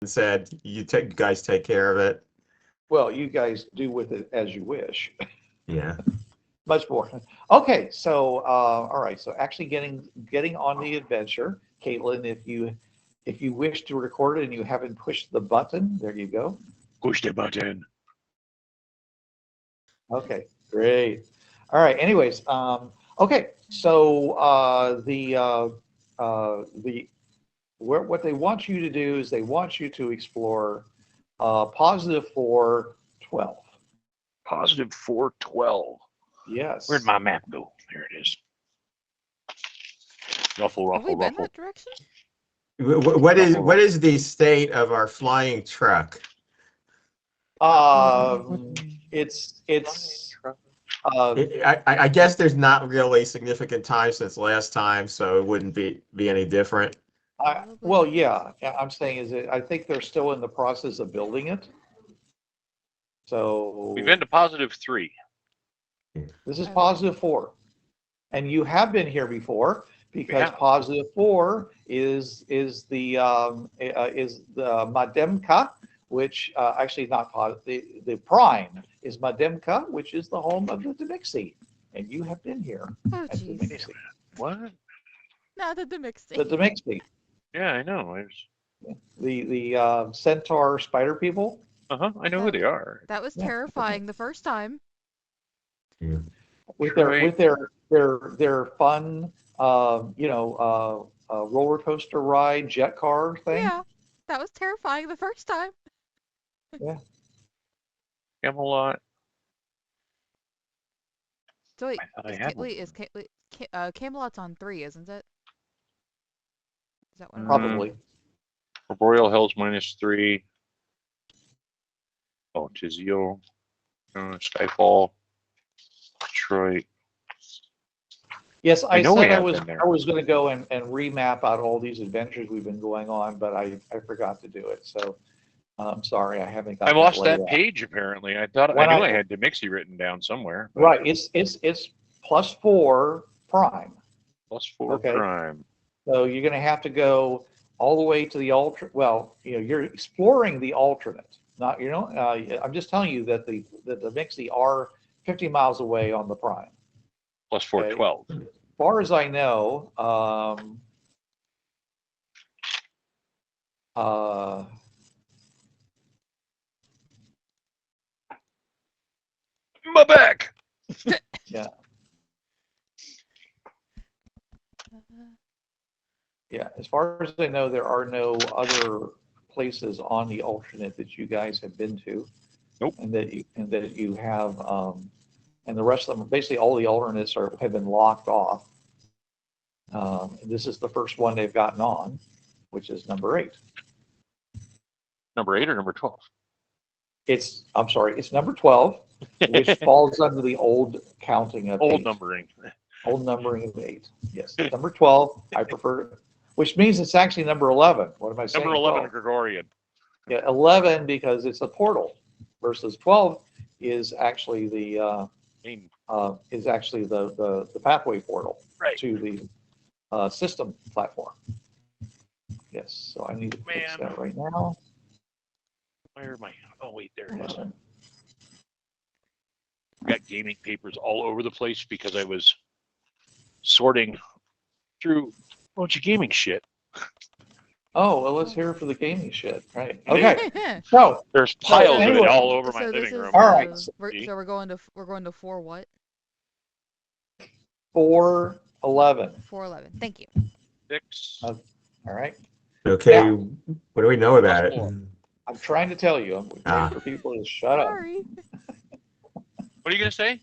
and said, you guys take care of it. Well, you guys do with it as you wish. Yeah. Much more. Okay, so all right. So actually getting on the adventure, Caitlin, if you wish to record it and you haven't pushed the button, there you go. Push the button. Okay, great. All right. Anyways, okay. So what they want you to do is they want you to explore positive 412. Positive 412. Yes. Where'd my map go? There it is. Ruffle, Have we ruffle, been ruffle. that direction? What is the state of our flying truck? It's I guess there's not really significant time since last time, so it wouldn't be any different. well, yeah. I'm saying is that I think they're still in the process of building it. So We've been to positive 3. this is positive 4, and you have been here before because Yeah. positive 4 is the Mademka, which actually not the prime is Mademka, which is the home of the Demixi, and you have been here Oh, at the jeez. Demixi. What? Not the mixed The Demixi, Yeah, I know. the centaur spider people. I know who they are. That was Yeah. terrifying the first time. Yeah. With Right. their fun roller coaster ride jet car thing. Yeah, that was terrifying the first time. Camelot. So wait, I thought I had one. Camelot's on 3, isn't it? Is that what? Probably. Arboreal Hell's -3. Oh, Tizio. Skyfall. Detroit. Yes, I know we said I have was been there. I was going to go and remap out all these adventures we've been going on, but I forgot to do it. So I'm sorry, I haven't I got lost laid that out. page apparently. I thought When I knew I- I had Demixie written down somewhere. But Right, it's +4 prime. +4 Okay. prime. So you're going to have to go all the way to the alternate. Well, you're exploring the alternate. Not I'm just telling you that the Mixie are 50 miles away on the prime. +412. As far as I know, My back. yeah, as far as I know, there are no other places on the alternate that you guys have been to. Nope. And that you have, and the rest of them, basically all the alternates have been locked off. This is the first one they've gotten on, which is number 8. Number 8 or number 12? I'm sorry, it's number 12, which falls under the old counting of Old 8. numbering. Old numbering of 8. Yes, number 12. I prefer, which means it's actually number 11. What am I saying? Number 11 12. Gregorian. Yeah, 11 because it's a portal, versus 12 is actually the pathway portal Right. to the system platform. Yes, so I need to fix that right now. Where am I? Oh wait, there it is. Got gaming papers all over the place because I was sorting through a bunch of gaming shit. Oh, well, let's hear for the gaming shit. Right. Okay. So So There's piles of anyway, it all over my this living is room. All right. so we're going to 4 what? 411. 411. Thank you. 6. All right. Okay, Now, what do we know about it? +4. I'm trying to tell you. I'm waiting for people to shut up. Sorry. What are you gonna say?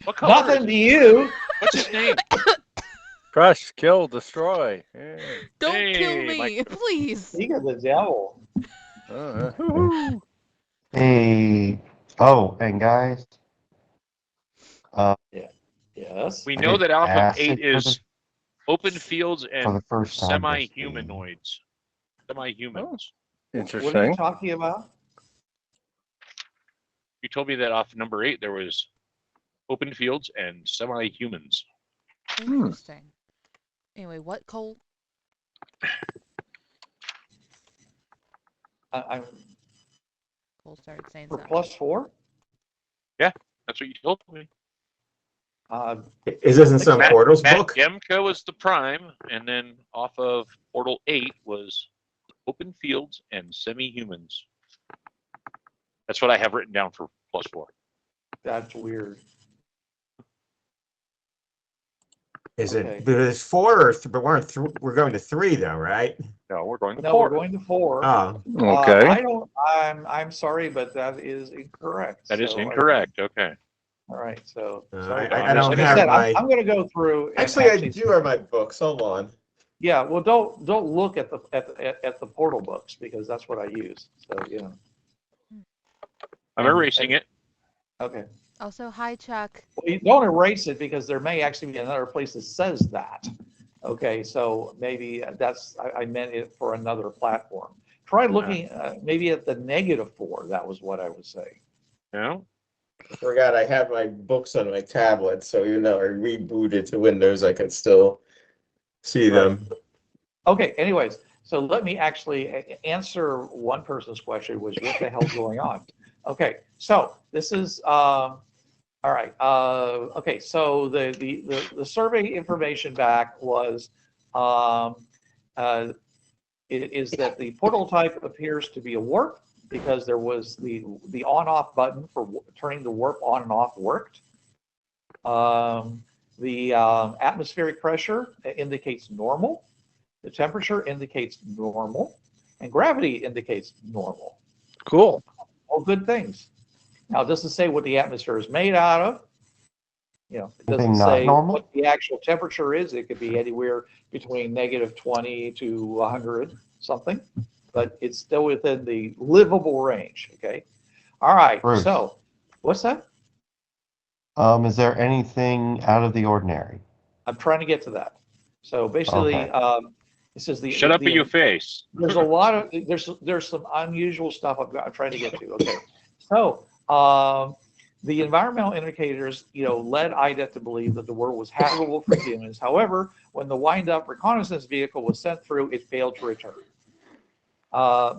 What color? Nothing to you. What's his name? Crush, kill, destroy. Yeah. Don't kill Hey, me, please. Speak of the devil. Woohoo. Hey, oh, and guys, Yes. We I know did that Alpha acid 8 is open fields for and the first time. this game. semi-humanoids. Semi-humans. What are Interesting. you talking about? You told me that off number 8 there was open fields and semi-humans. Interesting. Anyway, what, Cole? I'm Cole started saying for something. +4. That's what you told me. Is this in some Matt- portals Matt book? Demko was the prime, and then off of Portal 8 was Open Fields and Semi-Humans. That's what I have written down for +4. That's weird. Is Okay. it? There's 4 or but we're going to 3 though, right? No, we're going to No, 4. we're going to 4. Oh, Okay. I'm sorry, but that is incorrect. That is So incorrect. Okay. all right. So I sorry. about I that. don't Like I have said, my. I'm going to go through and Actually, I do have my books. Hold on. Yeah, well, don't look at the portal books because that's what I use. So I'm erasing it. okay. Also, hi, Chuck. Well, you don't erase it because there may actually be another place that says that. Okay, so maybe I meant it for another platform. Try looking maybe at the -4. That was what I was saying. No. I forgot I have my books on my tablet, so even though I rebooted to Windows, I can still see them. Okay, anyways, so let me actually answer one person's question, which what the hell's going on? Okay, so this is all right. Okay, so the survey information back was is that the portal type appears to be a warp because there was the on-off button for turning the warp on and off worked. The atmospheric pressure indicates normal. The temperature indicates normal, and gravity indicates normal. Cool. All good things. Now, it doesn't say what the atmosphere is made out of. It doesn't Anything not say normal? what the actual temperature is. It could be anywhere between -20 to 100 something, but it's still within the livable range. Okay. All right. Bruce. So, what's that? Is there anything out of the ordinary? I'm trying to get to that. So basically, Okay. this is the Shut up in your face. there's a lot of there's some unusual stuff I'm trying to get to. Okay, so the environmental indicators, led IDET to believe that the world was habitable for humans. However, when the wind-up reconnaissance vehicle was sent through, it failed to return.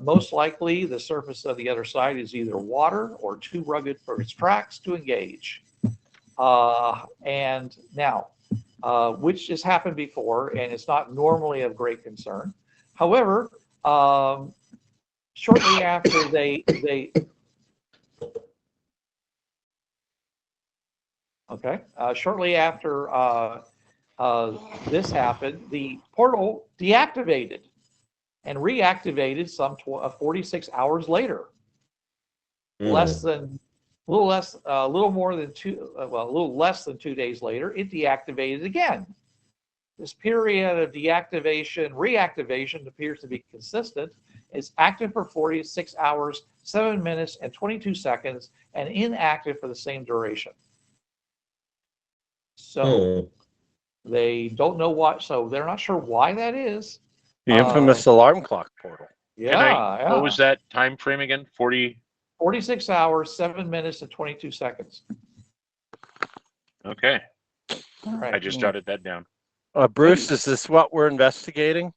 Most likely, the surface of the other side is either water or too rugged for its tracks to engage. And now, which has happened before, and it's not normally of great concern. However, shortly after shortly after this happened, the portal deactivated and reactivated some 46 hours later. A little less than 2 days later, it deactivated again. This period of deactivation, reactivation appears to be consistent. It's active for 46 hours, 7 minutes, and 22 seconds, and inactive for the same duration. So they don't know why. So they're not sure why that is. The infamous alarm clock portal. Yeah. What was that time frame again? 46 hours, 7 minutes, and 22 seconds. Okay. All right. I just jotted that down. Bruce, is this what we're investigating?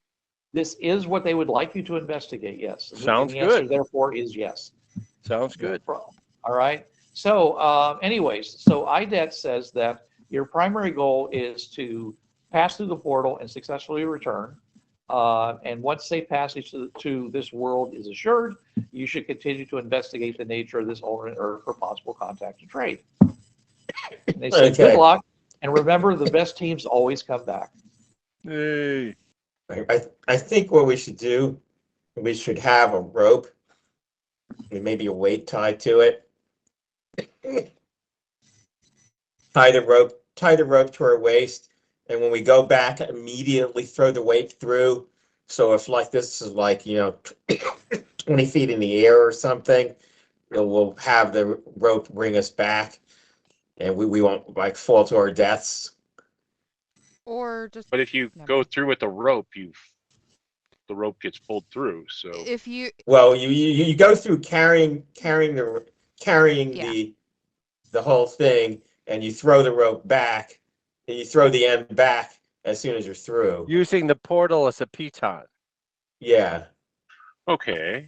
This is what they would like you to investigate, yes. Sounds the answer, good. therefore, is yes. Sounds good. All right. So, anyways, so IDET says that your primary goal is to pass through the portal and successfully return. And once safe passage to this world is assured, you should continue to investigate the nature of this alternate Earth for possible contact and trade. And they say, good luck, and remember, the best teams always come back. Hey. I think what we should do, we should have a rope, and maybe a weight tied to it. Tie the rope to our waist, and when we go back, immediately throw the weight through. So if this is 20 feet in the air or something, we'll have the rope bring us back, and we won't fall to our deaths. Or just. But if you go through with the rope, the rope gets pulled through. So If you. Well, you go through carrying the whole thing, and you throw the rope back, and you throw the end back as soon as you're through. Using the portal as a piton. Yeah. Okay.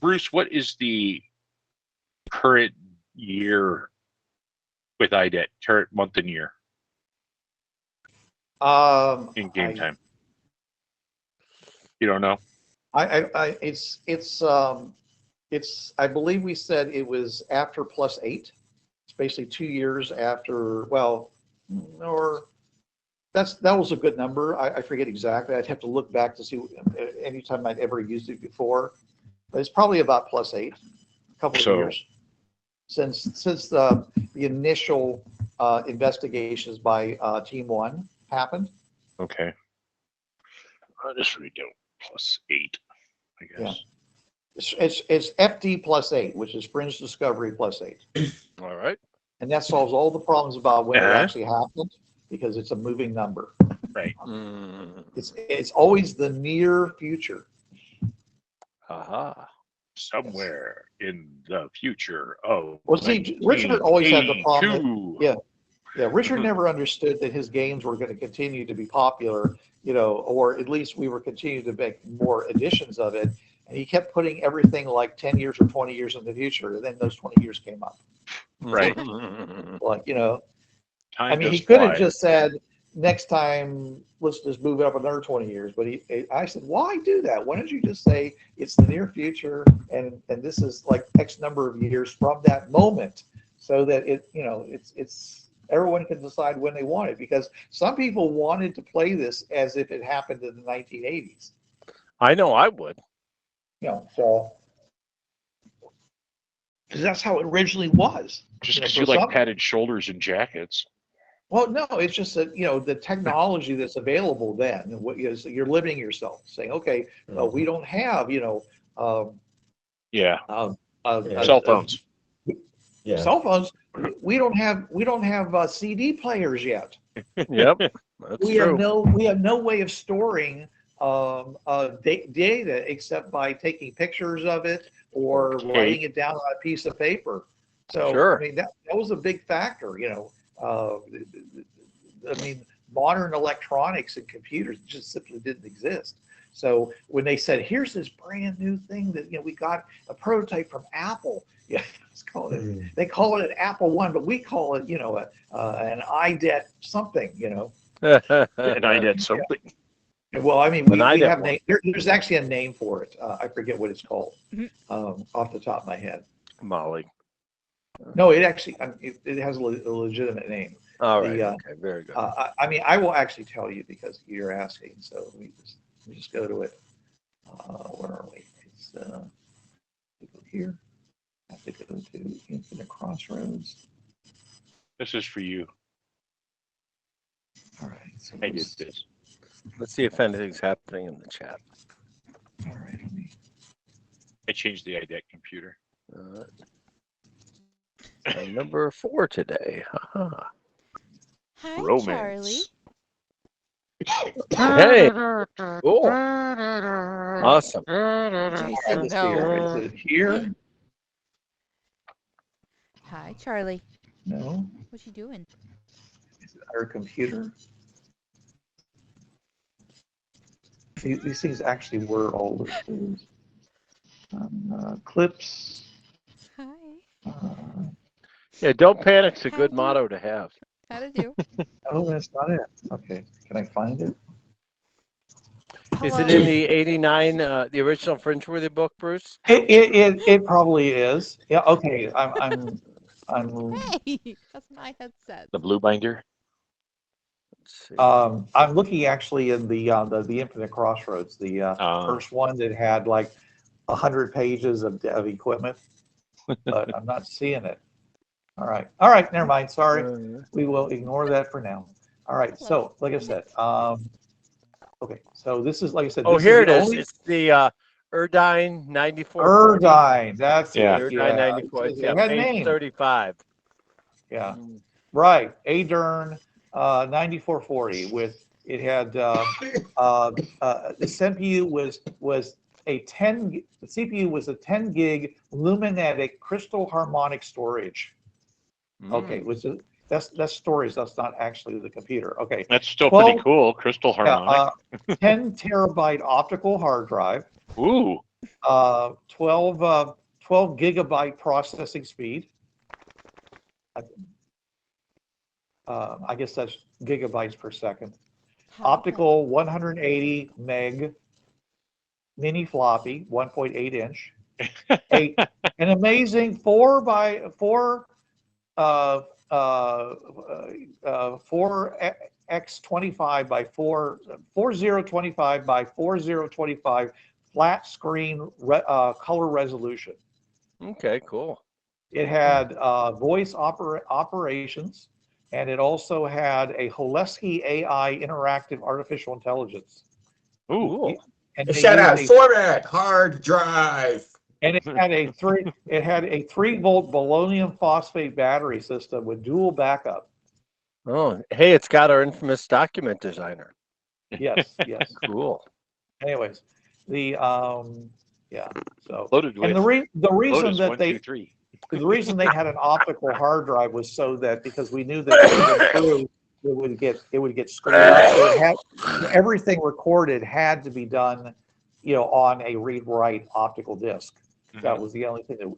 Bruce, what is the current year with IDET? Current month and year in game time? You don't know? It's I believe we said it was after +8. It's basically 2 years after, well, or that was a good number. I forget exactly. I'd have to look back to see any time I'd ever used it before. But it's probably about +8, a couple of years since the initial investigations by Team 1 happened. Okay. I'll just read down +8, I guess. Yeah. It's FD +8, which is Fringe Discovery +8. All right. And that solves all the problems about when it actually happened, because it's a moving number. Right. It's always the near future. Aha. Somewhere in the future of. Well, see, Richard always had the problem. 1982. Yeah. Richard never understood that his games were going to continue to be popular, or at least we were continuing to make more editions of it. And he kept putting everything like 10 years or 20 years in the future. And then those 20 years came up. Right. Like, Time he does could have fly. just said, next time, let's just move it up another 20 years. But I said, why do that? Why don't you just say it's the near future and this is like X number of years from that moment, so that it's everyone can decide when they want it, because some people wanted to play this as if it happened in the 1980s. I know I would. So because that's how it originally was. Just because for you like some- padded shoulders and jackets. Well, no, it's just that, the technology that's available then, what is, you're limiting yourself, saying, okay, well, we don't have, Yeah. Yeah. Cell phones. Yeah. Cell phones. We don't have CD players yet. Yep. That's We true. have no way of storing data except by taking pictures of it or Okay. writing it down on a piece of paper. So Sure. I mean that was a big factor. Modern electronics and computers just simply didn't exist. So when they said, "Here's this brand new thing that we got a prototype from Apple," they call it an Apple One, but we call it an IDET something. And I did something. Well, I mean, we IDET have one. there's actually a name for it. I forget what it's called off the top of my head. Molly. No, it actually it has a legitimate name. All right. The, Okay. Very good. I will actually tell you because you're asking. So let me just go to it. Where are we? It's go here. I have to go to Infinite Crossroads. This is for you. All right. So I did this. Let's see if anything's happening in the chat. all right. Let me, I changed the IDET computer. Number 4 today. Aha. Hi, Romance. Hey. Cool. Awesome. Charlie. find Jason, this here. no. Is it here? Hi, Charlie. No. What you doing? Is it our computer? These things actually were older too. Clips. Hi. Yeah, don't panic. It's a How good do- motto to have. How to do? Oh, that's not it. Okay, can I find it? Is Hello. it in the 89, the original Fringeworthy book, Bruce? It probably is. Yeah. Okay. I'm. Hey, that's my headset. The blue binder. Let's see. I'm looking actually in the Infinite Crossroads, the first one that had like 100 pages of equipment, but I'm not seeing it. All right, never mind. Sorry, we will ignore that for now. All right, so like I said, okay, so this is like I said. Oh, this here is it the is. only- It's the Erdine 94. Erdine, that's Yeah. it. Erdine 94. It Yeah, had page name. 35. Yeah, right. Adern 9440 with it had the CPU was a 10. The CPU was a 10 gig luminetic crystal harmonic storage. Okay, That's stories. That's not actually the computer. Okay. That's still pretty 12 cool. Crystal Yeah, harmonic. 10 terabyte optical hard drive, Ooh. 12 gigabyte processing speed. I guess that's gigabytes per second. Optical 180 meg mini floppy, 1.8 inch. An amazing 4x4 4x25 by 4025 by 4025 flat screen color resolution. Okay, cool. It had voice operations, and it also had a Holesky AI interactive artificial intelligence. Ooh. Cool. And they Shout out, used a, format, hard drive. and it had a 3-volt polonium phosphate battery system with dual backup. Oh, hey, it's got our infamous document designer. Yes, yes. Cool. Anyways, the yeah. So Loaded with and the reason Lotus that 1, they 2, 3. the reason they had an optical hard drive was so that because we knew that if it went through, it would get screwed up. So it had everything recorded had to be done, on a read-write optical disc. That was the only thing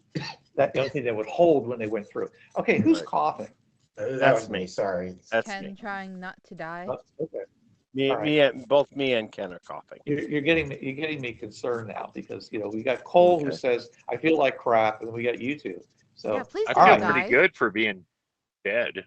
that would hold when they went through. Okay, who's Right. coughing? That's me, sorry. That's Ken me. trying not to die. Oh, okay, Me, all right. both me and Ken are coughing. You're getting me concerned now because we got Cole who Okay. says I feel like crap, and we got you two. So Yeah, please I don't feel right. pretty die. good for being dead.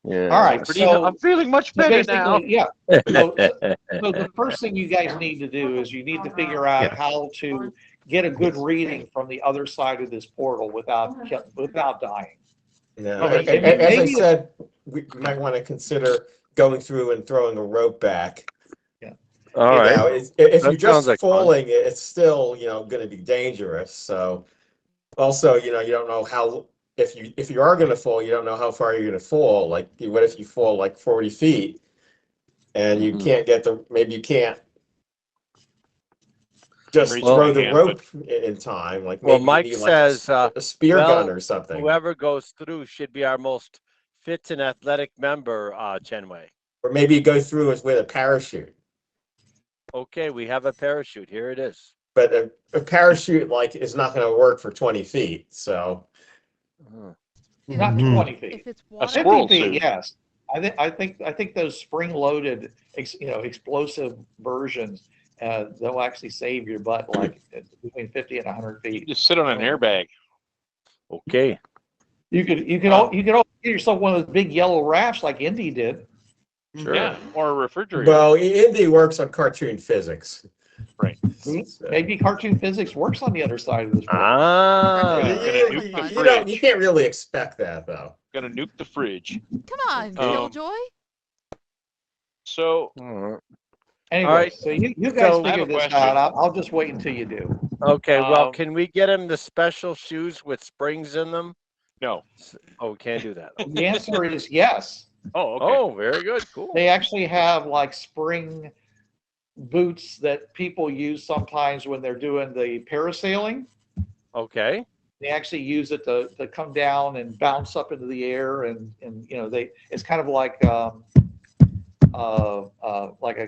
Yeah. all right. So I'm feeling much So better now. basically, yeah. So the first thing you guys need to do is you need to figure out how to get a good reading from the other side of this portal without dying. No, Okay, as I maybe- said, we might want to consider going through and throwing a rope back. All You right. know, if That you're sounds just like fun. falling, it's still, going to be dangerous. So also, you don't know how, if you are going to fall, you don't know how far you're going to fall. Like, what if you fall like 40 feet and you Mhm. can't maybe you can't just Raise throw my the hand, rope in time. Like Well, maybe Mike you need like says, a spear well, gun or something, whoever goes through should be our most fit and athletic member, Chenwei. or maybe you go through with a parachute. Okay, we have a parachute. Here it is. But a parachute is not going to work for 20 feet. So Oh. Not Mhm. 20 feet. If it's A water, squirrel 50 feet, suit. yes. I think those spring-loaded, explosive versions, they'll actually save your butt between 50 and 100 You feet. just sit on an airbag. Okay. You could also get yourself one of those big yellow rafts like Indy did. Sure. Yeah, or a refrigerator. well, Indy works on cartoon physics. Right. See? So- Maybe cartoon physics works on the other side of this portal. Ah. Gonna nuke the You fridge. can't really expect that though. Gonna nuke the fridge. come on, Um, Killjoy. So All right. Anyway, All right. so you guys So- I have figure a this question. out. I'll just wait until you do. Okay, well, Um, can we get him the special shoes with springs in them? no. Oh, we can't do that. The answer is yes. Oh, okay. Oh, very good. Cool. They actually have spring boots that people use sometimes when they're doing the parasailing. Okay. They actually use it to come down and bounce up into the air, and it's kind of like a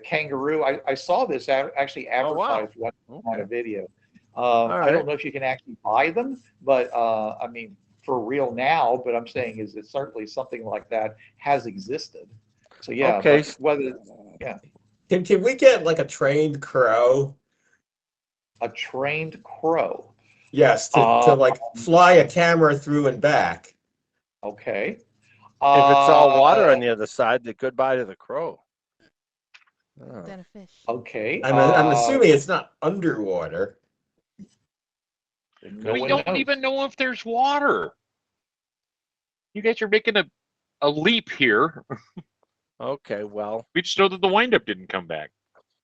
kangaroo. I saw this actually Oh, wow. advertised on Okay. a video. I right. don't know if you can actually buy them, but I mean for real now. But I'm saying is that certainly something like that has existed. So yeah, Okay. but whether Can we get a trained crow? a trained crow. Yes, to fly a camera through and back. Okay. If it's all water on the other side, then goodbye to the crow. Oh. Then a fish. Okay. I'm assuming it's not underwater. No We one don't knows. even know if there's water. You guys are making a leap here. Okay, well, We just know that the windup didn't come back.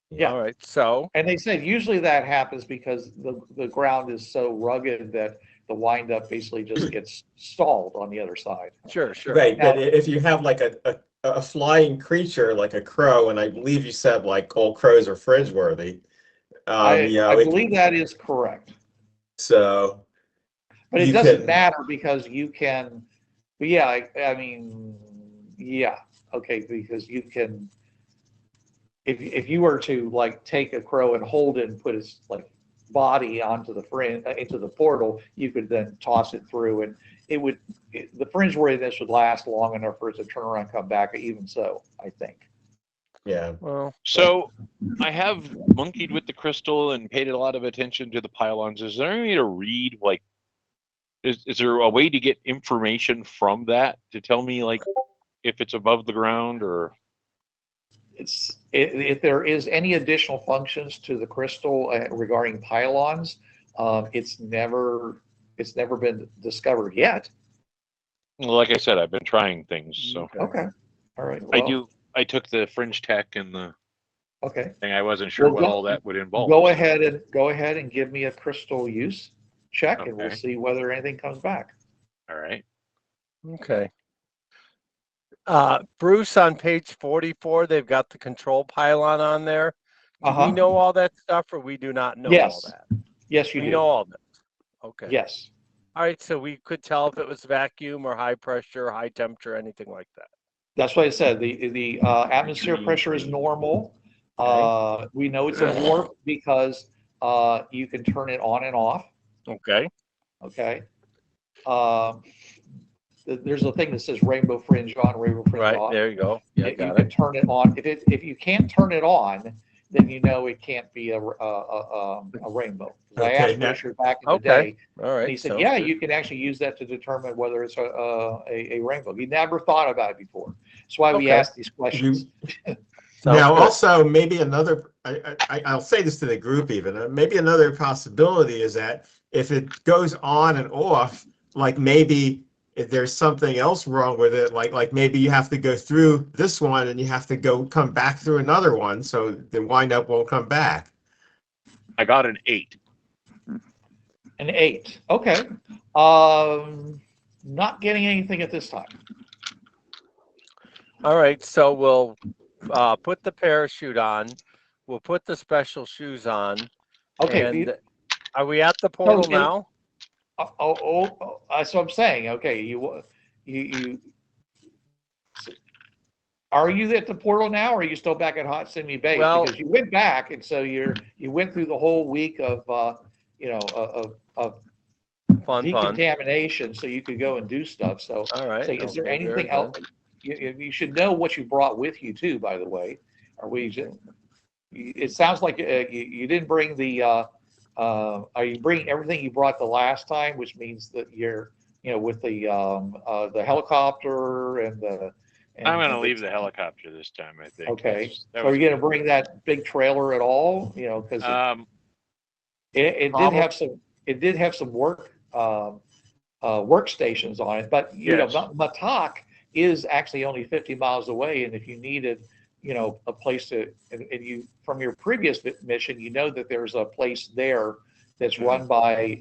Yeah. all right. So, And they said usually that happens because the ground is so rugged that the windup basically just gets stalled on the other side. sure. Right, Now- but if you have a flying creature like a crow, and I believe you said all crows are fringeworthy. I believe that is correct. So But it you doesn't can- matter because you can But yeah, I mean, yeah, okay, because you can, if you were to like take a crow and hold it and put its like body onto the fringe into the portal, you could then toss it through, and the fringeworthiness would last long enough for it to turn around and come back. Even so, I think. Yeah. Well, So I have monkeyed with the crystal and paid a lot of attention to the pylons. Is there any way to read, like, is there a way to get information from that to tell me, like, if it's above the ground or? If there is any additional functions to the crystal regarding pylons, it's never been discovered yet. Well, like I said, I've been trying things. So Okay. All right. I Well, do. I took the fringe tech and the okay. thing. I wasn't sure Well, what all that would involve. Go ahead and give me a crystal use check, and we'll Okay. see whether anything comes back. All right. okay. Bruce, on page 44, they've got the control pylon on there. Do we know all that stuff, or we do not know all Yes. that? Yes, you We do. know all that. Okay. Yes. All right, so we could tell if it was vacuum or high pressure, high temperature, anything like that. That's what I said. The atmosphere pressure is normal. Okay. We know it's a warp because you can turn it on and off. Okay. Okay. There's a thing that says rainbow fringe on, rainbow fringe Right, off. there you go. Yeah, You got can it. turn it on. If you can't turn it on, then you know it can't be a rainbow. I Okay, asked now- Richard back in the Okay. day, All right. and he said, sounds "Yeah, good. you can actually use that to determine whether it's a rainbow." He never thought about it before. That's why we Okay. asked these questions. Sounds Now, good. also, maybe another, I'll say this to the group even, maybe another possibility is that if it goes on and off, like maybe if there's something else wrong with it, like maybe you have to go through this one and you have to come back through another one, so the windup won't come back. I got an 8. An 8. Okay. Not getting anything at this time. All right, so we'll put the parachute on. We'll put the special shoes on. Okay. And are we at the portal it- now? That's what I'm saying. Okay. You are you at the portal now, or are you still back at Hot Simi Bay? Well- Because you went back, and so you went through the whole week of Fun. decontamination, so you could go and do stuff. So, All right. is there okay, very anything else? good. You should know what you brought with you too. By the way, are we? It sounds like you didn't bring the. Are you bringing everything you brought the last time, which means that you're, with the helicopter and the. I'm going to leave the helicopter this time, I think. Okay. That So are was you going to bring that big trailer at all? Because it did have some work workstations on it, but Yes. Matak is actually only 50 miles away, and if you needed a place to, and you, from your previous mission, that there's a place there that's run by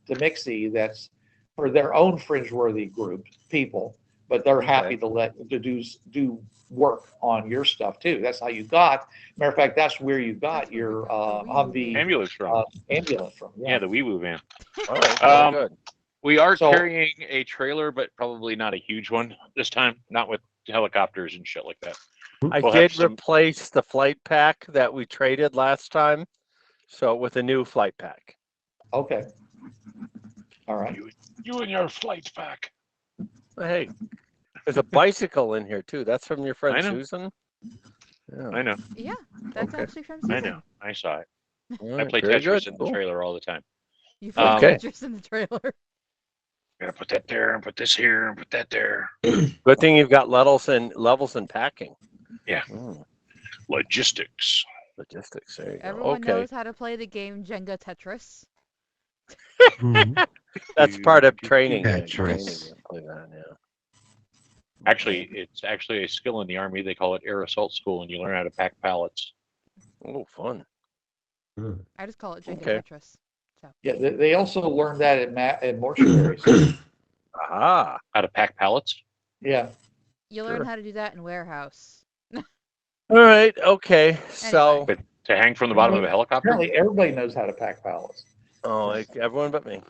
Demixie, that's for their own Fringeworthy group people, but they're happy to do work on your stuff too. That's how you got. Matter of fact, that's where you got That's where your we got the Humvee ambulance from. ambulance from. Yeah, the wee woo van. All right. Very good. We are So- carrying a trailer, but probably not a huge one this time. Not with helicopters and shit like that. I We'll have did some- replace the flight pack that we traded last time, so with a new flight pack. Okay. All right. You and your flight pack. Hey, there's a bicycle in here too. That's from your friend I know. Susan. Yeah. I know. Yeah, that's Okay. actually from I Susan. know. I saw it. All I right, play very Tetris good. in the Cool. trailer all the time. You put Okay. Tetris in the trailer. Gotta put that there and put this here and put that there. Good thing you've got levels and packing. Yeah. Mm, Logistics. logistics. There you go. Everyone Okay. knows how to play the game Jenga Tetris. That's part of training. Tetris. Training, you play that, yeah. Actually, it's actually a skill in the Army. They call it air assault school, and you learn how to pack pallets. Oh, fun. I just call it Jenga Okay. Tetris. Yeah, they also learned that in mortuaries. Aha. How to pack pallets? Yeah. You learn Sure. how to do that in warehouse. All right. Okay. So, But to hang from the bottom of a helicopter? Apparently, everybody knows how to pack pallets. like everyone but me.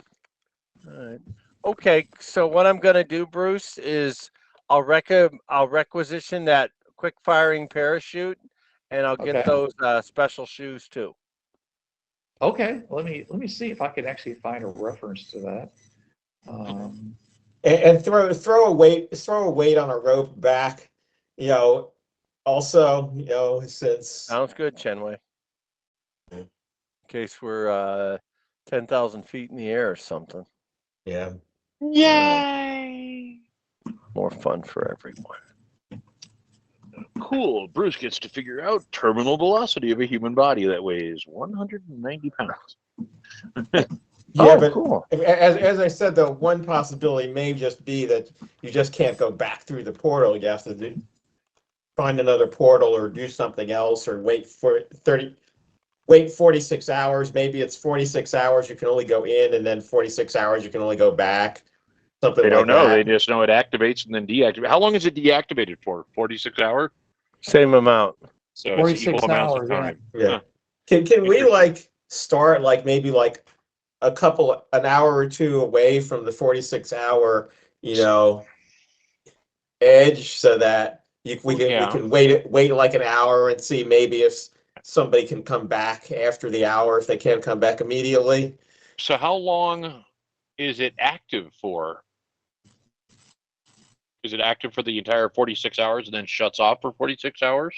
All right. Okay, so what I'm gonna do, Bruce, is I'll requisition that quick firing parachute, and I'll get Okay. those special shoes too. Okay. Let me see if I can actually find a reference to that. Um, And throw a weight on a rope back, you know, also, you know, since Sounds good, Chenway. In case we're 10,000 feet in the air or something. yeah. Yay! More fun for everyone. Cool. Bruce gets to figure out terminal velocity of a human body that weighs 190 pounds. Yeah, Oh, but cool. as I said, though, one possibility may just be that you just can't go back through the portal. You have to find another portal or do something else or wait 46 hours. Maybe it's 46 hours you can only go in and then 46 hours you can only go back. Something They like don't know. They that. just know it activates and then deactivates. How long is it deactivated for? 46 hours? Same amount. So it's 46 equal amounts of hours, yeah. time. Yeah. Huh. Can we Interesting. like start like maybe like an hour or two away from the 46-hour, you know, edge so that we Yeah. can wait like an hour and see maybe if somebody can come back after the hour if they can't come back immediately. So how long is it active for? Is it active for the entire 46 hours and then shuts off for 46 hours?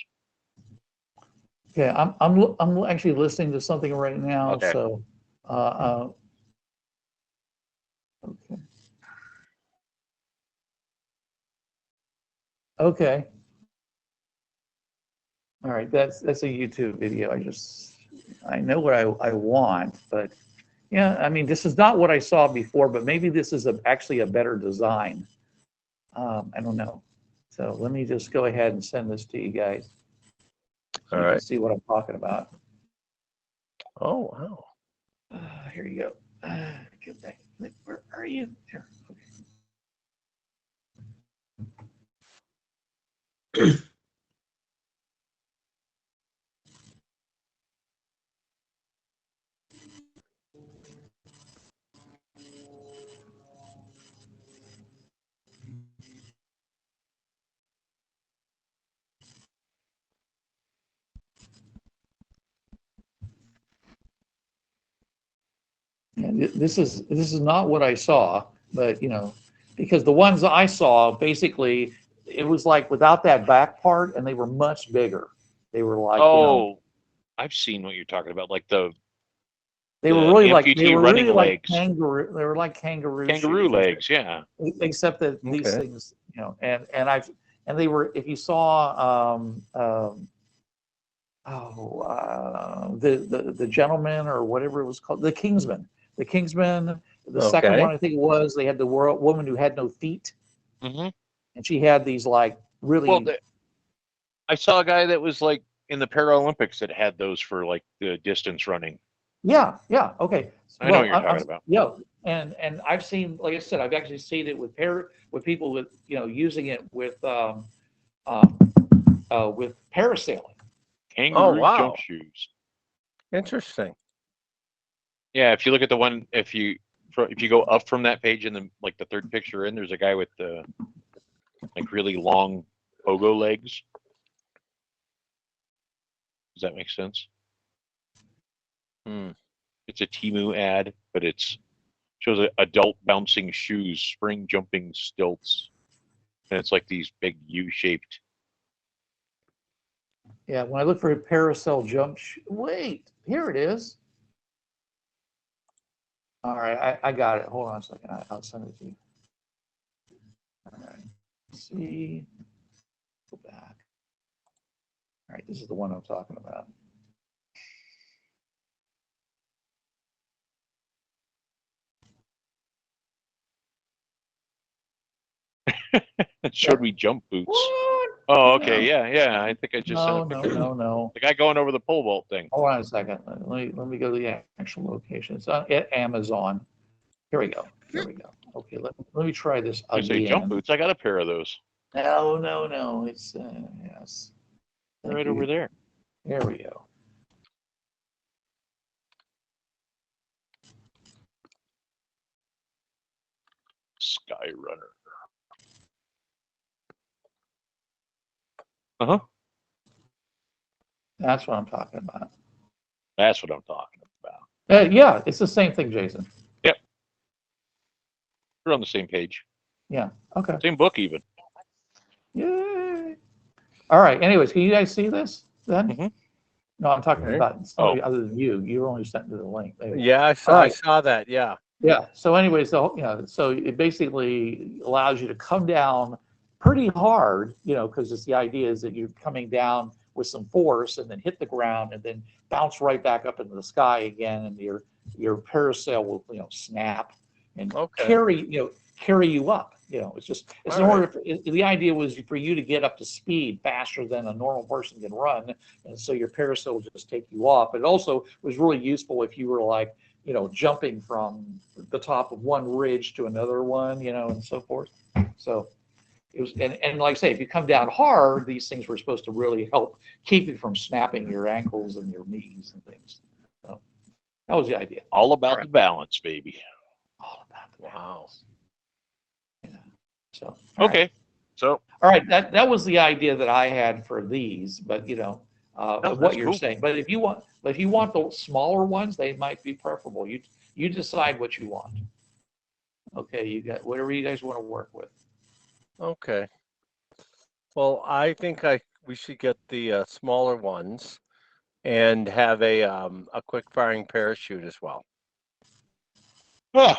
Okay, I'm actually listening to something right now. Okay. So, okay. Okay. All right, that's a YouTube video. I know what I want, but yeah, I mean, this is not what I saw before, but maybe this is actually a better design. I don't know. So let me just go ahead and send this to you guys. So All you can right. see what I'm talking about. Oh, wow. Here you go. Get back. Where are you? Here. Okay. Yeah, this is not what I saw, but you know, because the ones I saw basically it was like without that back part, and they were much bigger. They were like, you know, Oh, I've seen what you're talking about, like the they were really amputee running like legs, kangaroo. They were like kangaroo kangaroo shoes, legs. Yeah. except that these Okay. things, you know, and they were. If you saw the gentleman or whatever it was called, the Kingsman. The second Okay. one I think it was they had the woman who had no feet, Mm-hmm. and she had these like really Well, I saw a guy that was like in the Paralympics that had those for like the distance running. yeah okay. I know what Well, you're talking about. yeah, and I've seen, like I said, I've actually seen it with people with, you know, using it with parasailing. Oh, Kangaroo jump wow. shoes. Interesting. Yeah, if you look at the one, if you go up from that page in the like the third picture in, there's a guy with the like really long pogo legs. Does that make sense? Hmm. It's a Timu ad, but it's shows adult bouncing shoes, spring jumping stilts, and it's like these big U-shaped. Yeah, when I look for a parasail jump, wait, here it is. All right, I got it. Hold on a second. I'll send it to you. All right. Let's see. Go back. All right, this is the one I'm talking about. It showed me jump boots. What? Oh, okay, No, yeah. I think I just sent a no, no, picture. no. The guy going over the pole vault thing. Hold on a second. Let me go to the actual location. It's on at Amazon. Here we go. Here we go. Okay, let me try this I say jump again. boots. I got a pair of those. No. It's yes. They're right over there. Here we go. Skyrunner. Uh-huh. That's what I'm talking about. That's what I'm talking about. Yeah, it's the same thing, Jason. Yep. We're on the same page. Yeah. Okay. Same book even. Yay. All right. Anyways, can you guys see this then? Mhm. No, I'm talking Okay. about somebody other than you. You only sent me the link. Maybe. Yeah, I saw, All right. I saw that. Yeah. Yeah. So anyways, so it basically allows you to come down pretty hard, because it's the idea is that you're coming down with some force and then hit the ground and then bounce right back up into the sky again, and your parasail will snap and Okay. carry you up. It's All in order. The idea was for you to get up to speed faster than a normal person can run, and so your parasail will just take you off. It also was really useful if you were like jumping from the top of one ridge to another one, and so forth. So it was, and like I say, if you come down hard, these things were supposed to really help keep you from snapping your ankles and your knees and things. So that was the idea. All about All right. the balance, baby. All about the Wow. Yeah. So all Okay. right. So All right, that was the idea that I had for these, but that's what you're cool. saying. But if you want the smaller ones, they might be preferable. You decide what you want. Okay, you got whatever you guys want to work with. Okay. Well, I think we should get the smaller ones and have a quick firing parachute as well. Oh,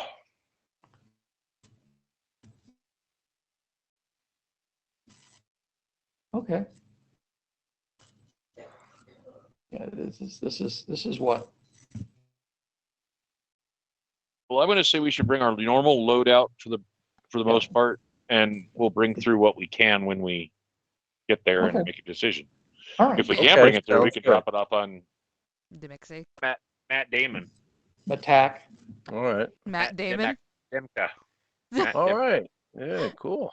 Okay. Yeah, this is what. well, I'm going to say we should bring our normal loadout for the most part, and we'll bring through what we can when we get there and Okay. make a decision. All right. If we Okay, can't bring it through, we sounds can good. drop it off on Demixie. Matt Damon. Attack. All right. Matt Damon. Demka. Matt All Demka. right. Yeah, cool.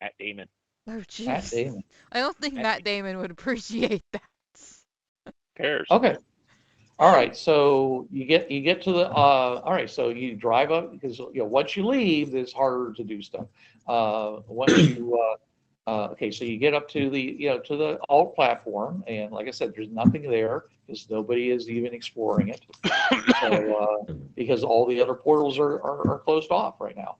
Matt Damon. Oh, Matt jeez. Damon. I don't think Matt Damon would appreciate that. Cares. Okay. All right. So you get to the all right. So you drive up because once you leave, it's harder to do stuff. Once you okay, so you get up to the alt platform, and like I said, there's nothing there because nobody is even exploring it. So because all the other portals are closed off right now.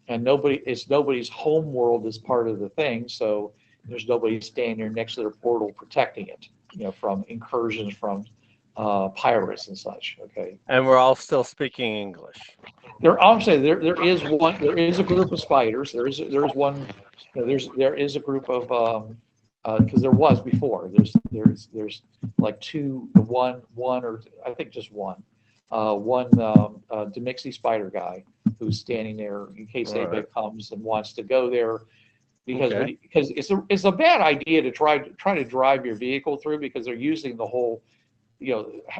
And nobody's home world is part of the thing, so there's nobody standing there next to their portal protecting it, from incursions from pirates and such. Okay. And we're all still speaking English. Obviously there is a group of spiders. There is one. There is a group of because there was before. There's like one or I think just one. One Demixie spider guy who's standing there in case anybody comes and wants to go there, because it's a bad idea to try to drive your vehicle through, because they're using the whole,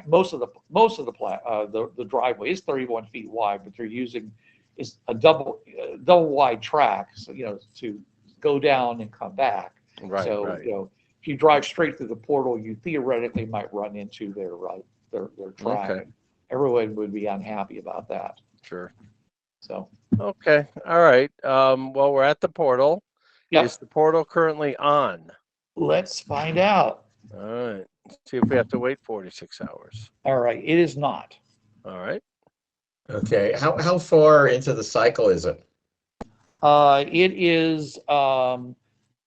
most of the driveway is 31 feet wide, but they're using is a double wide track, so to go down and come back. Right. So right. if you drive straight through the portal, you theoretically might run into their track. Okay. Everyone would be unhappy about that. Sure. So Okay. All right. Well, we're at the portal. yeah, Is the portal currently on? let's find out. All right. See if we have to wait 46 hours. All right, it is not. All right. Okay, how far into the cycle is it? It is about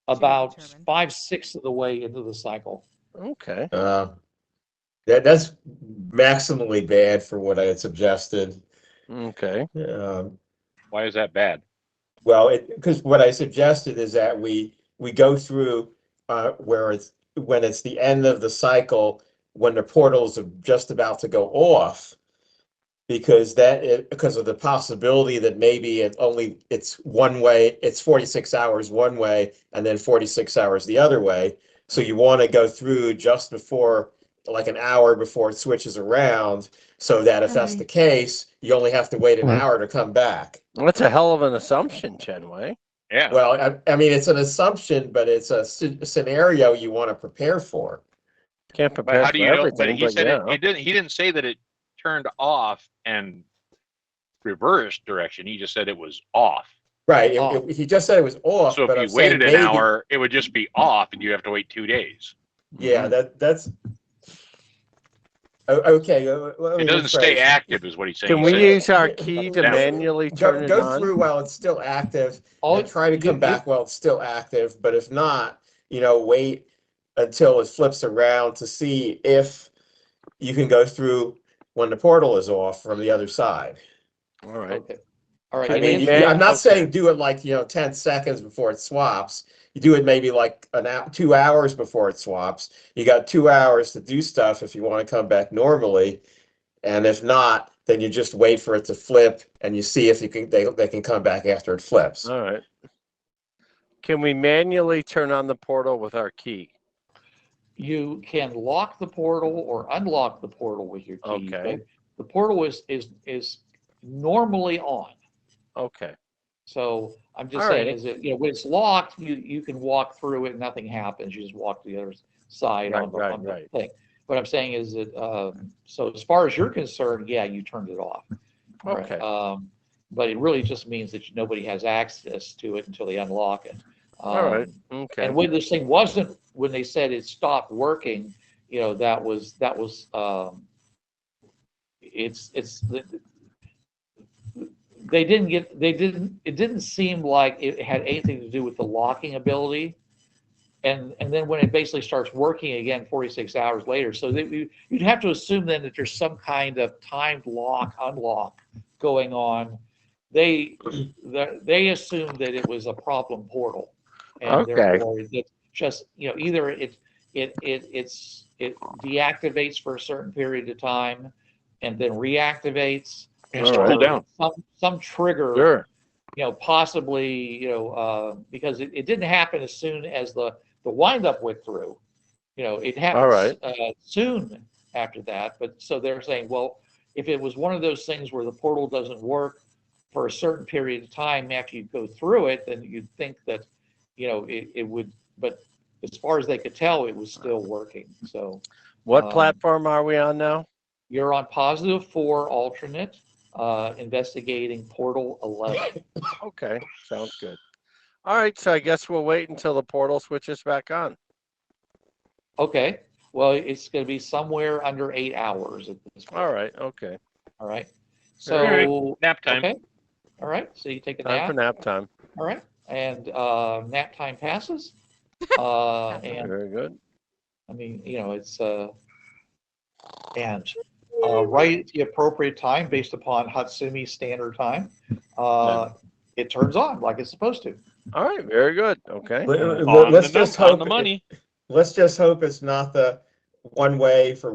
determine. 5/6 of the way into the cycle. Okay. That's maximally bad for what I had suggested. Okay. Why is that bad? Well, because what I suggested is that we go through when it's the end of the cycle, when the portals are just about to go off, because of the possibility that maybe it's one way, it's 46 hours one way and then 46 hours the other way. So you want to go through just before, like an hour before it switches around, so that if that's the case, you only have to wait an hour to come back. That's a hell of an assumption, Chenway. Yeah. Well, I mean, it's an assumption, but it's a scenario you want to prepare for. Can't But prepare how for do you know? everything, But he but said yeah. he didn't say that it turned off and reversed direction. He just said it was off. Right. Oh. He just said it was off, So if but you I'm saying waited an maybe. hour, it would just be off, and you have to wait 2 days. Yeah, Mhm. that's. Okay. Let It me doesn't stay rephrase. active, is what he's saying. Can He we said use our Yeah, key to Now- manually turn it Go on? through while it's still active Oh, and try to come you- back while it's still active. But if not, wait until it flips around to see if you can go through when the portal is off from the other side. All right. Okay. All right. I Can mean, we I'm not okay. saying do it like 10 seconds before it swaps. You do it maybe like 2 hours before it swaps. You got 2 hours to do stuff if you want to come back normally, and if not, then you just wait for it to flip and you see if they can come back after it flips. All right. Can we manually turn on the portal with our key? You can lock the portal or unlock the portal with your key. Okay. But the portal is normally on. Okay. So I'm just All saying righty. is that, when it's locked, you can walk through it, nothing happens. You just walk to the other side Right, on the, right, on the right. thing. What I'm saying is that, so as far as you're concerned, yeah, you turned it off. All right. Okay. But it really just means that nobody has access to it until they unlock it. All right. Um, Okay. And when this thing wasn't, when they said it stopped working, that was, it didn't seem like it had anything to do with the locking ability. And then when it basically starts working again 46 hours later, so you'd have to assume then that there's some kind of timed lock, unlock going on. They assumed that it was a problem portal, and Okay. therefore it just either it deactivates for a certain period of time, and then reactivates. It has All to right. cool down. Some trigger, Sure. possibly, because it didn't happen as soon as the windup went through. It All happens right. soon after that. But so they're saying, well, if it was one of those things where the portal doesn't work for a certain period of time after you go through it, then you'd think that, it would. But as far as they could tell, it was still working. So What um, platform are we on now? you're on +4 alternate, investigating portal 11. Okay. Sounds good. All right. So I guess we'll wait until the portal switches back on. Okay. Well, it's going to be somewhere under 8 hours at this point. All right. Okay. All right. All right. So Nap time. okay. All right. So you take a Time nap. for nap time. All right. And nap time passes. And Very good. I mean, it's and right at the appropriate time, based upon Hatsumi standard time, it turns on like it's supposed to. All right. Very good. Okay. Let's just On hope the money. Let's just hope it's not the one way for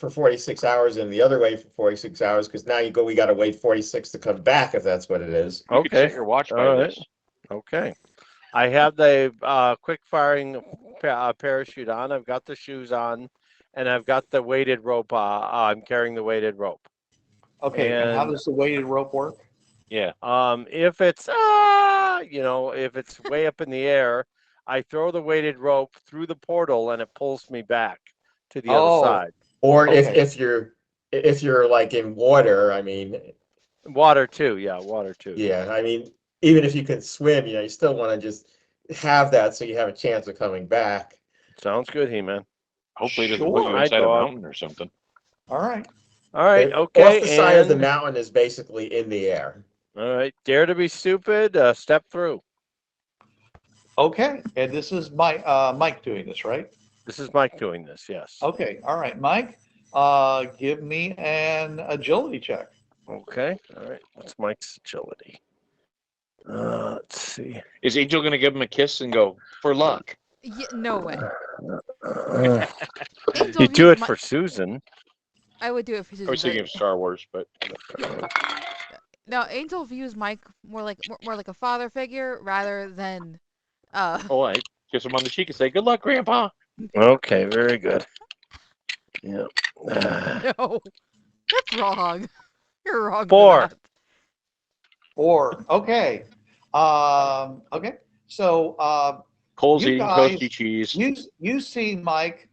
46 hours and the other way for 46 hours, because now we got to wait 46 to come back if that's what it is. You could Okay. set your watch by All right. this. Okay. I have the quick firing parachute on. I've got the shoes on, and I've got the weighted rope. I'm carrying the weighted rope. Okay. And how And- does the weighted rope work? Yeah. If it's if it's way up in the air, I throw the weighted rope through the portal and it pulls me back to the other side. Or Okay. if you're like in water, I mean, Water too. Yeah, water too. yeah, I mean, even if you can swim, you still want to just have that so you have a chance of coming back. Sounds good, He-Man. Hopefully it doesn't put you Sure. inside a Dog. mountain or something. All right. All right. Off Okay. the side of the And mountain is basically in the air. all right. Dare to be stupid. Step through. Okay. And this is Mike doing this, right? This is Mike doing this. Yes. Okay. All right, Mike. Give me an agility check. Okay. All right. What's Mike's agility? Let's see. Is Angel going to give him a kiss and go, for luck? Yeah, no way. Uh, Angel you do views it for Susan. I would do it for I was Susan. thinking of Star Wars, but No, Angel views Mike more like a father figure rather than oh, I kiss him on the cheek and say, good luck, Grandpa. Okay. Very good. Yeah. no. That's wrong. You're wrong. 4. For that. 4. Okay. Okay. So Cole's You eating guys- toasty cheese. you see Mike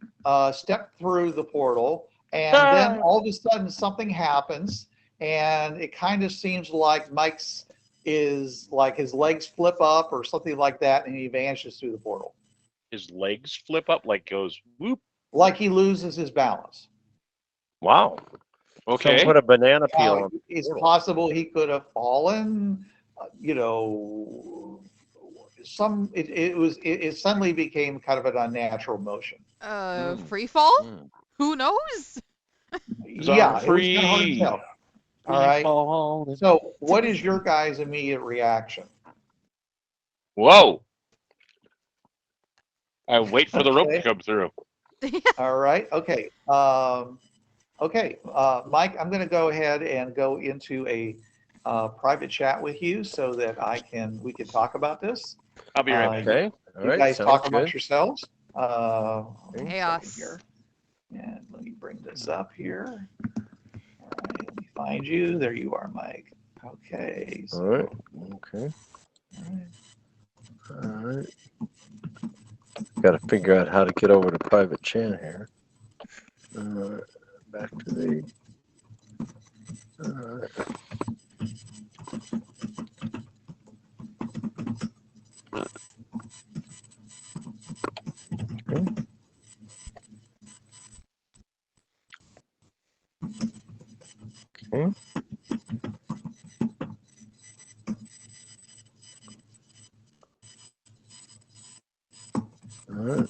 step through the portal, And then all of a sudden something happens, and it kind of seems like Mike's is like his legs flip up or something like that, and he vanishes through the portal. His legs flip up, like goes whoop. Like he loses his balance. Wow. Okay. Someone put a banana peel Now, on. it's possible he could have fallen, you know, it suddenly became kind of an unnatural motion. Free fall? Mm. Who knows? Yeah, it was kind of hard to free. tell. All right. So what is your guys' immediate reaction? Whoa. I wait for the rope to Okay. come through. All right. Okay. Okay, Mike, I'm going to go ahead and go into a private chat with you so that we can talk about this. I'll be right back. Okay. All You right. guys Sounds talk good. amongst yourselves. One Chaos. second here. And let me bring this up here. All right, let me find you. There you are, Mike. Okay. So, All right. Okay. all right. All right. Got to figure out how to get over to private chat here. Back to the. Okay. Okay. All right.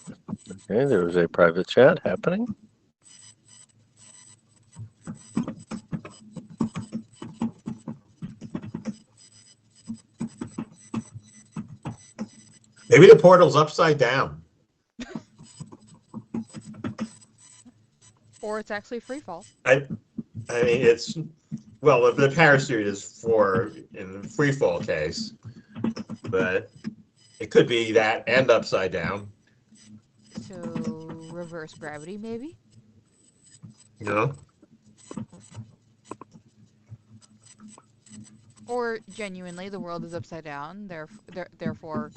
Okay, there was a private chat happening. Maybe the portal's upside down. Or it's actually free fall. I mean, it's well, the parachute is for in the free fall case, but it could be that and upside down. So reverse gravity, maybe? You know, Or genuinely, the world is upside down. Therefore,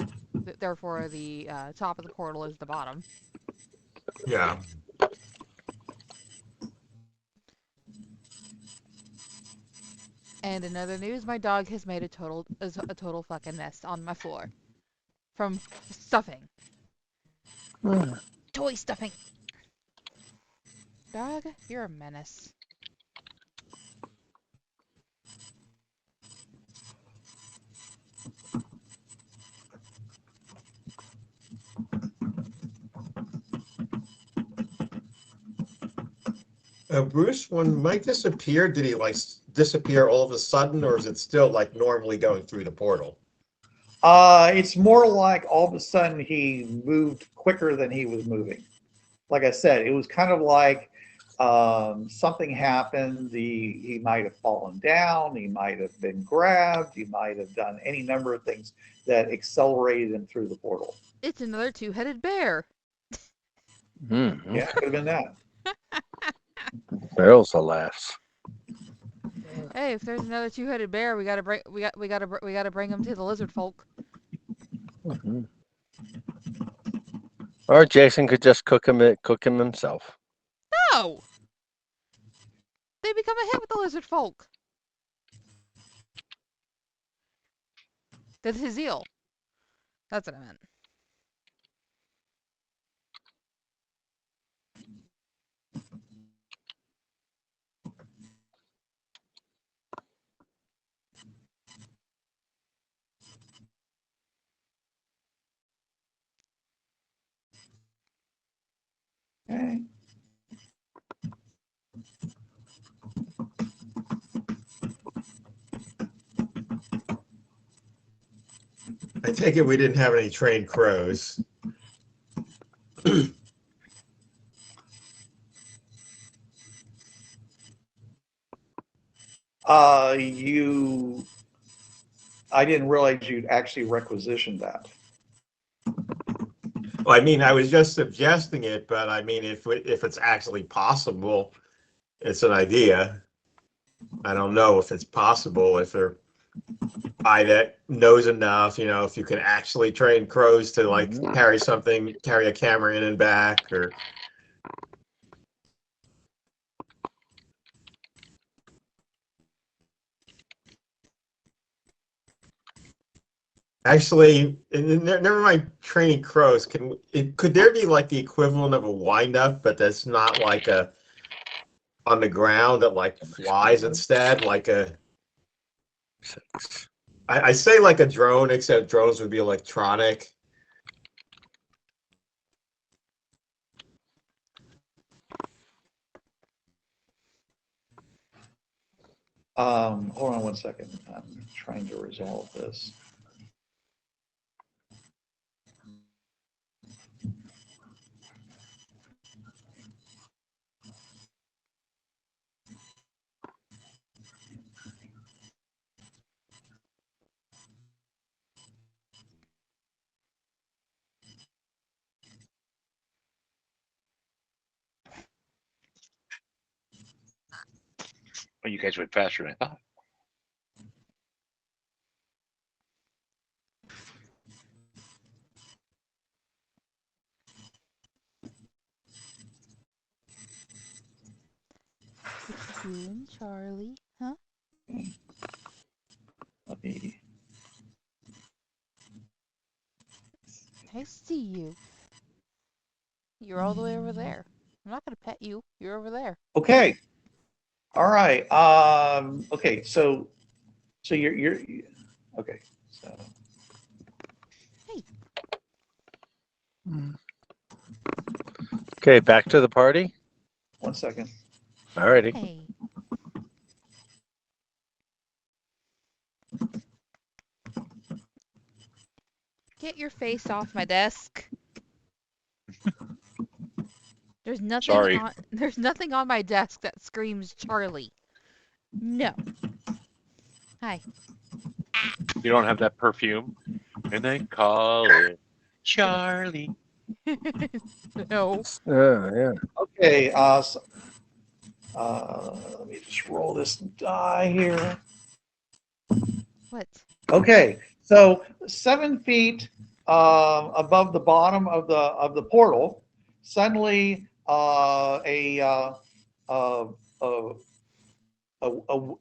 the top of the portal is the bottom. yeah. And in other news, my dog has made a total fucking mess on my floor from stuffing, toy stuffing. Dog, you're a menace. Bruce, when Mike disappeared, did he like disappear all of a sudden, or is it still like normally going through the portal? It's more like all of a sudden he moved quicker than he was moving. Like I said, it was kind of like something happened. He might have fallen down. He might have been grabbed. He might have done any number of things that accelerated him through the portal. It's another two-headed bear. Mm-hmm. Yeah, could have been that. Barrels of laughs. Hey, if there's another two-headed bear, we gotta bring him to the lizard folk. Mm-hmm. Or Jason could just cook him himself. No! They become a hit with the lizard folk. That's his eel. That's what I meant. Okay. I take it we didn't have any trained crows. I didn't realize you'd actually requisitioned that. Well, I mean, I was just suggesting it, but I mean, if it's actually possible, it's an idea. I don't know if it's possible, if they're guy that knows enough, if you can actually train crows to like carry a camera in and back, or Actually, never mind training crows. Could there be like the equivalent of a wind-up, but that's not like a on the ground that like flies instead, like a 6. I say like a drone, except drones would be electronic. Hold on one second. I'm trying to resolve this. Oh, you guys went faster than I thought. What you doing, Charlie? Huh? Let me. I see you. You're all the way over there. I'm not gonna pet you. You're over there. Okay. All right. Okay. So you're okay. So Hey. Okay, back to the party. 1 second. Alrighty. Hey. Get your face off my desk. Sorry. There's nothing on my desk that screams Charlie. No. Hi. You don't have that perfume, and they call it Charlie. No. Yeah. Okay. Let me just roll this die here. What? Okay. So 7 feet above the bottom of the portal, suddenly the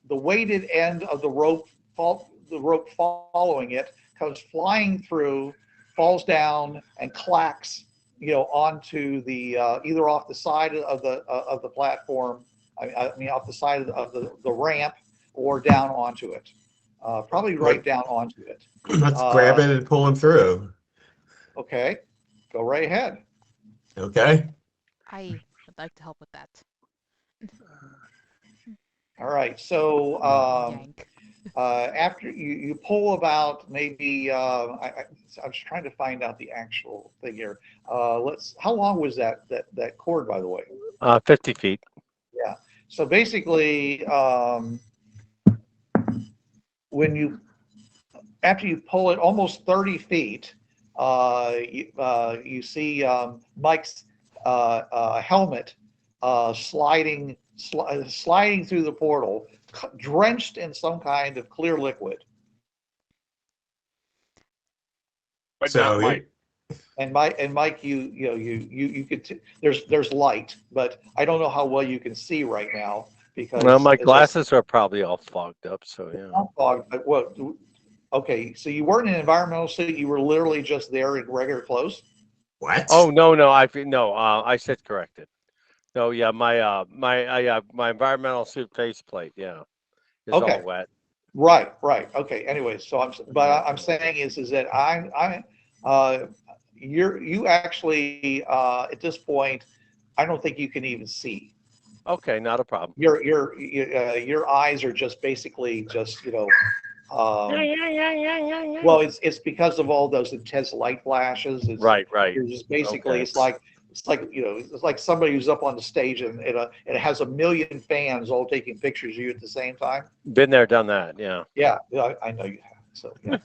weighted end of the rope following it comes flying through, falls down, and clacks, onto the either off the side of the platform. I mean, off the side of the ramp, or down onto it. Probably right down onto it. Let's grab it and pull him through. Okay, go right ahead. Okay. I would like to help with that. All right. So Yank. after you pull about maybe I was trying to find out the actual thing here. How long was that cord, by the way? 50 feet. Yeah. So basically, after you pull it almost 30 feet, you see Mike's helmet sliding through the portal, drenched in some kind of clear liquid. But So not Mike. And Mike, you could there's light, but I don't know how well you can see right now because Well, my glasses are probably all fogged up, so yeah. Well, okay, so you weren't in an environmental suit. You were literally just there in regular clothes. what? Oh no, I said corrected. No, yeah, my environmental suit faceplate, yeah, is Okay. all wet. Right. Okay. Anyway, so I'm saying is that you actually at this point, I don't think you can even see. Okay, not a problem. Your eyes are just basically just well, it's because of all those intense light flashes. Right. You're just basically Okay. it's like it's like somebody who's up on the stage and it has a million fans all taking pictures of you at the same time. Been there, done that. Yeah. Yeah, I know you have. So yeah,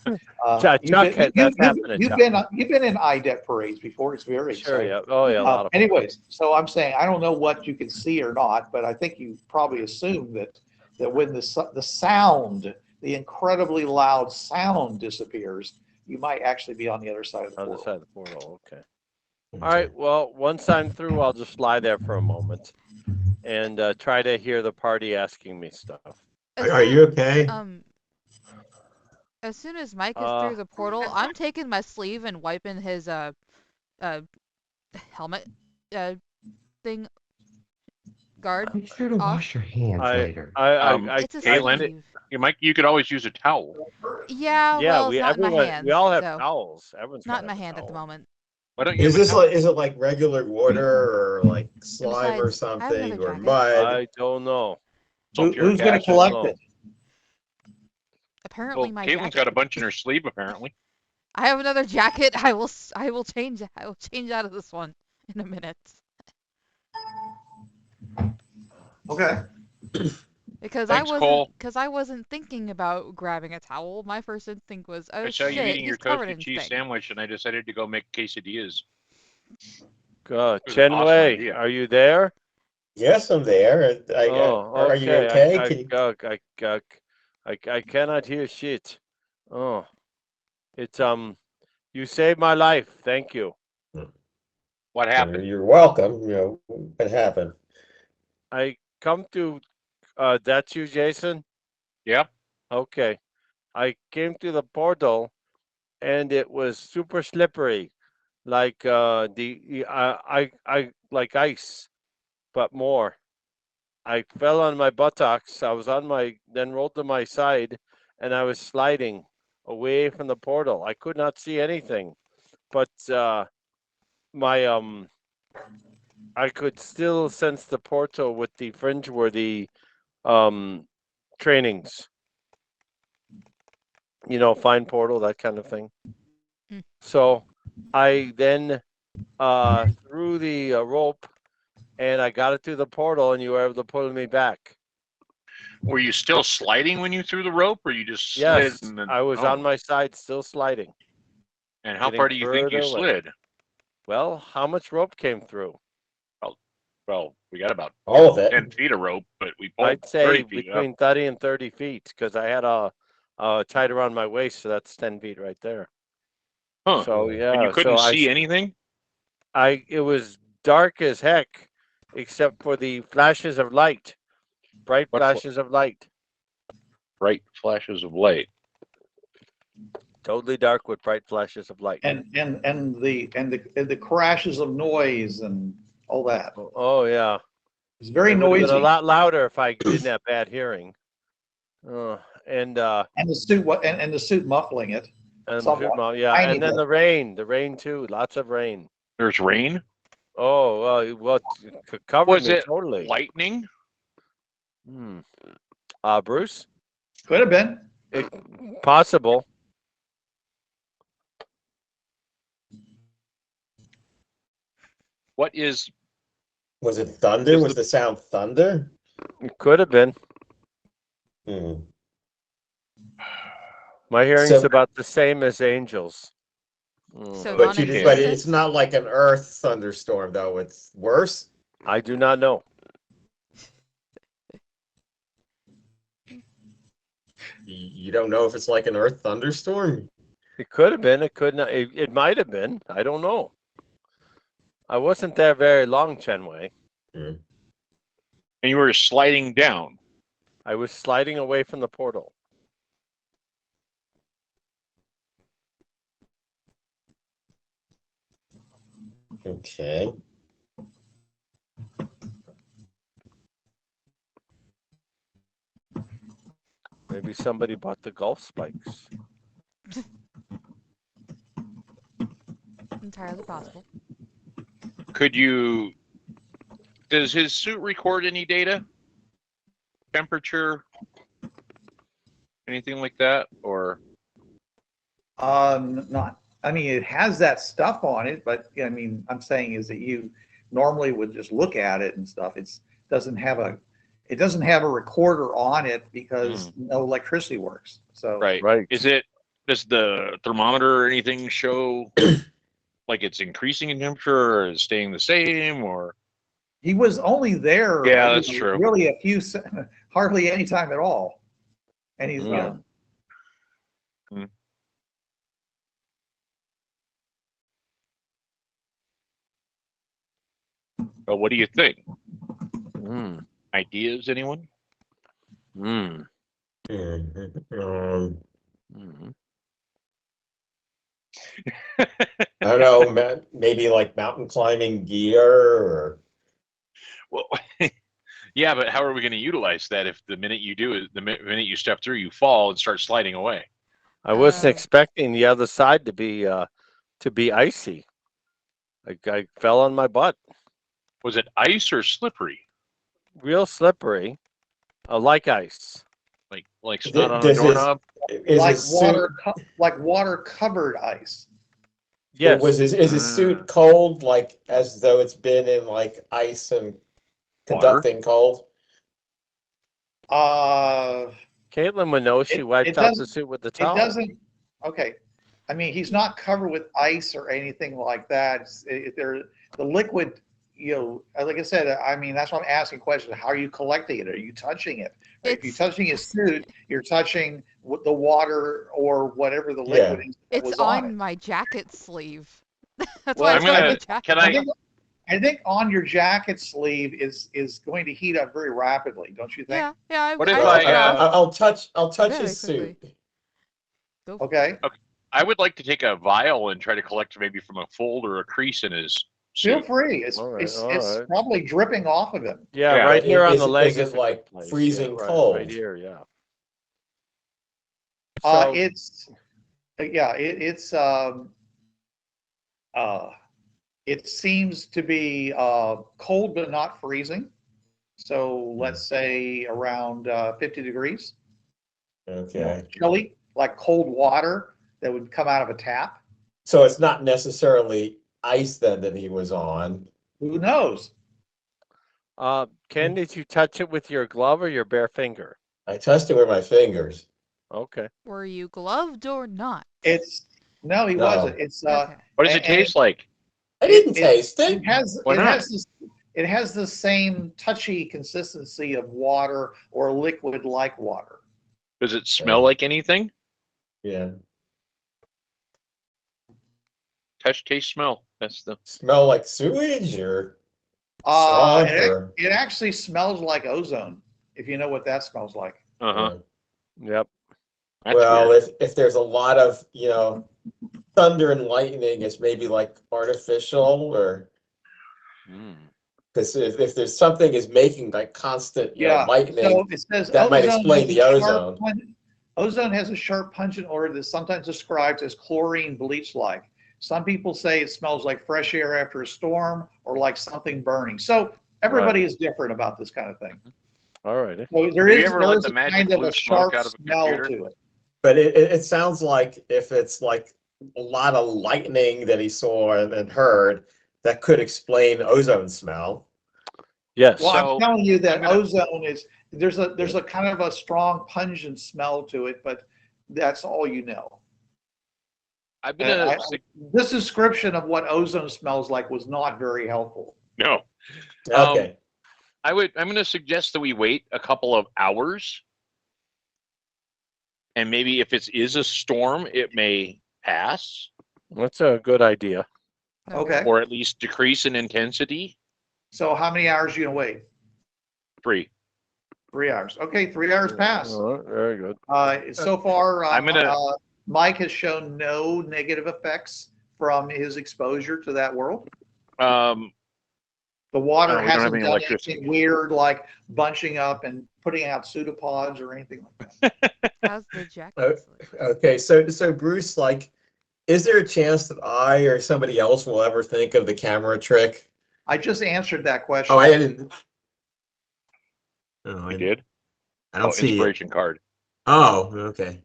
Chuck, that's happened to Chuck. you've been in IDET parades before. It's very Sure, exciting. yeah. Oh, yeah, a lot of fun. Anyways, so I'm saying I don't know what you can see or not, but I think you probably assume that when the sound, the incredibly loud sound disappears, you might actually be on the other side of the Other portal. side of the portal. Okay. All right. Well, once I'm through, I'll just lie there for a moment and try to hear the party asking me stuff. Are you okay? As soon as Mike is through the portal, I'm taking my sleeve and wiping his helmet thing guard Be sure to off. wash your hands I, later. It's a Caitlin, sleeve. Mike, you could always use a towel. Yeah, yeah, well, it's not in my we hands, all have so towels. Everyone's not got in to my have a hand at the towel. moment. Why don't you Is have a this towel? like, is it like regular water or like And slime or besides, I have another something or jacket. mud? I don't know. Who's going to Sulfuric collect acid. it? Apparently, Well, my Caitlin's jacket. got a bunch in her sleeve, apparently. I have another jacket. I will change out of this one in a minute. Okay. Because Thanks, Cole. I wasn't thinking about grabbing a towel. My first instinct was, oh I saw you shit, eating your he's covered toasted in cheese things. sandwich, and I decided to go make quesadillas. It was an Chen awesome Wei, idea. are you there? Yes, I'm there. Are you okay? Can you? I cannot hear shit. Oh, it's you saved my life. Thank you. What happened? You're welcome. You know what happened. I come to. That's you, Jason. Yep. Okay. I came to the portal, and it was super slippery, like I like ice, but more. I fell on my buttocks. I was on my then rolled to my side, and I was sliding away from the portal. I could not see anything, but my I could still sense the portal with the Fringeworthy trainings. You know, find portal, that kind of thing. Hmm. So I then threw the rope, and I got it through the portal, and you were able to pull me back. Were you still sliding when you threw the rope, or you just slid? Yes, And then, I was on my side, still sliding. And how getting far do you think you further away. slid? Well, how much rope came through? Well, we got about All of it. 10 feet of rope, but we pulled I'd say 30 feet up. between 30 and 30 feet, because I had a tied around my waist, so that's 10 feet right there. Huh. So And yeah, you couldn't so see anything? it was dark as heck, except for the flashes of light, bright What flashes of light. Bright flashes of light. Totally dark with bright flashes of light. And the crashes of noise and all that. Oh yeah, It's very it would have been noisy. a lot louder if I didn't have bad hearing. And the suit and the suit muffling it. Somewhat. yeah, Tiny and then bit. the rain too, lots of rain. There's rain? Oh well, it covered Was me it totally. lightning? Bruce, Could have been. possible. What is Was it thunder? Was the sound thunder? It could have been. Hmm. My hearing's So- about the same as Angel's. So But but non-existent. it's not like an earth thunderstorm though. It's worse. I do not know. You don't know if it's like an earth thunderstorm. It could have been. It could not. It might have been. I don't know. I wasn't there very long, Chenwei. And you were sliding down. I was sliding away from the portal. Okay. Maybe somebody bought the golf spikes. Entirely possible. Does his suit record any data? Temperature? Anything like that? Or Not. I mean, it has that stuff on it, but I mean, I'm saying is that you normally would just look at it and stuff. It doesn't have a recorder on it because no electricity works. So right. Does the thermometer or anything show like it's increasing in temperature or is staying the same or? he was only there. Yeah, that's true. Really, hardly any time at all, and he's Well, what do you think? Mm. Ideas, anyone? Mm. Mhm. I don't know, maybe like mountain climbing gear or Well, yeah, but how are we going to utilize that if the minute you do it, the minute you step through, you fall and start sliding away? I wasn't Oh. expecting the other side to be icy. I fell on my butt. Was it ice or slippery? Real slippery, like ice. Like snot on a does his doorknob? is Like his suit water covered ice. but was Yes. is his suit cold like as though it's been in like ice and Water? conducting cold? Caitlin would know. She It wiped off the doesn't suit with the it towel. doesn't. Okay, I mean he's not covered with ice or anything like that. The liquid, like I said, I mean that's why I'm asking questions. How are you collecting it? Are you touching it? If you're It's touching his suit, you're touching the water or whatever the Yeah. liquid is that it's was on it. on my jacket sleeve. That's Well, why I'm it's got gonna- my jacket. can I I- think on your jacket sleeve is going to heat up very rapidly, don't you think? Yeah, yeah. What if Well, I, I'll touch Very his quickly. suit. Go. Okay. I would like to take a vial and try to collect maybe from a fold or a crease in his Feel suit. free. It's All right, it's, all it's right. probably dripping off of him. Yeah, Yeah. right here on the leg Is it a like good place. freezing right, cold? Right here, yeah. Uh, So it's yeah, it seems to be cold but not freezing. So let's say around 50 degrees. Okay. Chilly, like cold water that would come out of a tap. So it's not necessarily ice then that he was on. Who knows? Ken, did you touch it with your glove or your bare finger? I touched it with my fingers. Okay. Were you gloved or not? No, he No. wasn't. It's Okay. What does it and taste like? I didn't taste it it. has Why not? it has the same touchy consistency of water or liquid like water. Does it smell like anything? Yeah. Touch, taste, smell. That's the. Smell like sewage or Uh, swamp it, or it actually smells like ozone, if you know what that smells like. Uh huh. Yep. That's well, weird. if there's a lot of, thunder and lightning, it's maybe like artificial or Mm. because if there's something is making like constant, lightning, So it says that might ozone explain has the a sharp ozone. ozone has a sharp pungent odor that's sometimes described as chlorine bleach-like. Some people say it smells like fresh air after a storm or like something burning. So everybody is different about this kind of thing. All right. So there Have you is ever let a the magic kind of blue a smoke sharp out of a smell computer? to it. But it sounds like if it's like a lot of lightning that he saw and heard, that could explain ozone smell. Yes. Well, So, I'm telling you that I'm gonna- ozone is there's a kind of a strong pungent smell to it, but that's all you know. I'm And gonna. this description of what ozone smells like was not very helpful. No. Okay. I'm going to suggest that we wait a couple of hours, and maybe if it is a storm, it may pass, That's a good idea. Okay. or at least decrease in intensity. So how many hours are you gonna wait? 3. 3 hours. Okay, 3 hours pass. All right, very good. So far, I'm gonna- Mike has shown no negative effects from his exposure to that world. The water No, we don't have hasn't any done electricity. anything weird like bunching up and putting out pseudopods or anything like that. How's the jacket Oh. sleeve? Okay. So Bruce, like, is there a chance that I or somebody else will ever think of the camera trick? I just answered that question. Oh, I didn't. Oh, We did. I don't see it. Inspiration card. Oh, okay.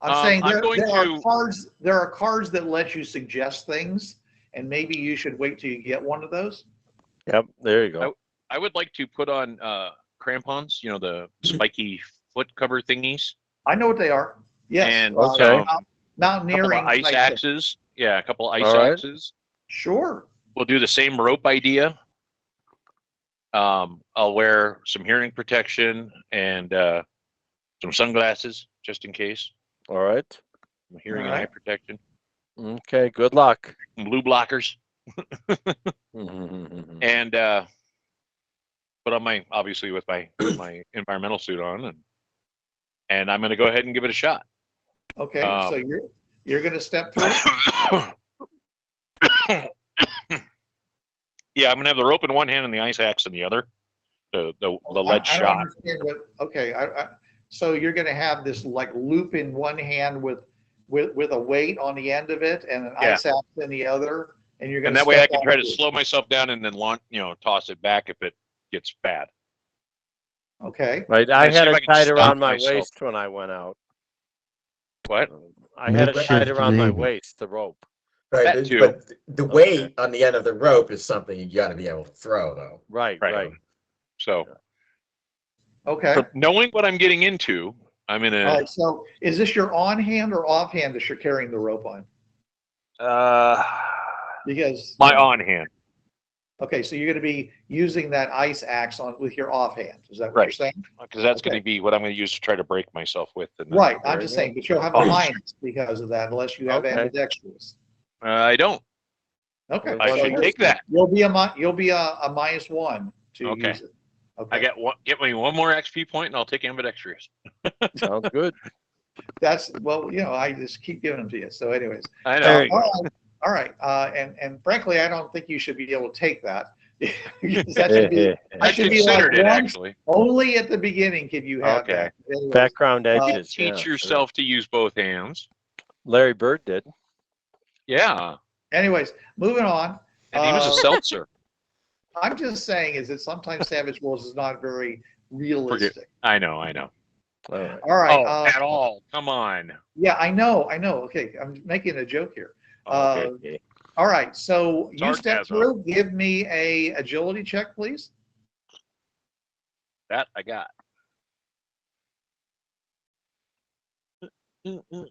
I'm saying I'm there, going there are to- cards. There are cards that let you suggest things, and maybe you should wait till you get one of those. Yep, there you go. I would like to put on crampons, the spiky foot cover thingies, I know what they are. Yes. And, Okay. a couple Mountaineering of ice type thing. axes. Yeah, a couple of ice All right. axes. Sure. We'll do the same rope idea. I'll wear some hearing protection and some sunglasses just in case. All right. Some hearing All and eye right. protection. Okay, good luck. Some blue blockers. And put on my obviously with my environmental suit on, and and I'm going to go ahead and give it a shot. Okay, so you're going to step through. Yeah, I'm going to have the rope in one hand and the ice axe in the other. The lead I don't shot. understand what. Okay, so you're going to have this like loop in one hand with a weight on the end of it and an ice axe in the other, and you're going And to. that way I can try to slow myself down and then launch, toss it back if it gets bad. Okay. Right. I had it tied around my waist when I went out. What? I had it Make sure tied around my three. waist, the rope. Right, That but, too. but the weight on the end of the rope is something you got to be able to throw, though. Right. So, Okay. knowing what I'm getting into, I'm in All a. right. So is this your on hand or off hand that you're carrying the rope on? Because My on hand. Okay, so you're going to be using that ice axe with your offhand. Is that what Right. you're saying? Because that's going to be what I'm going to use to try to break myself with. Right. I'm just saying, but you'll have a minus because of that, unless you have ambidextrous. I don't. Okay. I so should take that. You'll be a -1 to use it. Okay. I get me one more XP point, and I'll take ambidextrous. Sounds good. That's I just keep giving them to you. So, anyways. I know. All right. And frankly, I don't think you should be able to take that. That should be. I considered it actually. Only at the beginning can you have that. Anyways, background edges. Teach yourself to use both hands. Larry Bird did. Yeah. Anyways, moving on. And he was a seltzer. I'm just saying is that sometimes Savage Worlds is not very realistic. I know. All right. At all. Come on. Yeah, I know. Okay, I'm making a joke here. Okay. All right, so you step Sarcasm. through. Give me a agility check, please. That I got. Hero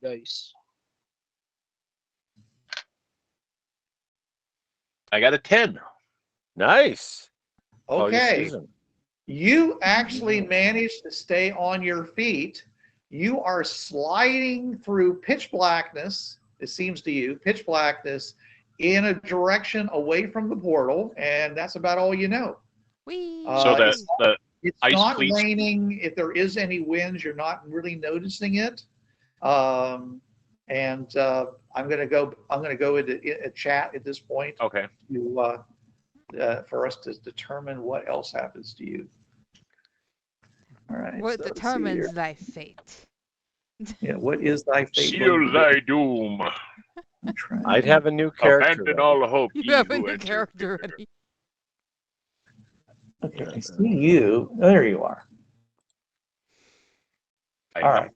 dice. I got a 10. Nice. Okay. You actually managed to stay on your feet. You are sliding through pitch blackness, it seems to you, pitch blackness, in a direction away from the portal, and that's about all you know. So it's ice not cleats. raining. If there is any winds, you're not really noticing it. I'm going to go into a chat at this point. Okay. For us to determine what else happens to you. All right. What determines thy fate? Yeah. What is thy fate? Seal thy doom. I'd have a new character. Abandon all hope. You have a new character ready. Okay, I see you. Oh, there you are. All right.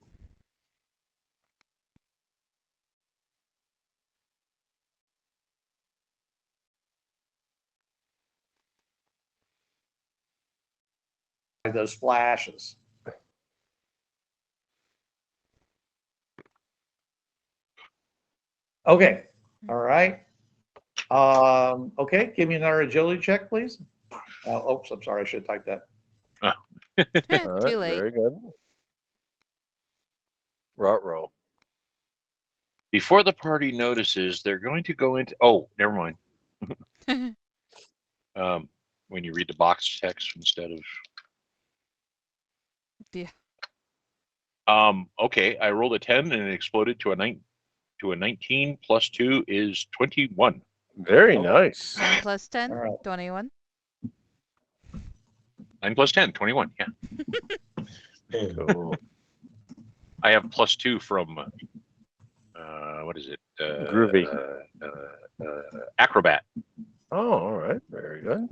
Those flashes. Okay. All right. Okay. Give me another agility check, please. Oops, I'm sorry. I should have typed that. Too late. Very good. Row. Before the party notices, they're going to go into. Oh, never mind. When you read the box text instead of. Yeah. Okay, I rolled a 10 and it exploded to a 19 plus 2 is 21. Very nice. 9 plus 10, All right. 21. 9 plus 10, 21. Yeah. Cool. I have plus 2 from what is it? Groovy. Acrobat. Oh, all right. Very good.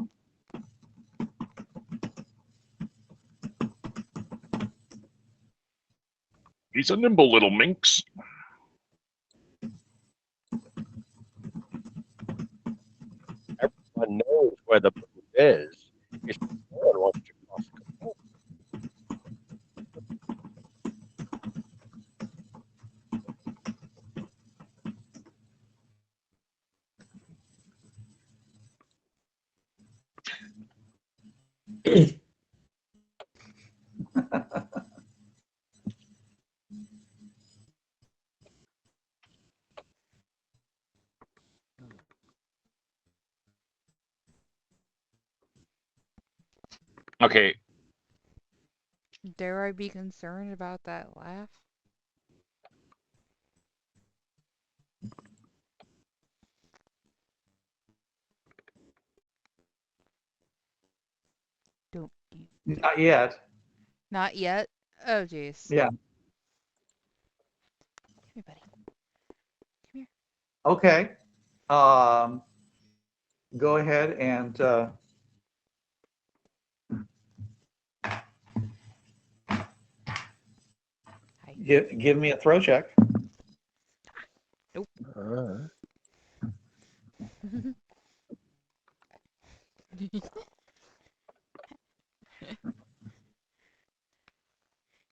He's a nimble little minx. Everyone knows where the booth is. If no one wants to cross the booth. Okay. Dare I be concerned about that laugh? Don't you? Not yet. Not yet? Oh, jeez. Yeah. Come here, buddy. Come here. Okay. Go ahead and Hi. give me a throw check.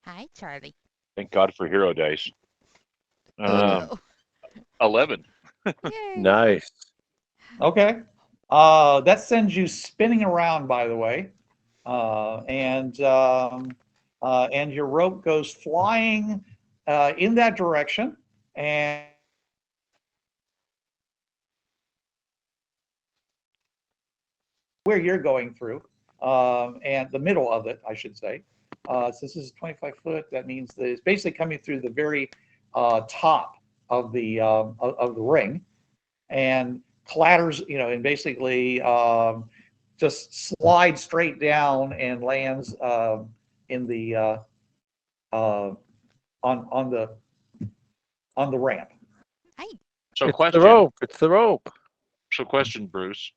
Hi, Charlie. Thank God for hero dice. Oh, 11. yay. Nice. Okay. That sends you spinning around, by the way, and your rope goes flying in that direction, and where you're going through, and the middle of it, I should say. So this is 25 foot. That means that it's basically coming through the very top of the ring, and clatters, and basically just slides straight down and lands in the on the ramp. Hi. So It's the question. rope. It's the rope. So question, Bruce.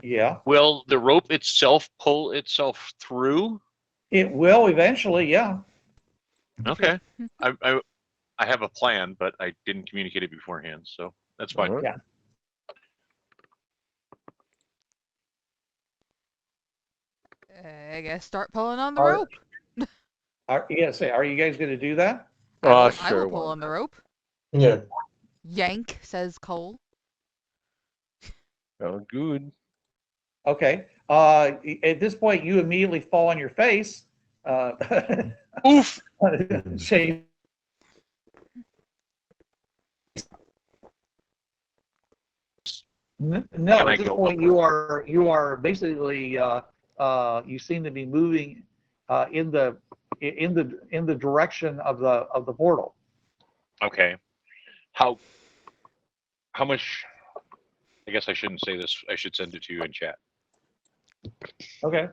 Yeah, Will the rope itself pull itself through? it will eventually. Yeah. Okay. I have a plan, but I didn't communicate it beforehand, so that's fine. Alright. Yeah. I guess start pulling on the Are- rope. Are you guys going to do that? Oh, I will sure. pull why on the not? rope. Yeah. Yank, says Cole. Oh, good. Okay. At this point, you immediately fall on your face. Oof. Shame. No, Can I at this go point you are basically you seem to be moving in the direction of the portal. Okay. How much? I guess I shouldn't say this. I should send it to you in chat. Okay.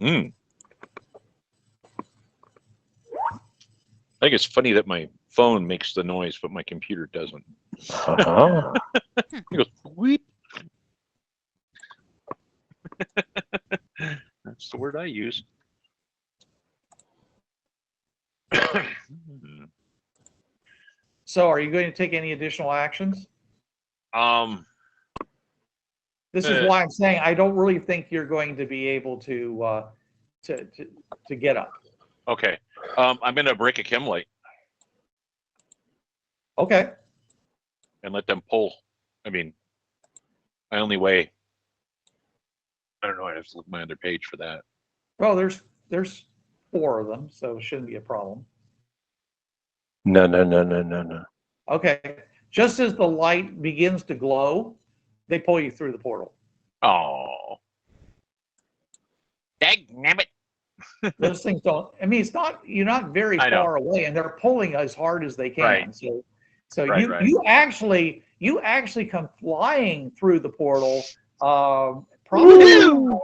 I think it's funny that my phone makes the noise, but my computer doesn't. Uh-huh. It goes weep. That's the word I use. So, are you going to take any additional actions? This is why I'm saying I don't really think you're going to be able to get up. Okay. I'm gonna break a chem light Okay. and let them pull. I mean, I only weigh. I don't know. I have to look at my other page for that. Well, there's 4 of them, so it shouldn't be a problem. No. Okay. Just as the light begins to glow, they pull you through the portal. Oh. Dagnabbit. Those things don't. I mean, you're not very I know. far away, and they're pulling as hard as they can. Right. So Right, you right. you actually come flying through the portal, probably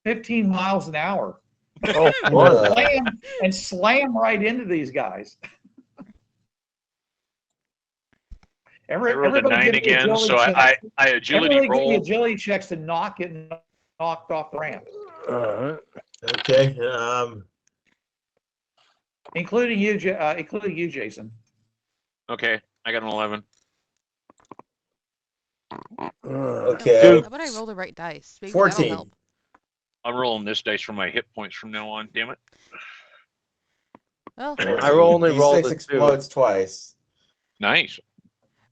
15 miles an hour, Oh, boy. slam right into these guys. I rolled a Everybody 9 give me again, agility so checks. I agility Everybody give me roll. agility checks to not get knocked off the ramp. Alright. Okay. Including you, Jason. Okay, I got an 11. Okay. Dude. How about I roll the right dice? Maybe 14. that'll help. I'm rolling this dice for my hit points from now on. Damn it. Well, I only rolled D6 a 2. explodes twice. Nice.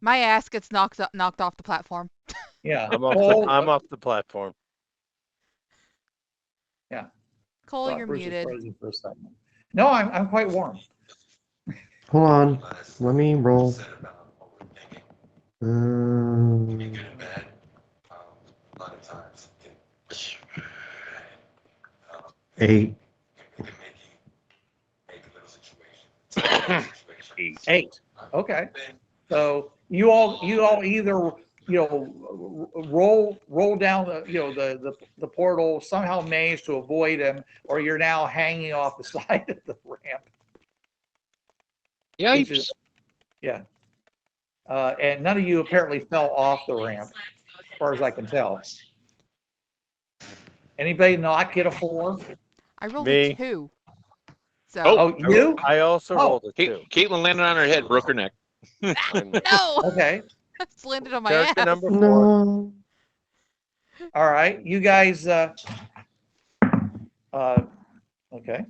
my ass gets knocked off the platform. Yeah. I'm off the platform. Yeah. Cole, Thought you're Bruce was muted. frozen for a second. No, I'm quite warm. Hold on. Let me roll. 8. 8. Okay. So you all either roll down the portal, somehow manage to avoid him, or you're now hanging off the side of the ramp. Which is, Yipes. yeah. And none of you apparently fell off the ramp, as far as I can tell. Anybody not get a 4? I rolled Me. a 2. So Oh, you? I also Oh. rolled a 2. Caitlin landed on her head, broke her neck. no, Okay. it's landed on my Character ass. number 4. No. All right. You guys. Okay. All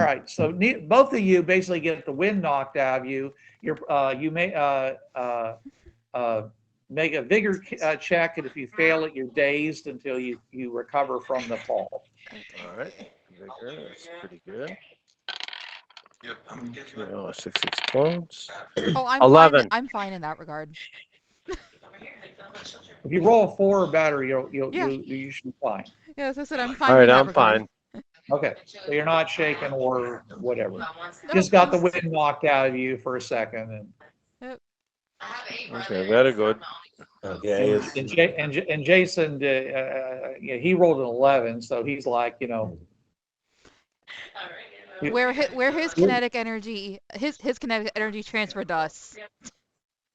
right. So both of you basically get the wind knocked out of you. You may make a vigor check, and if you fail it, you're dazed until you recover from the fall. All right. Vigor, that's pretty good. 6 explodes. Oh, I'm 11. fine. I'm fine in that regard. If you roll a 4 or better, Yeah. you should be fine. Yes, I said I'm fine All right, in that I'm regard. fine. Okay. So you're not shaken or whatever. No, Just got the just- wind knocked out of you for a second, and Okay, very good. Okay. and Jason, he rolled an 11, so he's like, where his kinetic energy transferred to us.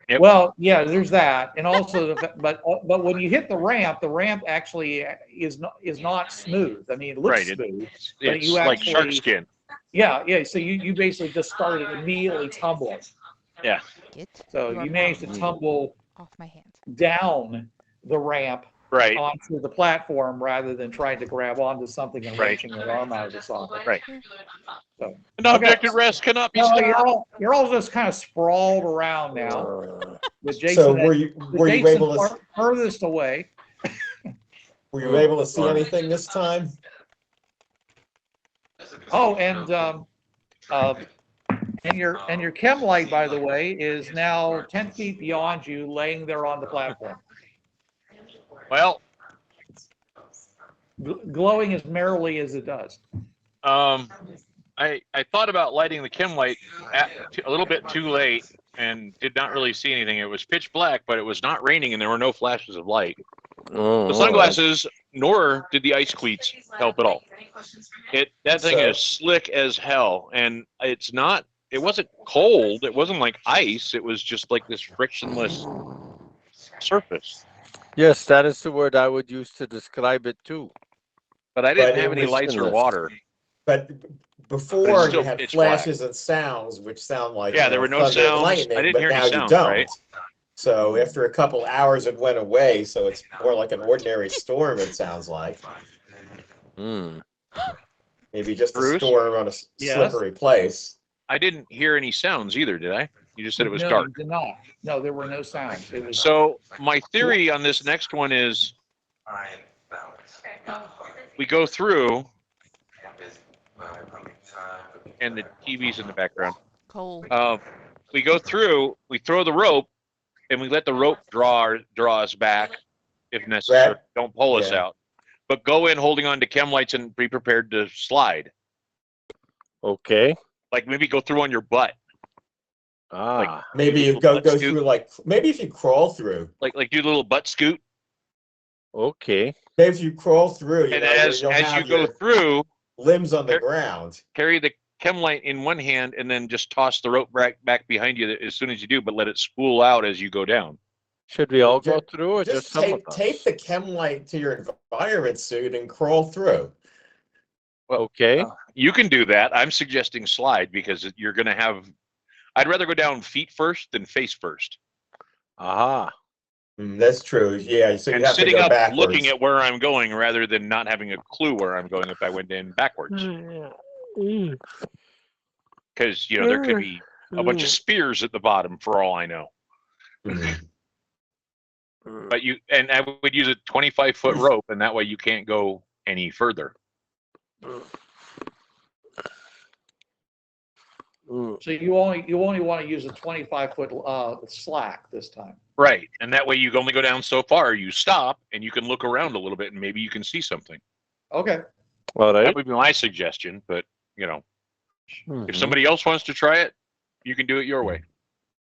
Yep. Well, yeah, there's that, and also but when you hit the ramp actually is not smooth. I mean, it looks Right. smooth, It's but you like actually, shark skin. yeah. So you basically just started immediately tumbling. Yeah. Get So your you managed to mouth tumble off my hands. down the ramp Right. onto the platform rather than trying to grab onto something and Right. wrenching your arm out of the socket. Right. So, An object at rest cannot be no, stopped. you're all just kind of sprawled around now with Jason. So were you able to furthest away? Were you able to see anything this time? Oh, and your chem light, by the way, is now 10 feet beyond you, laying there on the platform, Well, glowing as merrily as it does. I thought about lighting the chem light a little bit too late and did not really see anything. It was pitch black, but it was not raining and there were no flashes of light. The sunglasses, nor did the ice cleats help at all. That thing is slick as hell, and it wasn't cold. It wasn't like ice. It was just like this frictionless surface. Yes, that is the word I would use to describe it too. But I didn't But have it any was lights or endless. water. But before still you had pitch flashes and sounds, which sound like Yeah, there were no thunder and sounds. lightning, I didn't but hear any now you sounds, don't. right? So after a couple hours, it went away. So it's more like an ordinary storm. It sounds like maybe just Bruce? a storm on a slippery place. I didn't hear any sounds either, did I? You just said it was No, dark. you did not. No, there were no sounds. It was So my theory on this next one is we go through, and the TV's in the background. Cole. We go through, we throw the rope, and we let the rope draw us back if necessary. Right. Don't pull us out. But go in holding on to chem lights and be prepared to slide. Okay. Like maybe go through on your butt. Maybe you go through maybe if you crawl through. Like do a little butt scoot. Okay. Maybe if you crawl through, And as you go through, limbs on the ground. Carry the chem light in one hand and then just toss the rope back behind you as soon as you do, but let it spool out as you go down. Should we all go through or just some of us? Tape the chem light to your environment suit and crawl through. Okay. You can do that. I'm suggesting slide because you're going to have. I'd rather go down feet first than face first. Aha. That's true. Yeah, so you And have to sitting go up, backwards. looking at where I'm going, rather than not having a clue where I'm going if I went in backwards. Because there could be a bunch of spears at the bottom for all I know. Mhm. But I would use a 25-foot rope, and that way you can't go any further. So you only want to use a 25-foot slack this time. Right, and that way you can only go down so far. You stop, and you can look around a little bit, and maybe you can see something. Okay. All right. That would be my suggestion. But if somebody else wants to try it, you can do it your way.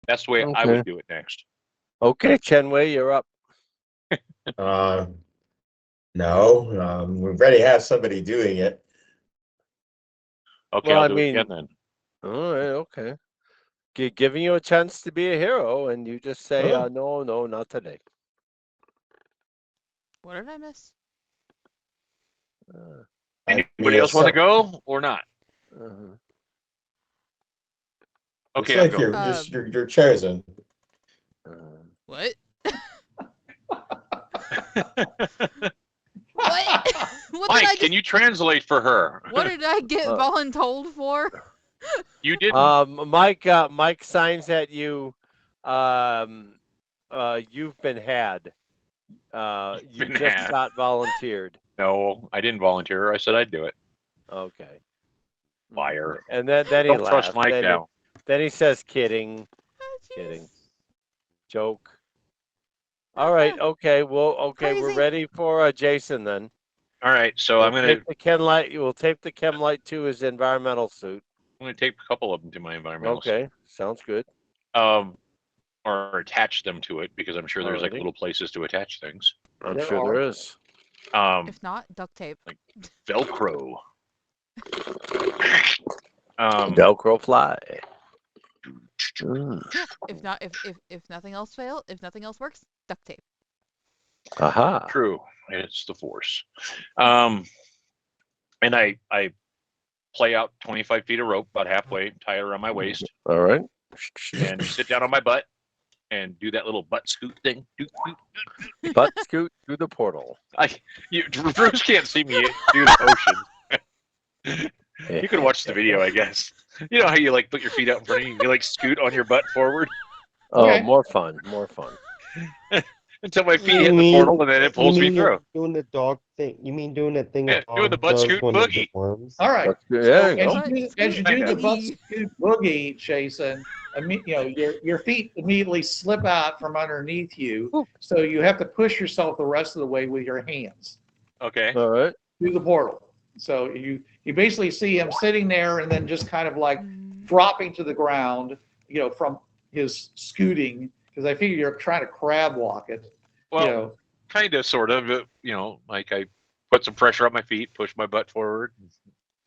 That's the way I Okay. would do it next. Okay, Chenway, you're up. No, we already have somebody doing it. Okay, Well, I'll I do it again then. All right, okay. Giving you a chance to be a hero, and you just say, Oh. no, not today. What did I miss? Anybody else want to go or not? Looks Okay, I'm like going. you're chosen. What? What? What did I Mike, just? can you translate for her? What did I get voluntold for? You didn't. Mike signs at you. You've been had. You Been just had. got volunteered. No, I didn't volunteer. I said I'd do it. Okay. Liar. And then he Don't laughs. trust Mike now. Then he says, "Kidding, Oh, jeez. kidding, joke." All right. Okay. Well. Okay. We're Crazy. ready for Jason then. All right, so I'm gonna take the chem light. You will tape the chem light to his environmental suit. tape a couple of them to my environmental. Okay. Sounds good. Or attach them to it because I'm sure there's like Alrighty. little places to attach things. I'm There sure are. there is. If not, duct tape. Velcro. Velcro fly. Yeah. If not, if nothing else if nothing else works, duct tape. Aha. True. It's the force. And I play out 25 feet of rope, about halfway, tie it around my waist, All right. and sit down on my butt and do that little butt scoot thing. Butt scoot through the portal. Bruce can't see me do the motion. You can watch the video, I guess. You know how you like put your feet out in front of you, you like scoot on your butt forward Oh, Okay. more fun. More fun. until my feet hit the portal and then it pulls me you're through. doing the dog thing? You mean doing that thing Yeah, a doing the dog butt does scoot when boogie. it worms? All right. Yeah, there you So go. as you do the Kinda. butt scoot boogie, Jason, your feet immediately slip out from underneath you. So you have to push yourself the rest of the way with your hands Okay. All right. through the portal. So you basically see him sitting there and then just kind of like Mm. dropping to the ground, from his scooting, because I figure you're trying to crab walk it. Well, kind of, sort of. Like I put some pressure on my feet, push my butt forward,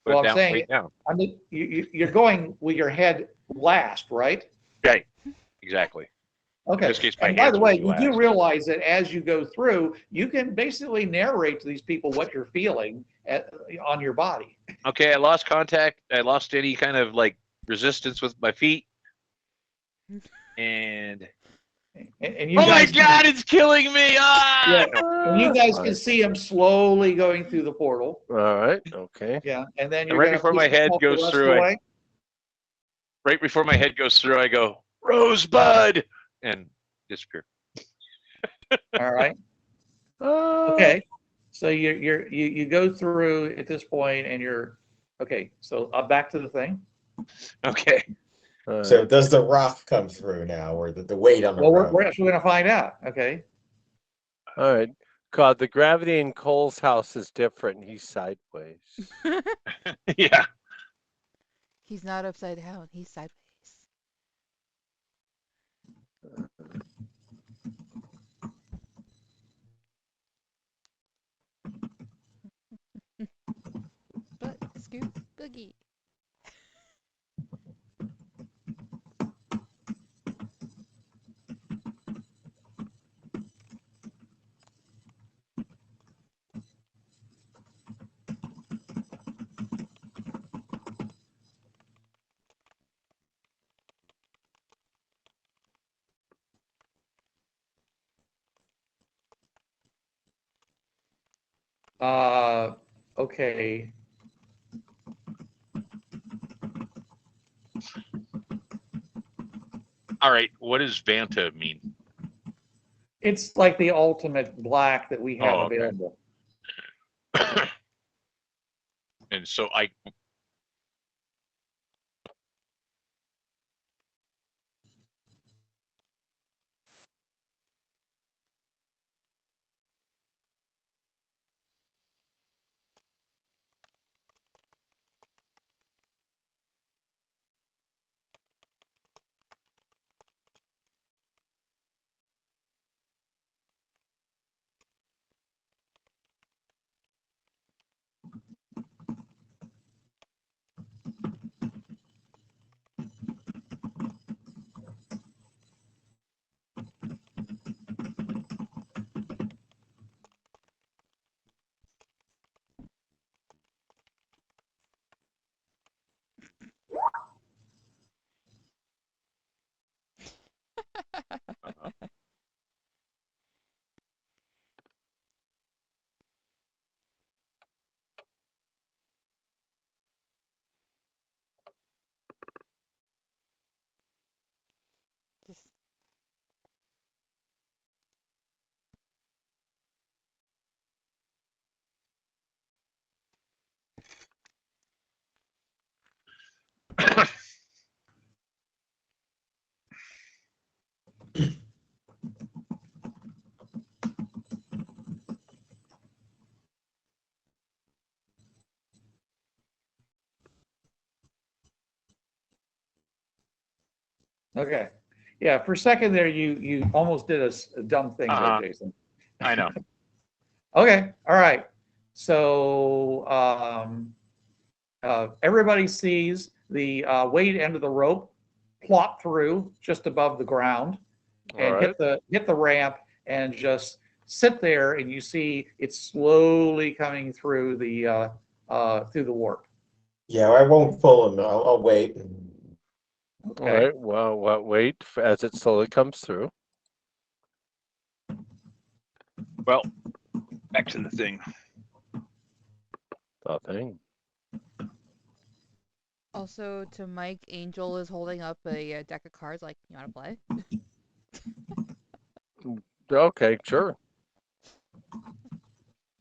put Well, it I'm down, saying- weight down. I mean, you're going with your head last, right? Right. Exactly. Okay. In this case, my And by hands the would way, be you do last. realize that as you go through, you can basically narrate to these people what you're feeling on your body. Okay, I lost contact. I lost any kind of like resistance with my feet. And And you oh my guys, God, it's killing me! Ah! Yeah. And you guys can see him slowly going through the portal. All right. Okay. Yeah. And then And you're right going to before my head goes through, right before my head goes through, I go Rosebud and disappear. All right. Okay. So you go through at this point, and you're okay. So back to the thing. Okay. So does the rock come through now, or the weight on the Well, rope? we're actually going to find out. Okay. All right. God, the gravity in Cole's house is different. He's sideways. Yeah. He's not upside down. He's sideways. But scoot boogie. Okay. All right. What does Vanta mean? It's like the ultimate black that we have Oh, okay. available. And so I. Just Okay. Yeah, for a second there, you almost did a dumb thing there, Jason. I know. Okay, all right. So everybody sees the weight end of the rope plop through just above the ground and All right. hit the ramp and just sit there, and you see it slowly coming through the warp. Yeah, I won't pull him. I'll wait. All Okay. right. Well, wait as it slowly comes through. Well, back to the thing. Nothing. also to Mike, Angel is holding up a deck of cards. Like, you want to play? Okay, sure.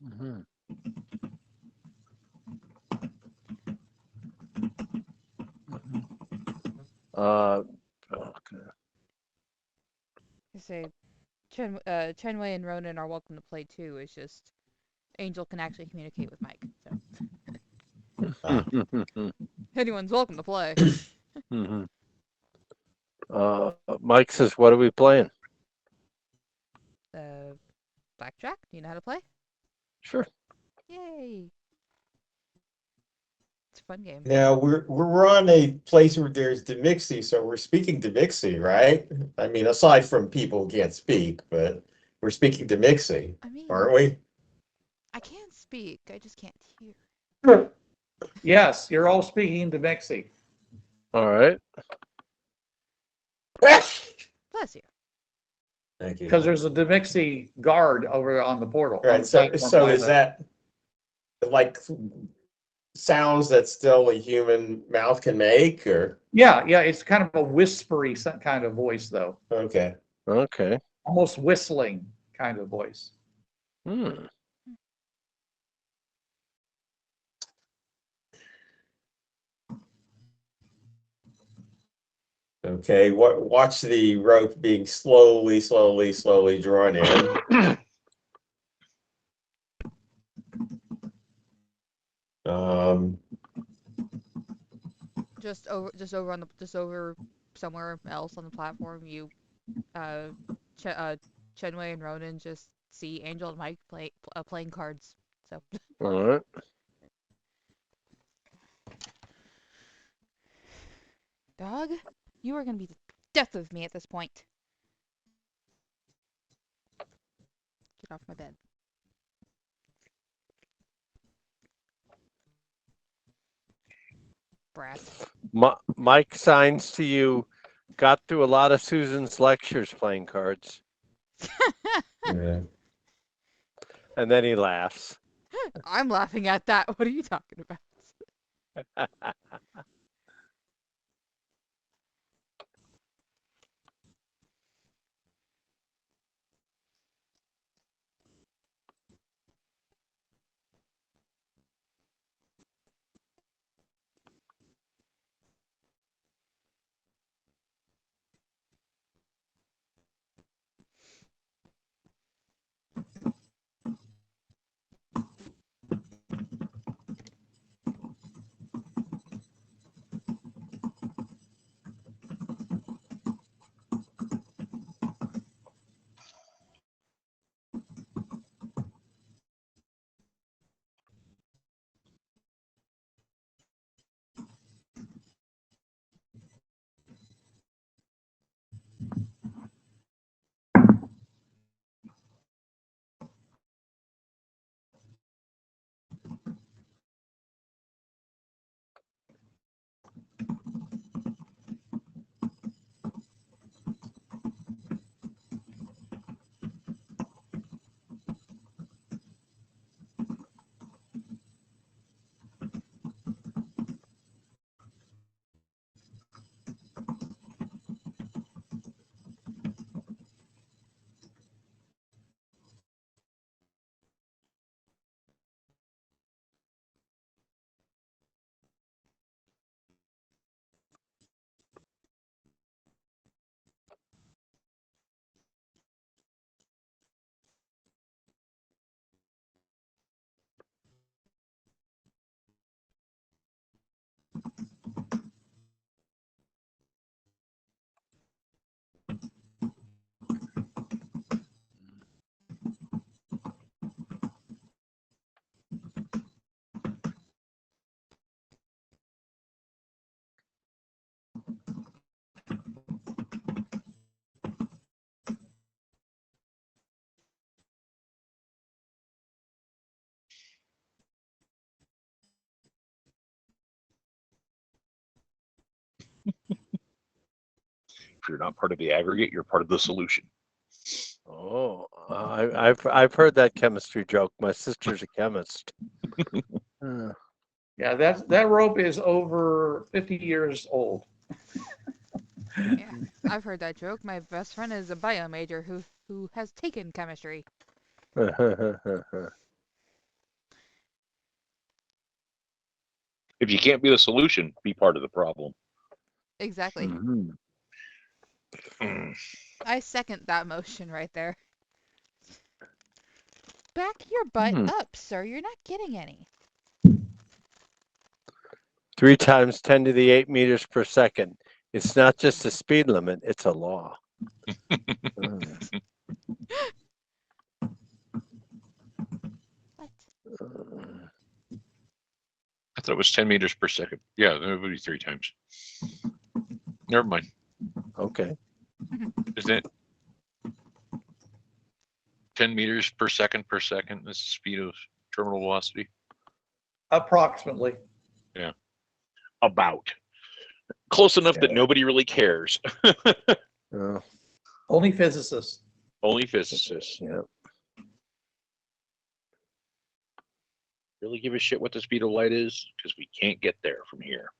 Mhm. Okay. I say, Chenwei and Ronan are welcome to play too. It's just Angel can actually communicate with Mike, so anyone's welcome to play. Mhm. Mike says, "What are we playing?" Blackjack. Do you know how to play? Sure. Yay! It's a fun game. Now we're on a place where there's Demixie, so we're speaking Demixie, right? I mean, aside from people who can't speak, but we're speaking Demixie, I mean, aren't we? I can't speak. I just can't hear. Yes, you're all speaking to Mexi. All right. Bless you. Thank you. Because there's a Demixi guard over on the portal. Right. So is that like sounds that still a human mouth can make, or Yeah, it's kind of a whispery kind of voice, though. okay? Okay. Almost whistling kind of voice. Hmm. Okay. Watch the rope being slowly drawn in. Um. Just over somewhere else on the platform. You, Chenwei and Ronan just see Angel and Mike playing cards. So All right. dog, you are gonna be the death of me at this point. Get off my bed. Brat. Mike signs to you. Got through a lot of Susan's lectures playing cards, Yeah. and then he laughs. I'm laughing at that. What are you talking about? If you're not part of the aggregate, you're part of the solution. Oh, I've heard that chemistry joke. My sister's a chemist. Yeah, that rope is over 50 years old. Yeah, I've heard that joke. My best friend is a bio major who has taken chemistry. If you can't be the solution, be part of the problem. Exactly. Mhm. I second that motion right there. Back your butt Hmm. up, sir. You're not getting any. 3 times 10 to the 8 meters per second. It's not just a speed limit, it's a law. What? I thought it was 10 meters per second. Yeah, that would be 3 times. Never mind. Okay. Isn't it 10 meters per second That's the speed of terminal velocity? Approximately. Yeah. About. Close enough that Yeah. nobody really cares. Oh, Only physicists. Only physicists. yeah. Really give a shit what the speed of light is? Because we can't get there from here.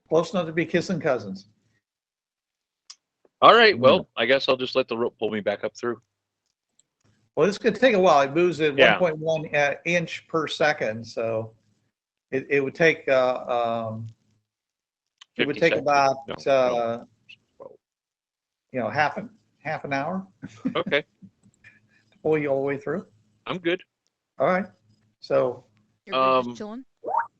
Close enough to be kissing cousins. All right. Well, I guess I'll just let the rope pull me back up through. Well, this could take a while. It moves at Yeah. 1.1 inch per second, so it would take it would 50 take seconds. about No. half an hour Okay. to pull you all the way through. I'm good. All right. So You're good, just chilling?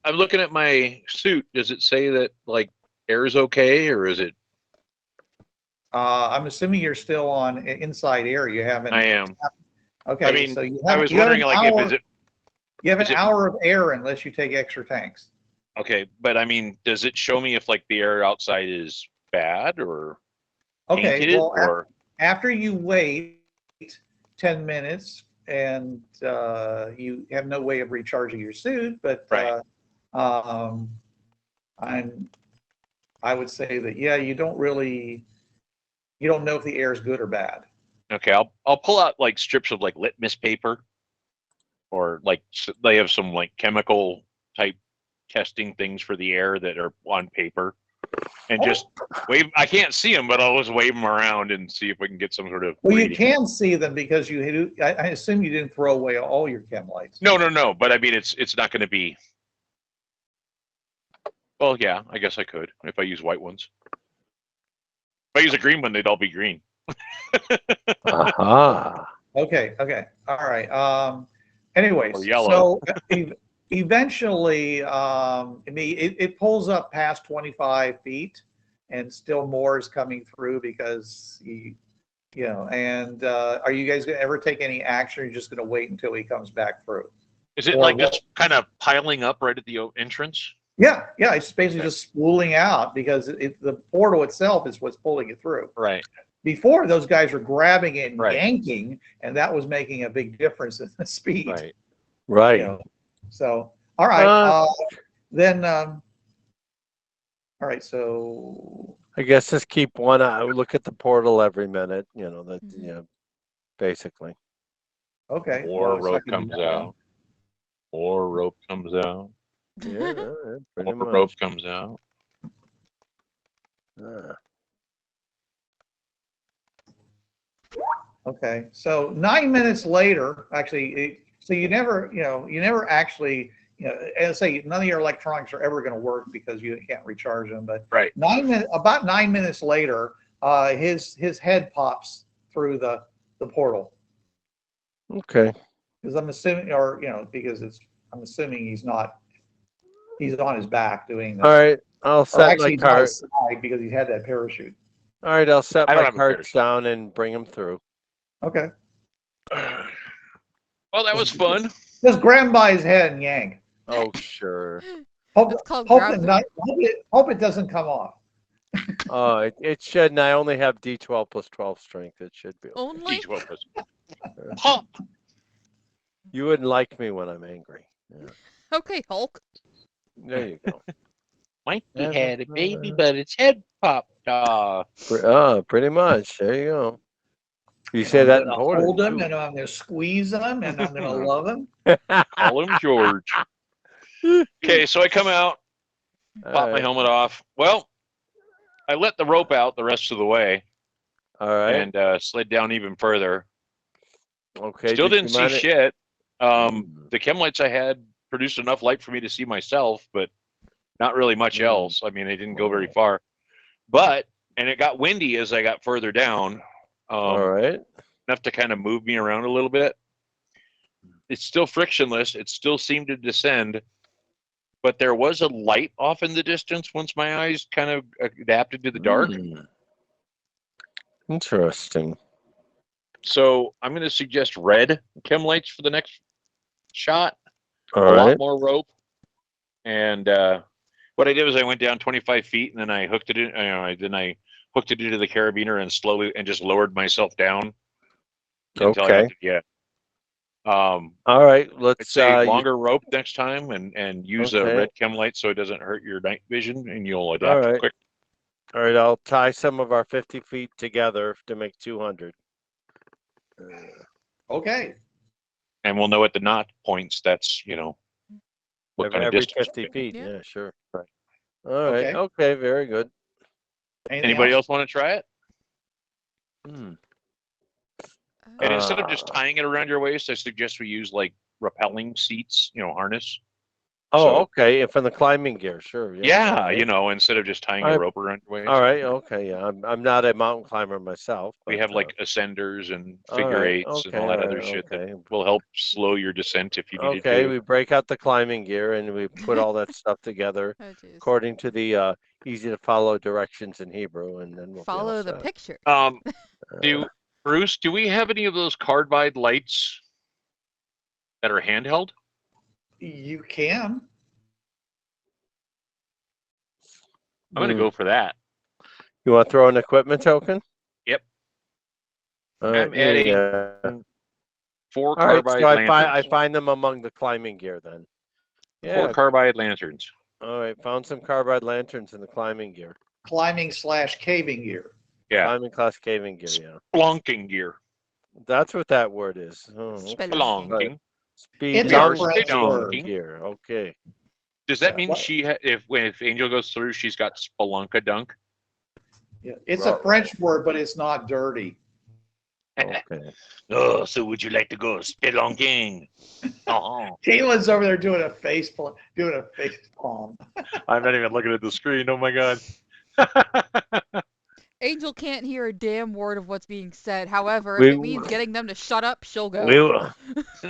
I'm looking at my suit. Does it say that like air is okay, or is it? I'm assuming you're still on inside air. You haven't. I am. Okay. I mean, so you I have, was you have wondering an like hour, if is it you have is an it- hour of air unless you take extra tanks. okay, but I mean, does it show me if like the air outside is bad or Okay. tainted Well, or after you wait 10 minutes and you have no way of recharging your suit, but right? I would say that, yeah, you don't know if the air is good or bad. Okay, I'll pull out like strips of like litmus paper, or like they have some like chemical type testing things for the air that are on paper, and just wave. I can't see them, but I'll just wave them around and see if we can get some sort of. Well, you reading. can see them because I assume you didn't throw away all your chem lights. No. But I mean, it's not going to be. Well, yeah, I guess I could if I use white ones. If I use a green one, they'd all be green. Aha. Okay. All right. Anyways, Or yellow. so eventually, I mean, it pulls up past 25 feet, and still more is coming through because and are you guys gonna ever take any action, or are you just gonna wait until he comes back through? Is it Or like what? just kind of piling up right at the entrance? Yeah, it's basically just spooling out because the portal itself is what's pulling it through. Right. Before, those guys were grabbing it and Right. yanking, and that was making a big difference in the speed. Right. Right. So, all right. Then, all right. So, I guess just keep one eye. Look at the portal every minute. Basically. okay. More well, rope so I can do comes that then. out. More rope comes out. Yeah, pretty More much. rope comes out. Okay. So 9 minutes later, actually, so you never actually, as I say, none of your electronics are ever going to work because you can't recharge them. But Right. about 9 minutes later, his head pops through the portal. Okay. Because I'm assuming, I'm assuming he's on his back doing All right. I'll or set actually my he's on cart. his side because he had that parachute. All right. I'll set I don't my have a carts parachute. down and bring them through. Okay. Well, that was fun. Just grab him by his head and yank. Oh, sure. Hope, It's called hope, grab. hope it doesn't come off. Oh, it shouldn't. I only have D12 plus 12 strength. It should be. Only? D12 was pop. You wouldn't like me when I'm angry. Yeah. Okay, Hulk. There you go. Mikey had a baby, but its head popped off. Pretty much. There you go. You say I'm that gonna important. hold him, and I'm gonna squeeze him, and I'm gonna love him. Call him George. Okay, so I come out, pop my helmet off. Well, I let the rope out the rest of the way. All right. And slid down even further. Okay. Still didn't see shit. Hmm. The chem lights I had produced enough light for me to see myself, but not really much else. I mean, I didn't go very far. And it got windy as I got further down. All right. Enough to kind of move me around a little bit. It's still frictionless. It still seemed to descend. But there was a light off in the distance once my eyes kind of adapted to the dark. Interesting. So I'm going to suggest red chem lights for the next shot. All a lot right. more rope. And what I did was I went down 25 feet and then I hooked it in. Then I hooked it into the carabiner and slowly and just lowered myself down until I got to, All right. I'd Let's say longer rope next time and use a Okay. red chem light so it doesn't hurt your night vision and you'll All adapt right. quick. All right. I'll tie some of our 50 feet together to make 200. Okay. And we'll know at the knot points that's, what kind of Every distance. 50 feet. Yeah. Yeah, sure. Right. All right. Okay. Okay. Very good. Anything Anybody else want to try it? And instead of just tying it around your waist, I suggest we use like rappelling seats, harness. Oh, So- okay. And from the climbing gear, sure. Yeah, All instead of just tying All a right. rope around your waist. All right. Okay. Yeah. I'm not a mountain climber myself. We but, have like ascenders and all figure right, eights and okay, all that all other right, shit okay. that will help slow your descent if you needed Okay, to. we break out the climbing gear and we put all that stuff together Oh, jeez. according to the easy to follow directions in Hebrew, and then we'll be all Follow the set. picture. Bruce, do we have any of those carbide lights that are handheld? You can. I'm going to go for that. You want to throw an equipment token? Yep. All I'm right, adding yeah. 4 All right, carbide so I lanterns. find them among the climbing gear then. 4 Yeah. carbide lanterns. All right, found some carbide lanterns in the climbing gear. Climbing/caving gear. Yeah. Climbing class caving gear, yeah. Splunking gear. That's what that word is. Oh, okay. Spelunking. Right. It's a Or French word. spelunking. Here. Okay. Does that Yeah, mean what? if Angel goes through, she's got spelunka dunk? Yeah, it's a French word, but it's not dirty. Okay. Oh, so would you like to go spelunking? Oh, Caitlin's over there doing a face palm. I'm not even looking at the screen. Oh my god. Angel can't hear a damn word of what's being said. However, if We it means getting them to shut up, she'll go.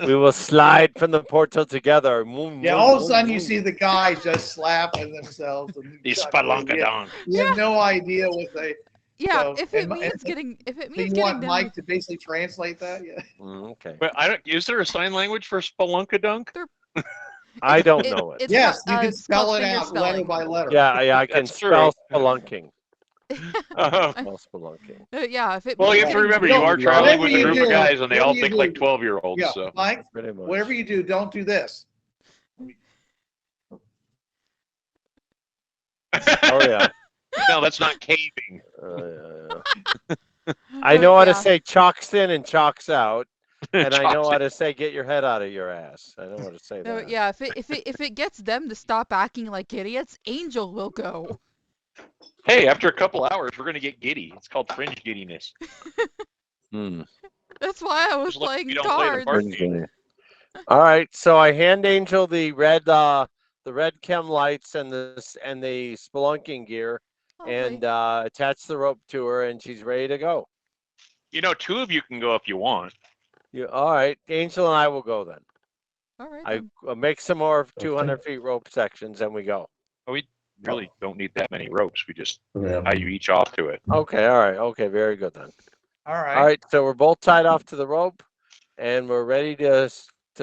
we will slide from the portal together. Yeah, all of a sudden you see the guys just slapping themselves. And The spelunka dunk. You have no idea what they. Yeah, So, if it and- means getting So you getting want them Mike to basically translate that? Yeah. Okay. But I don't. Is there a sign language for spelunka dunk? I don't know it. It's Yes, called, you can it's called spell it finger out letter spelling. by letter. Yeah, I can That's true. spell spelunking. Uh, Spell spelunking. Yeah, if it well, means you have to getting remember, you you are don't- traveling whatever with a you group of do, guys, and they all whatever you think do- like 12-year-olds. Yeah, So Mike, Pretty much. whatever you do, don't do this. Oh yeah. no, that's not caving. I know how to Yeah. say chalks in and chalks out, and I know Chalks how it. to say get your head out of your ass. I know how to say No, that. yeah, if it gets them to stop acting like idiots, Angel will go. Hey, after a couple hours, we're gonna get giddy. It's called fringe giddiness. Hmm. That's why I was Just like you playing don't play the cards. part. All right, so I hand Angel the red chem lights and the spelunking gear, Lovely. and attach the rope to her, and she's ready to go. You know, 2 of you can go if you want. All right, Angel and I will go then. All right. I Then. make some more 200 feet rope sections, and we go. We really don't need that many ropes. We just Yeah. tie you each off to it. Okay, all right, okay, very good then. All right. All right, so we're both tied off to the rope, and we're ready to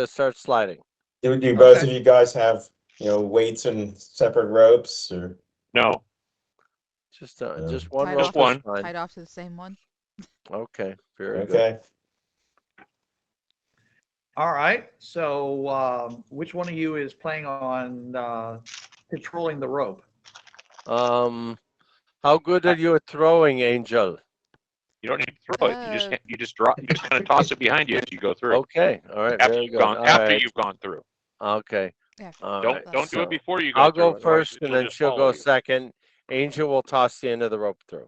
start sliding. Do both of you guys have, weights and separate ropes, or? No, Just one Tied rope off, is one. fine. tied off to the same one. Okay, very good. Okay. All right. So, which one of you is playing on controlling the rope? How good are you at throwing, Angel? You don't need to throw it. You just drop. You just kind of toss it behind you as you go through. Okay, all right, After very you've good. gone, All after right. you've gone through. Okay. Yeah. All Don't right. don't do So it before you go I'll through. go Otherwise, first, and she'll then just she'll follow go you. second. Angel will toss the end of the rope through.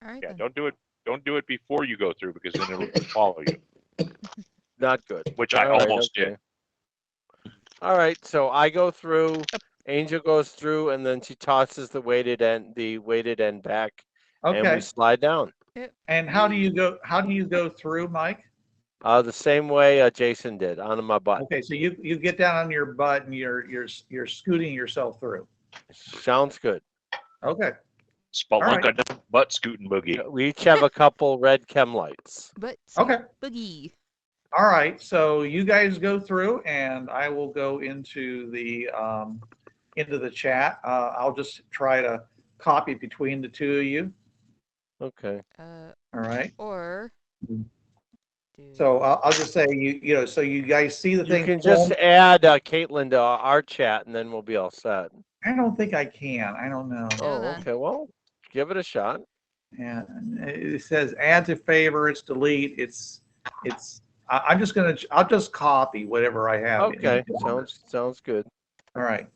All right. Yeah, Then. don't do it. Don't do it before you go through because then it'll follow you. Not good. Which I All right, almost okay. did. All right, so I go through. Angel goes through, and then she tosses the weighted end back, and we Okay. slide down. And how do you go? How do you go through, Mike? The same way Jason did, on my butt. Okay, so you get down on your butt and you're scooting yourself through. Sounds good. Okay. Spelunka dunk, butt scooting boogie. We each have a couple red chem lights. But Okay. boogie. All right. So you guys go through, and I will go into the chat. I'll just try to copy between the two of you. Okay. All right. Or. So I'll just say so you guys see the You thing. can just add Caitlin to our chat, and then we'll be all set. I don't think I can. I don't know. Oh, then. okay. Well, give it a shot. Yeah, it says add to favorites, delete. I'm just I'll just copy whatever I have. Okay, sounds good. All right.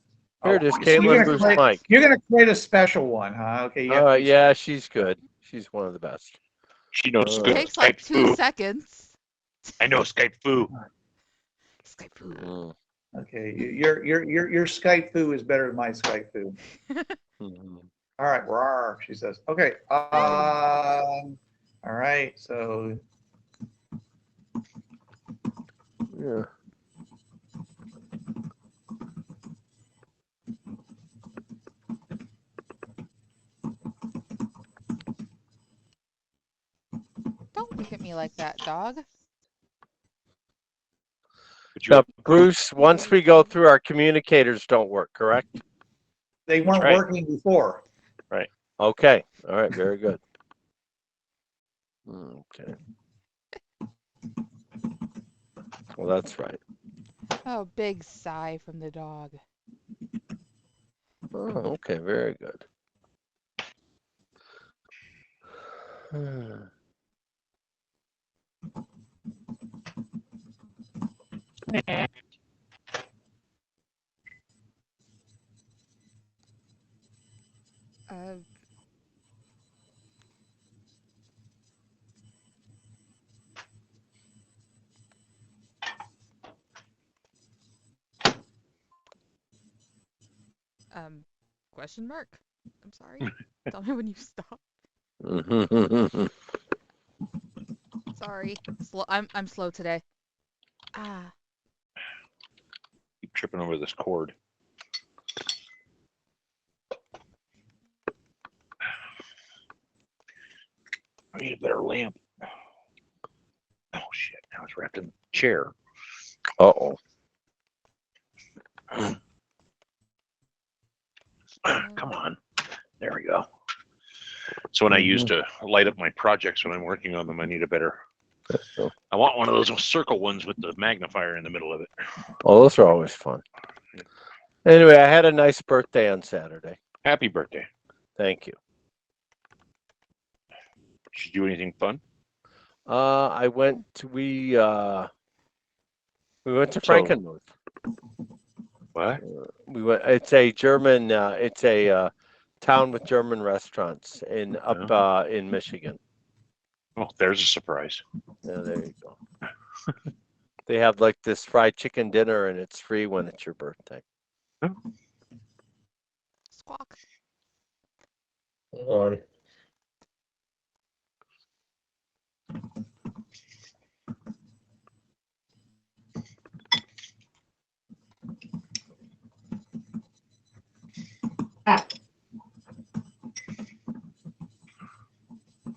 Here it is, So Caitlin Bruce Mike. You're gonna create a special one, huh? Okay. Yeah, she's good. She's one of the best. She knows It good takes like Skype 2 foo. seconds. I know Skype foo. Skype foo. Mm. Okay. Your Skype foo is better than my Skype foo. Mhm. All right. Rawr, she says. Okay. All right. So. Yeah. Don't look at me like that, dog. Now, Bruce, once we go through, our communicators don't work, correct? They weren't right. working before. Right. Okay. All right. Very good. Okay. Well, that's right. Oh, big sigh from the dog. Oh, okay. Very good. Uh, question mark? I'm sorry. Tell me when you stop. Sorry. I'm slow today. Ah. Keep tripping over this cord. I need a better lamp. Oh shit! Now it's wrapped in the chair. Uh-oh. Come on. There we go. So when I use to light up my projects when I'm working on them, I need a better. I want one of those circle ones with the magnifier in the middle of it. Oh, those are always fun. Anyway, I had a nice birthday on Saturday. Happy birthday. Thank you. Did you do anything fun? We went to So- Frankenmuth. What? It's a German. It's a town with German restaurants up in Michigan. Oh, there's a surprise. Yeah, there you go. They have like this fried chicken dinner, and it's free when it's your birthday. Squawk. Hold on.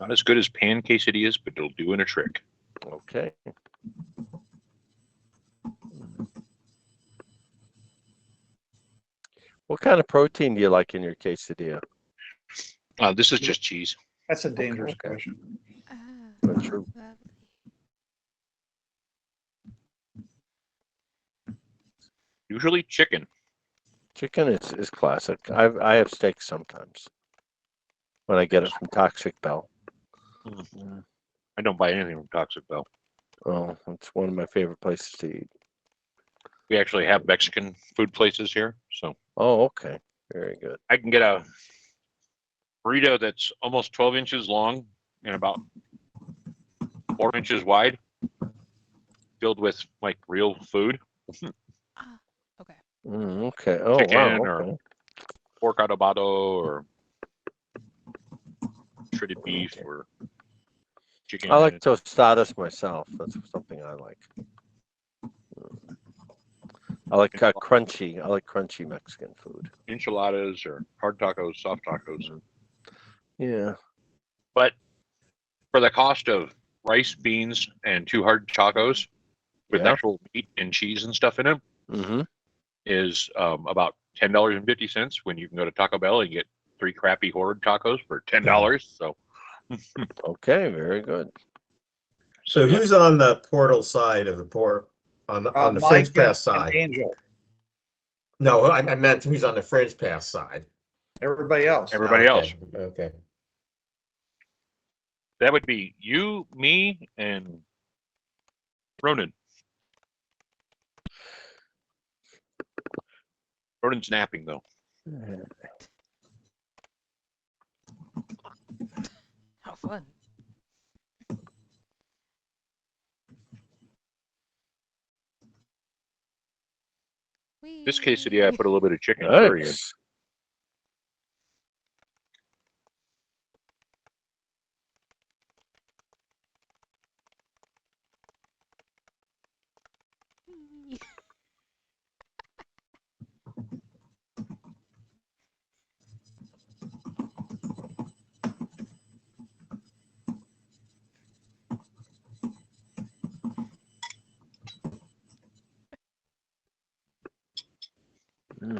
Not as good as pan quesadillas, but it'll do in a trick. Okay. What kind of protein do you like in your quesadilla? This is just cheese. That's a dangerous Okay. question. Ah, That's true. lovely. Usually chicken. Chicken is classic. I have steak sometimes when I get it from Toxic Bell. I don't buy anything from Toxic Bell. Oh, it's one of my favorite places to eat. We actually have Mexican food places here, so Oh, okay. Very good. I can get a burrito that's almost 12 inches long and about 4 inches wide, filled with like real food, Ah, okay. Okay. Oh, Chicken wow. or- Okay. pork adobado or shredded beef Okay. or chicken. I like tostadas myself. That's something I like. I like crunchy Mexican food. enchiladas or hard tacos, soft tacos. Yeah. But for the cost of rice, beans, and 2 hard tacos with Yeah. actual meat and cheese and stuff in them Mm-hmm. is about $10.50 when you can go to Taco Bell and get 3 crappy horde tacos for $10. So Okay. Very good. So yeah. who's on the portal side of the port? On the Mike Fringe and- Pass and side? Angel. No, I meant who's on the Fringe Pass side. Everybody else. Everybody else. Okay. That would be you, me, and Ronan. Ronan's napping though. How fun. This quesadilla, I put a little bit of chicken Nice. curry in. Whee!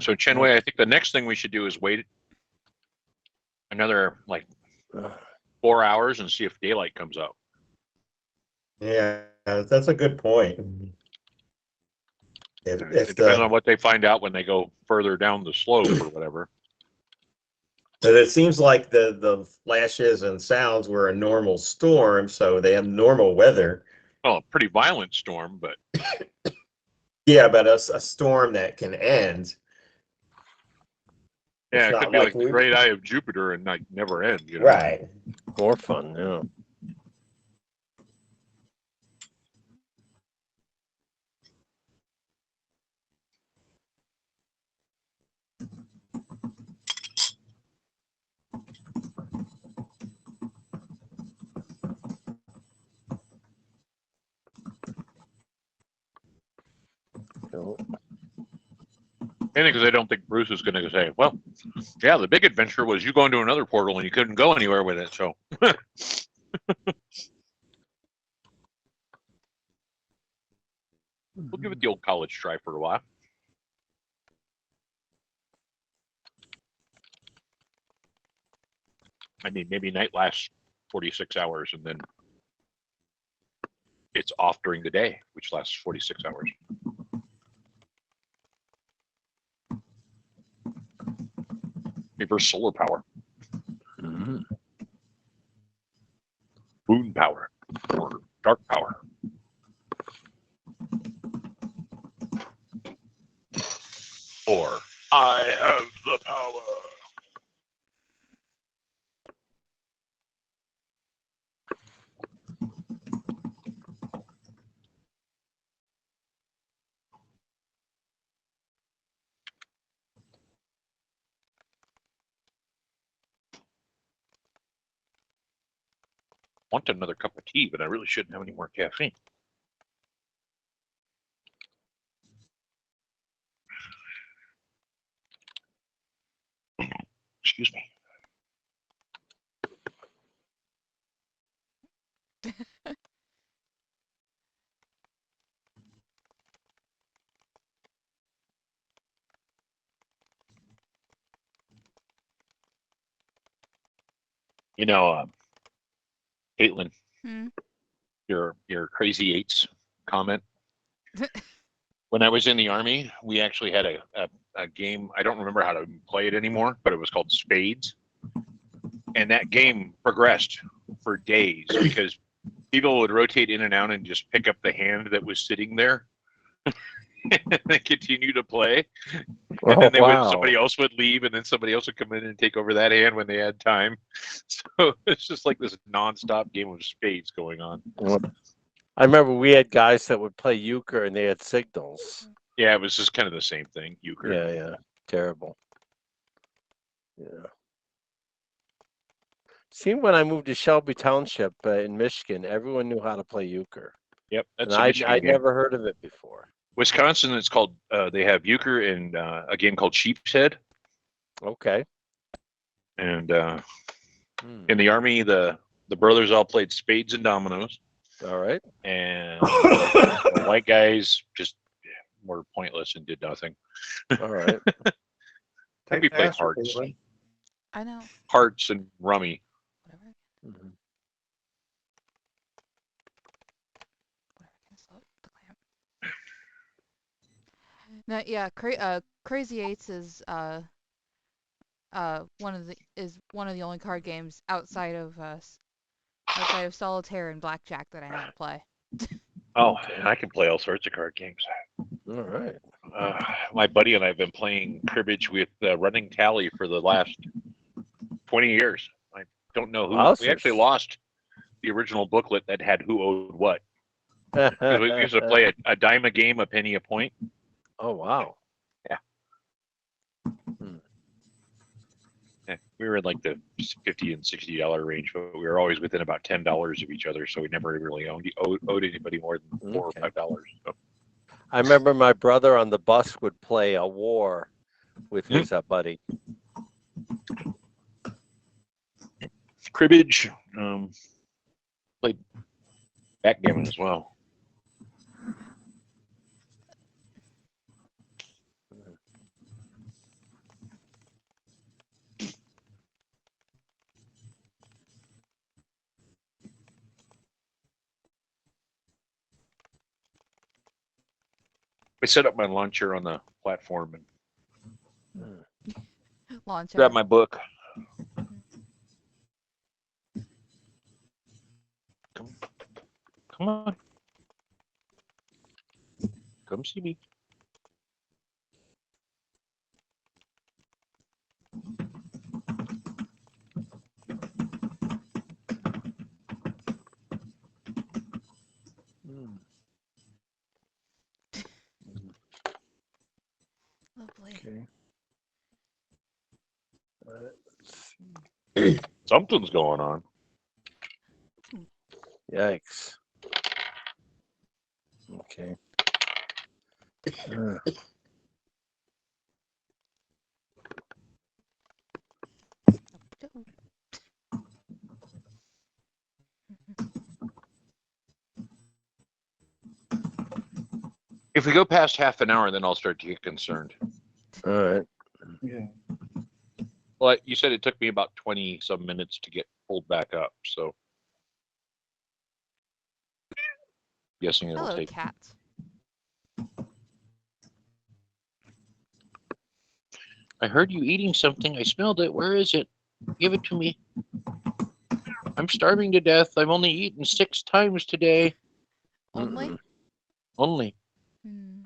So Chenwei, I think the next thing we should do is wait another like 4 hours and see if daylight comes out. Yeah, that's a good point. If It depends on what they find out when they go further down the slope or whatever. but it seems like the flashes and sounds were a normal storm, so they have normal weather. Well, a pretty violent storm, but Yeah, but a storm that can end. Yeah, It's it not could be like the we- Great Eye of Jupiter and like never end. You know? Right. More fun, yeah. So, And because I don't think Bruce is going to say, well, yeah, the big adventure was you going to another portal and you couldn't go anywhere with it. So we'll give it the old college try for a while. I mean, maybe night lasts 46 hours and then it's off during the day, which lasts 46 hours. Reverse solar power, mhm. moon power, or dark power. Or I have the power. Want another cup of tea, but I really shouldn't have any more caffeine. Excuse me. You know, Caitlin, Hmm. your crazy eights comment. When I was in the Army, we actually had a game. I don't remember how to play it anymore, but it was called Spades. And that game progressed for days because people would rotate in and out and just pick up the hand that was sitting there and then continue to play. And Oh, then wow. somebody else would leave, and then somebody else would come in and take over that hand when they had time. So it's just like this nonstop game of spades going on. I remember we had guys that would play euchre and they had signals. Yeah, it was just kind of the same thing. Euchre. Yeah, yeah. Terrible. Yeah. See, when I moved to Shelby Township in Michigan, everyone knew how to play euchre. Yep, And that's a Michigan I'd game. never heard of it before. Wisconsin, it's called. They have euchre and a game called Sheep's Head. Okay. And Hmm. in the Army, the brothers all played spades and dominoes, All right. and the white guys just were pointless and did nothing. All right. And we played Faster, hearts, Caitlin. I know. hearts and rummy. Whatever. Mhm. Whatever. Can I slow the clamp? No, yeah. Crazy Eights is one of the only card games outside of solitaire and blackjack that I know how to play. Oh, I can play all sorts of card games. All right. My buddy and I have been playing cribbage with running tally for the last 20 years. I don't know who. We actually Wowzers. lost the original booklet that had who owed what. Because we used to play a dime a game, a penny a point. Oh, wow. Yeah, we were in like the $50 and $60 range, but we were always within about $10 of each other, so we never really owed anybody more than $4 or Okay. $5. So. I remember my brother on the bus would play a war with his buddy. Cribbage, played backgammon as well. I set up my launcher on the platform and Launcher. grab my book. Come on. Come see me. Okay. Something's going on. Yikes. Okay. If we go past half an hour, then I'll start to get concerned. All right. Yeah. Well, you said it took me about 20 some minutes to get pulled back up, so guessing it'll Hello, take. cat. I heard you eating something. I smelled it. Where is it? Give it to me. I'm starving to death. I've only eaten 6 times today. Only? Only. Hmm.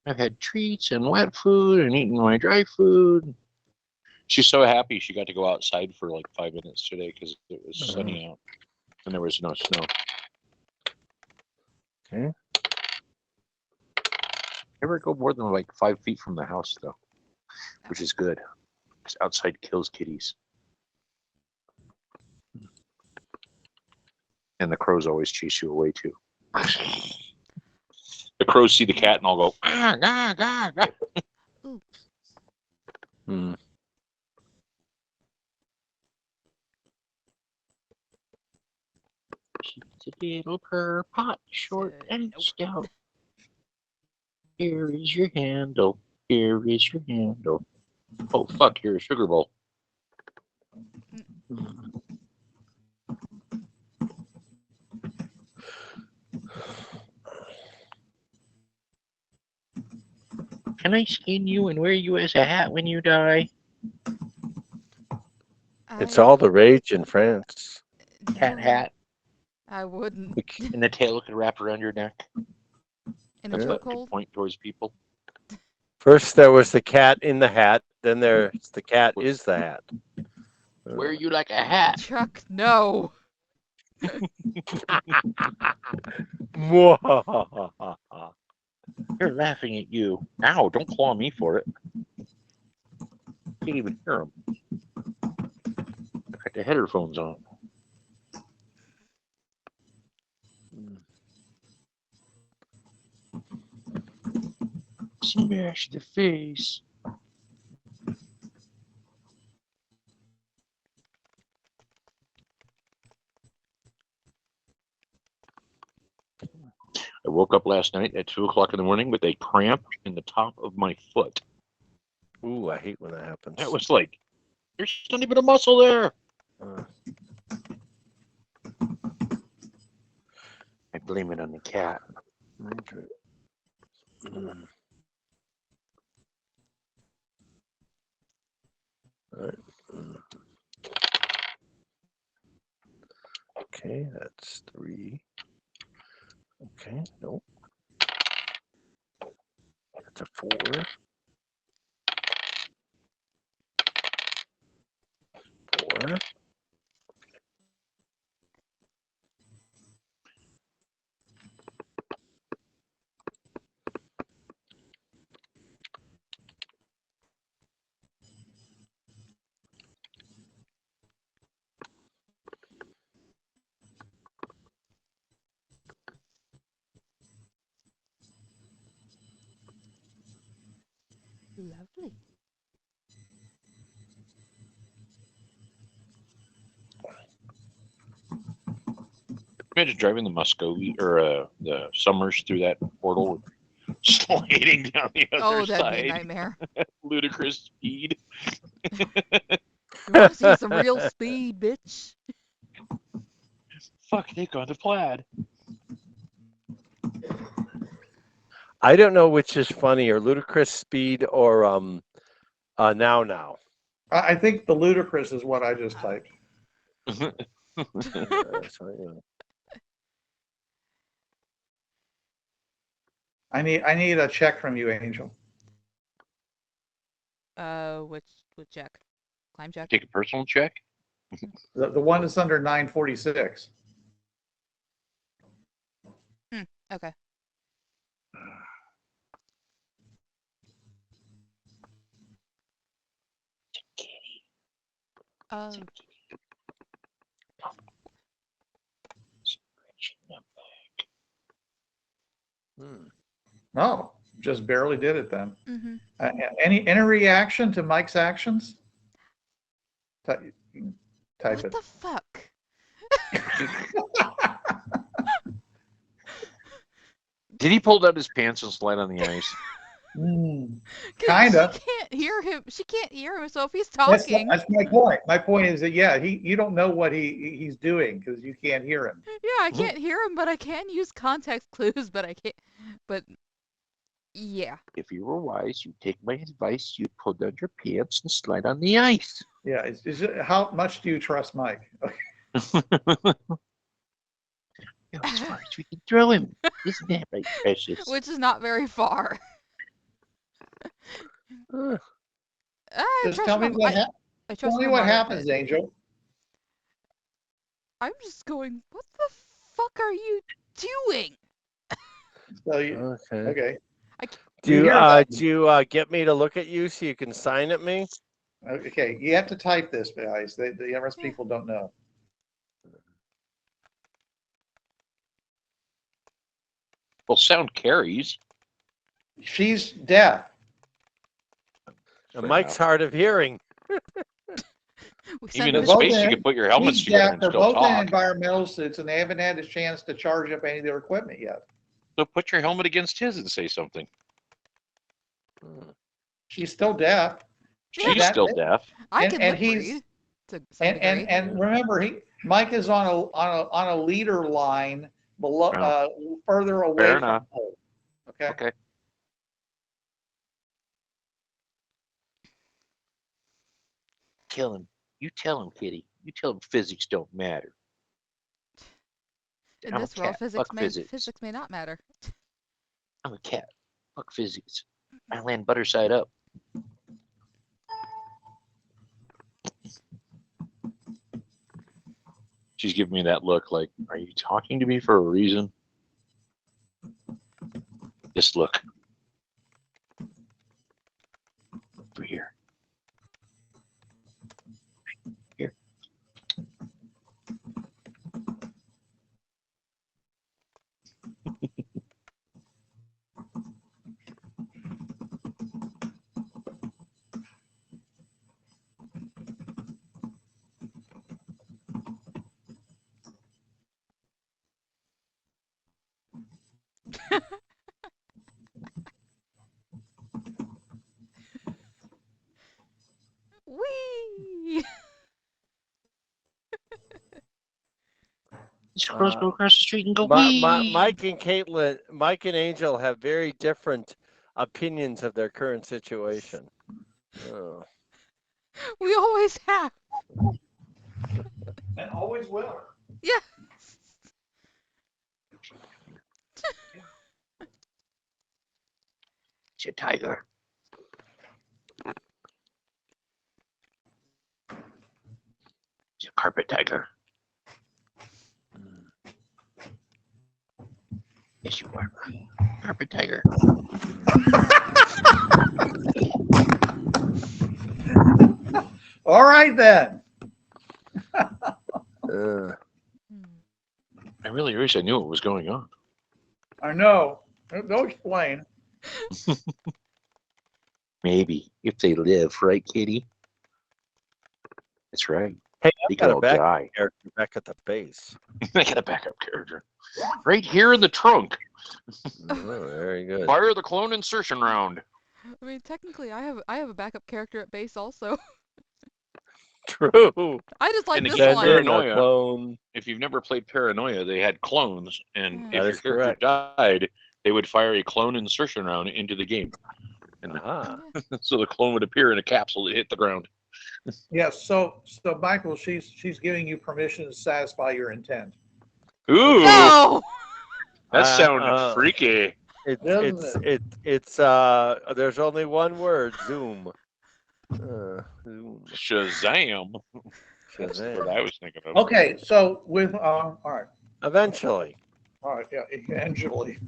I've had treats and wet food and eaten my dry food. She's so happy she got to go outside for like 5 minutes today because it was sunny out and there was no snow. Okay. Never go more than like 5 feet from the house though, which is good because outside kills kitties. And the crows always chase you away too. The crows see the cat and I'll go, ah, gah, gah, gah. Hmm. She's a little purr pot, short and stout. Here is your handle. Here is your handle. Oh, fuck, you're a sugar bowl. Can I skin you and wear you as a hat when you die? It's all the rage in France. Cat No, hat, I wouldn't. and the tail could wrap around your neck. In a That's what could chokehold? point towards people. First there was the cat in the hat, then there's the cat is the hat. Wear you like a hat. Chuck, no. They're laughing at you. Ow, don't claw me for it. Can't even hear them. Got the headphones on. Smash the face. I woke up last night at 2 o'clock in the morning with a cramp in the top of my foot. Ooh, I hate when that happens. That was like, there's not even a muscle there. I blame it on the cat. Okay, that's 3. Okay, nope. That's a 4. 4. Lovely. Imagine driving the Muscovy or the Summers through that portal, sliding down the other Oh, that'd be a side. nightmare. Ludicrous speed. You want to see some real speed, bitch? Fuck, they gone to plaid. I don't know which is funnier, ludicrous speed or now. I think the ludicrous is what I just typed. So, I need a check from you, Angel. Which check? Climb check? Take a personal check. The one that's under 946. Okay. Oh, Hmm. No, just barely did it then. mm-hmm. Any reaction to Mike's actions? Type What it. the fuck? Did he pull down his pants and slide on the ice? Kinda. She can't hear him. She can't hear him. So if he's That's talking, my point. My point is that yeah, you don't know what he's doing because you can't hear him. yeah, I can't hear him, but I can use context clues. But I can't. But yeah, If you were wise, you'd take my advice. You'd pull down your pants and slide on the ice. Yeah, how much do you trust Mike? As far as we can throw him. Isn't that right, precious? which is not very far. I Just trust tell me my. what I tell trust me my what mother, happens, but Angel. I'm just going. What the fuck are you doing? So you, Okay. okay. Do You hear that? you get me to look at you so you can sign at me? Okay, you have to type this, guys. The rest Yeah. people don't know. Well, sound carries. She's deaf. And Mike's hard of hearing. We Even send in They're both space, you in- could put your helmets He's together deaf. and They're still both in talk. environmental suits, and they haven't had a chance to charge up any of their equipment yet. So put your helmet against his and say something. She's still deaf. She's that- still deaf. I and- can and lip he's- read to some degree. And remember, Mike is on a leader line below, further away Fair from enough. home. Okay. Okay. Kill him. You tell him, Kitty. You tell him physics don't matter. In I'm a this world, cat. Fuck physics may not matter. I'm a cat. Fuck physics. I land butter side up. She's giving me that look like, are you talking to me for a reason? This look. Over here. Here. Whee! Squirrels go across the street and go Mike and Angel have very different opinions of their current situation. Oh. We always have. And always will. Yeah. It's a tiger. It's a carpet tiger. Yes, you are. Carpet tiger. All right then. I really wish I knew what was going on. I know. Don't explain. Maybe if they live, right, Kitty? That's right. Hey, They I've got could a all back die. character back at the base. I got a backup character right here in the trunk. Oh, very good. Fire the clone insertion round. I mean, technically, I have a backup character at base also. True. I just like And this again, one. Paranoia. Clone. If you've never played Paranoia, they had clones, and Mm. if That your is character correct. died, they would fire a clone insertion round into the game, and Ah. so the clone would appear in a capsule that hit the ground. Yes. So Michael, she's giving you permission to satisfy your intent. Ooh, No. that sounds freaky. It's there's only one word, Zoom. Zoom. Shazam. That's Shazam. what I was thinking of. Okay. So with all right. Eventually. All right. Yeah. Eventually.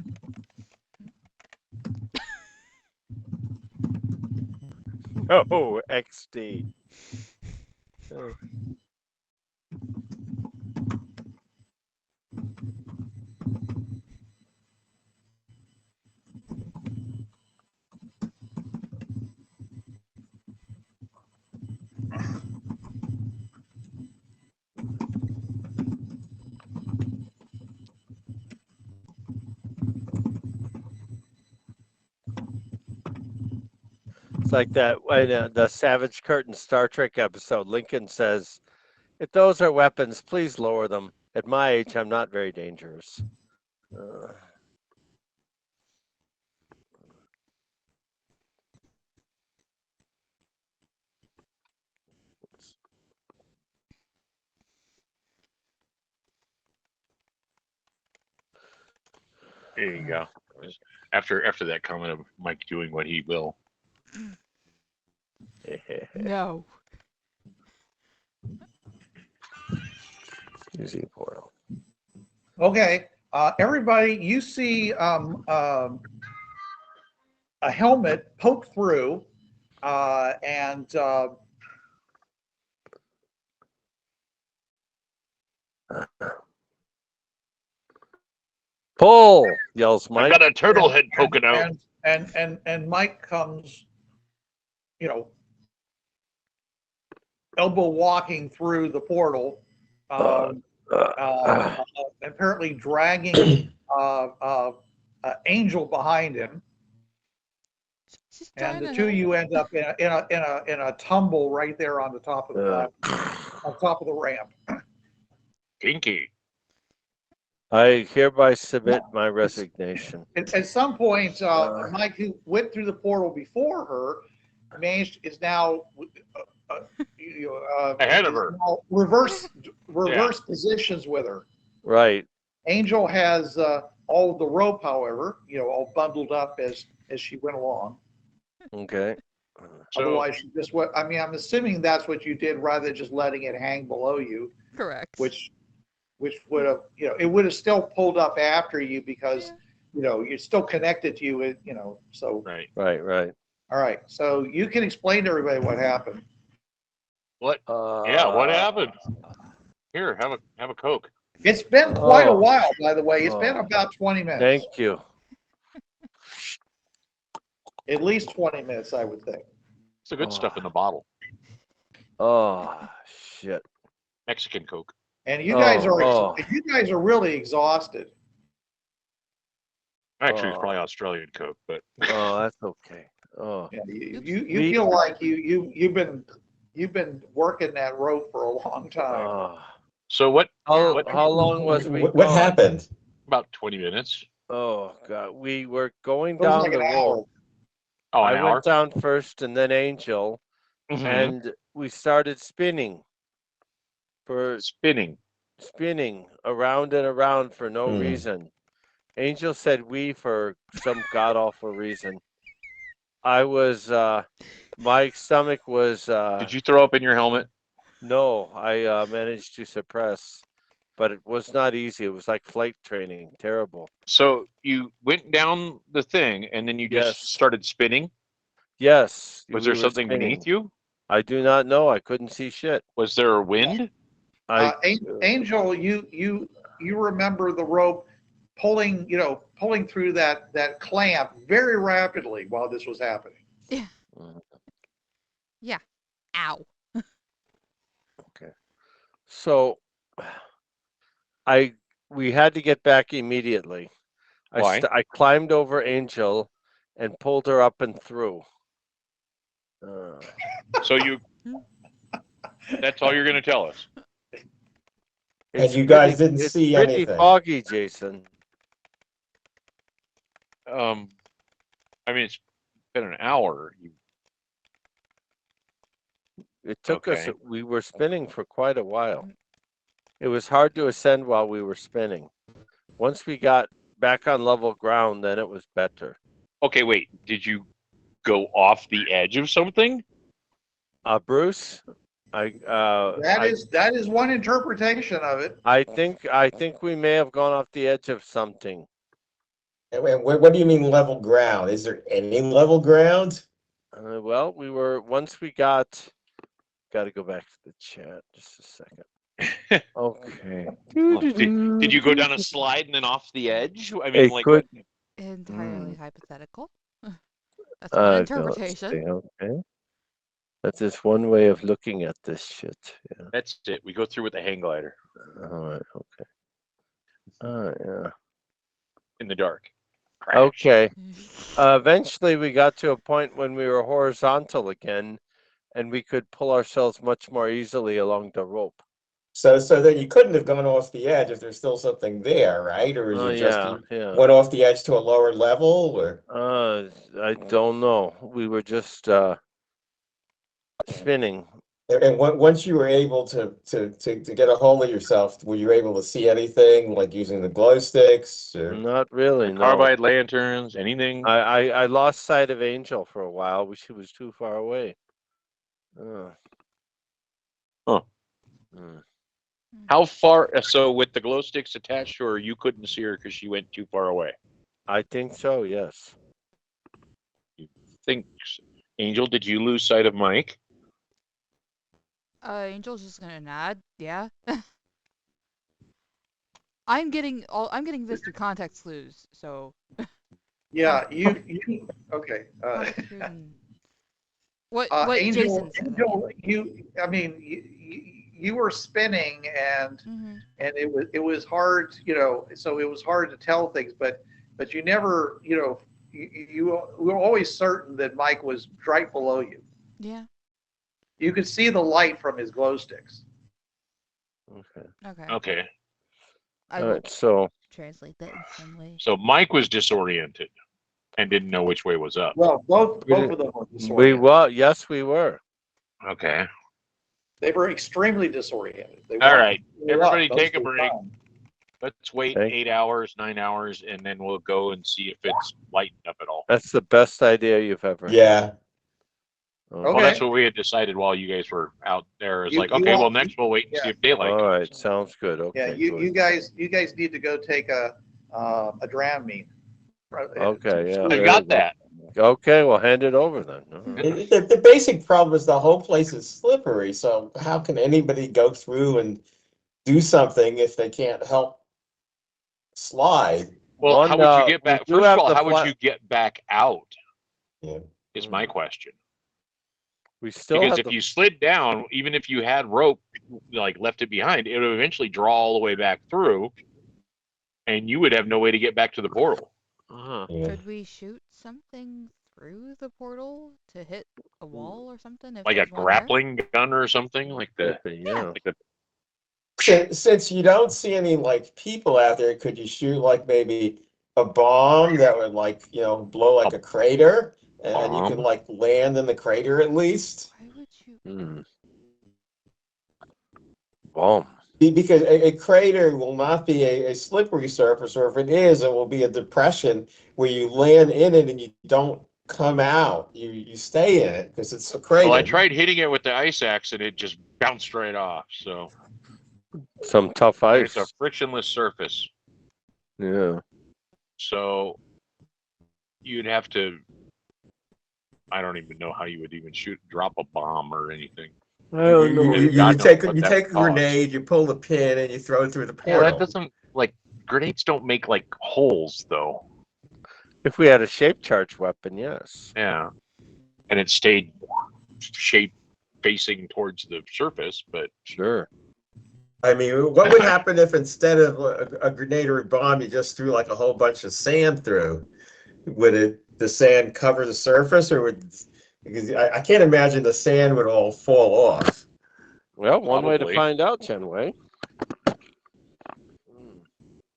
Oh, XD. It's like that when the Savage Curtain Star Trek episode. Lincoln says, "If those are weapons, please lower them. At my age, I'm not very dangerous." There you go. After that comment of Mike doing what he will. No. Using portal. Okay, everybody, you see a helmet poke through, and Pull! Yells I Mike. got a turtle head poking out. and Mike comes, you know, elbow walking through the portal, apparently dragging Angel behind him, She's and trying the to two of help. you end up in a tumble right there on the top of the on top of the ramp. Kinky. I hereby submit my resignation. At some point, Mike, who went through the portal before her, is now Ahead of her. Reverse positions with her. Right. Angel has all of the rope, however, all bundled up as she went along. Okay. So, Otherwise, she just went. I mean, I'm assuming that's what you did rather than just letting it hang below you, Correct. which would have, it would have still pulled up after you because, you're still connected to you, so. right. Right. All right. So you can explain to everybody what happened. What? Yeah, what happened? Here, have a Coke. It's been quite a Oh. while, by the way. It's been Oh. about 20 minutes. Thank you. At least 20 minutes, I would think. It's the good stuff in the bottle. Oh, shit. Mexican Coke. And you guys Oh. you guys are really exhausted. Actually, it's probably Australian Coke, but Oh, that's okay. Oh. Yeah, you feel like you've been working that rope for a long time. Oh. so what? How long was we What gone? happened? About 20 minutes. Oh, God. We were going It was down like the an road. hour. Oh, I an hour. went down first and then Angel, Mhm. and we started spinning Spinning. around and around for no Hmm. reason. Angel said we for some god awful reason. I was my stomach was Did you throw up in your helmet? no, I managed to suppress, but it was not easy. It was like flight training, terrible. So you went down the thing and then you just Yes. started spinning? Yes. Was we there were something spinning. beneath you? I do not know. I couldn't see shit. Was there a wind? Angel, you remember the rope pulling through that clamp very rapidly while this was happening. Yeah. Ow. So we had to get back immediately. Why? I climbed over Angel and pulled her up and through. So that's all you're going to tell us? And you guys didn't it's see pretty anything. foggy, Jason. I mean, it's been an hour. It took us, Okay. we were spinning for quite a while. It was hard to ascend while we were spinning. Once we got back on level ground, then it was better. Okay, wait. Did you go off the edge of something? Bruce, That is one interpretation of it. I think we may have gone off the edge of something. What do you mean level ground? Is there any level ground? Well, once we got got to go back to the chat just a second. Okay. Did you go down a slide and then off the edge? I mean, It like could. Entirely hypothetical. That's one Let's interpretation. see, okay. That's just one way of looking at this shit. Yeah. that's it. We go through with the hang glider All right. Okay. Yeah. in the dark. Crash. Okay. Eventually, we got to a point when we were horizontal again, and we could pull ourselves much more easily along the rope. So then you couldn't have gone off the edge if there's still something there, right? Or is Oh it just yeah, you yeah. went off the edge to a lower level, or I don't know. We were just spinning. and once you were able to get a hold of yourself, were you able to see anything like using the glow sticks? Or Not really. No. Carbide lanterns, anything? I lost sight of Angel for a while. She was too far away. Huh. Hmm. How far? So with the glow sticks attached to her, you couldn't see her because she went too far away. I think so. Yes. Think, Angel, did you lose sight of Mike? Angel's just gonna nod. Yeah. I'm getting this through context clues, so. Yeah, you okay. What Angel, Jason said. Angel, you were spinning and it was hard, so it was hard to tell things, but you never, you were always certain that Mike was right below you. Yeah. You could see the light from his glow sticks. Okay. Okay. I All will right. So translate that in some way. So Mike was disoriented and didn't know which way was up. Well, both of them were we disoriented. were. Yes, we were. Okay. They were extremely disoriented. All right. Everybody most take a of the break. time. Let's wait Okay. 8 hours, 9 hours, and then we'll go and see if it's lightened up at all. That's the best idea you've ever had. yeah, Well, that's what we had decided while you guys were out there. It's You- like, you okay, well, want- next we'll wait and see if daylight All comes. right. Sounds good. Okay. Yeah, you good. guys need to go take a Dramamine. Okay. Yeah. I very got good. that. Okay. Well, hand it over then. All right. the basic problem is the whole place is slippery. So how can anybody go through and do something if they can't help slide? Well, One, how would you get we back? do First of have all, the how would flat- you get back out? Yeah. Is my question. We still Because have if you slid down, even if you had rope, like left it behind, it would eventually draw all the way back through, and you would have no way to get back to the portal. Yeah. Could we shoot something through the portal to hit a wall or something? If Like a there's one there? grappling gun or something like the. Yeah. Like the Since you don't see any like people out there, could you shoot like maybe a bomb that would blow like a crater, and you could bomb? like land in the crater at least? Why would you? Bomb. Because a crater will not be a slippery surface, or if it is, it will be a depression where you land in it and you don't come out. You stay in it because it's a crater. Well, I tried hitting it with the ice axe and it just bounced right off. So Some tough it's ice. a frictionless surface. Yeah. So you'd have to. I don't even know how you would even drop a bomb or anything. I don't know. You God knows take what a that grenade, you pull the pin, and you throw it through the Yeah, portal. that doesn't grenades don't make like holes though. If we had a shape charge weapon, yes. Yeah, and it stayed shape facing towards the surface, but Sure. I mean, what would happen if instead of a grenade or a bomb, you just threw like a whole bunch of sand through? Would the sand cover the surface, or because I can't imagine the sand would all fall off. Well, one way to Probably. find out, Chenwei.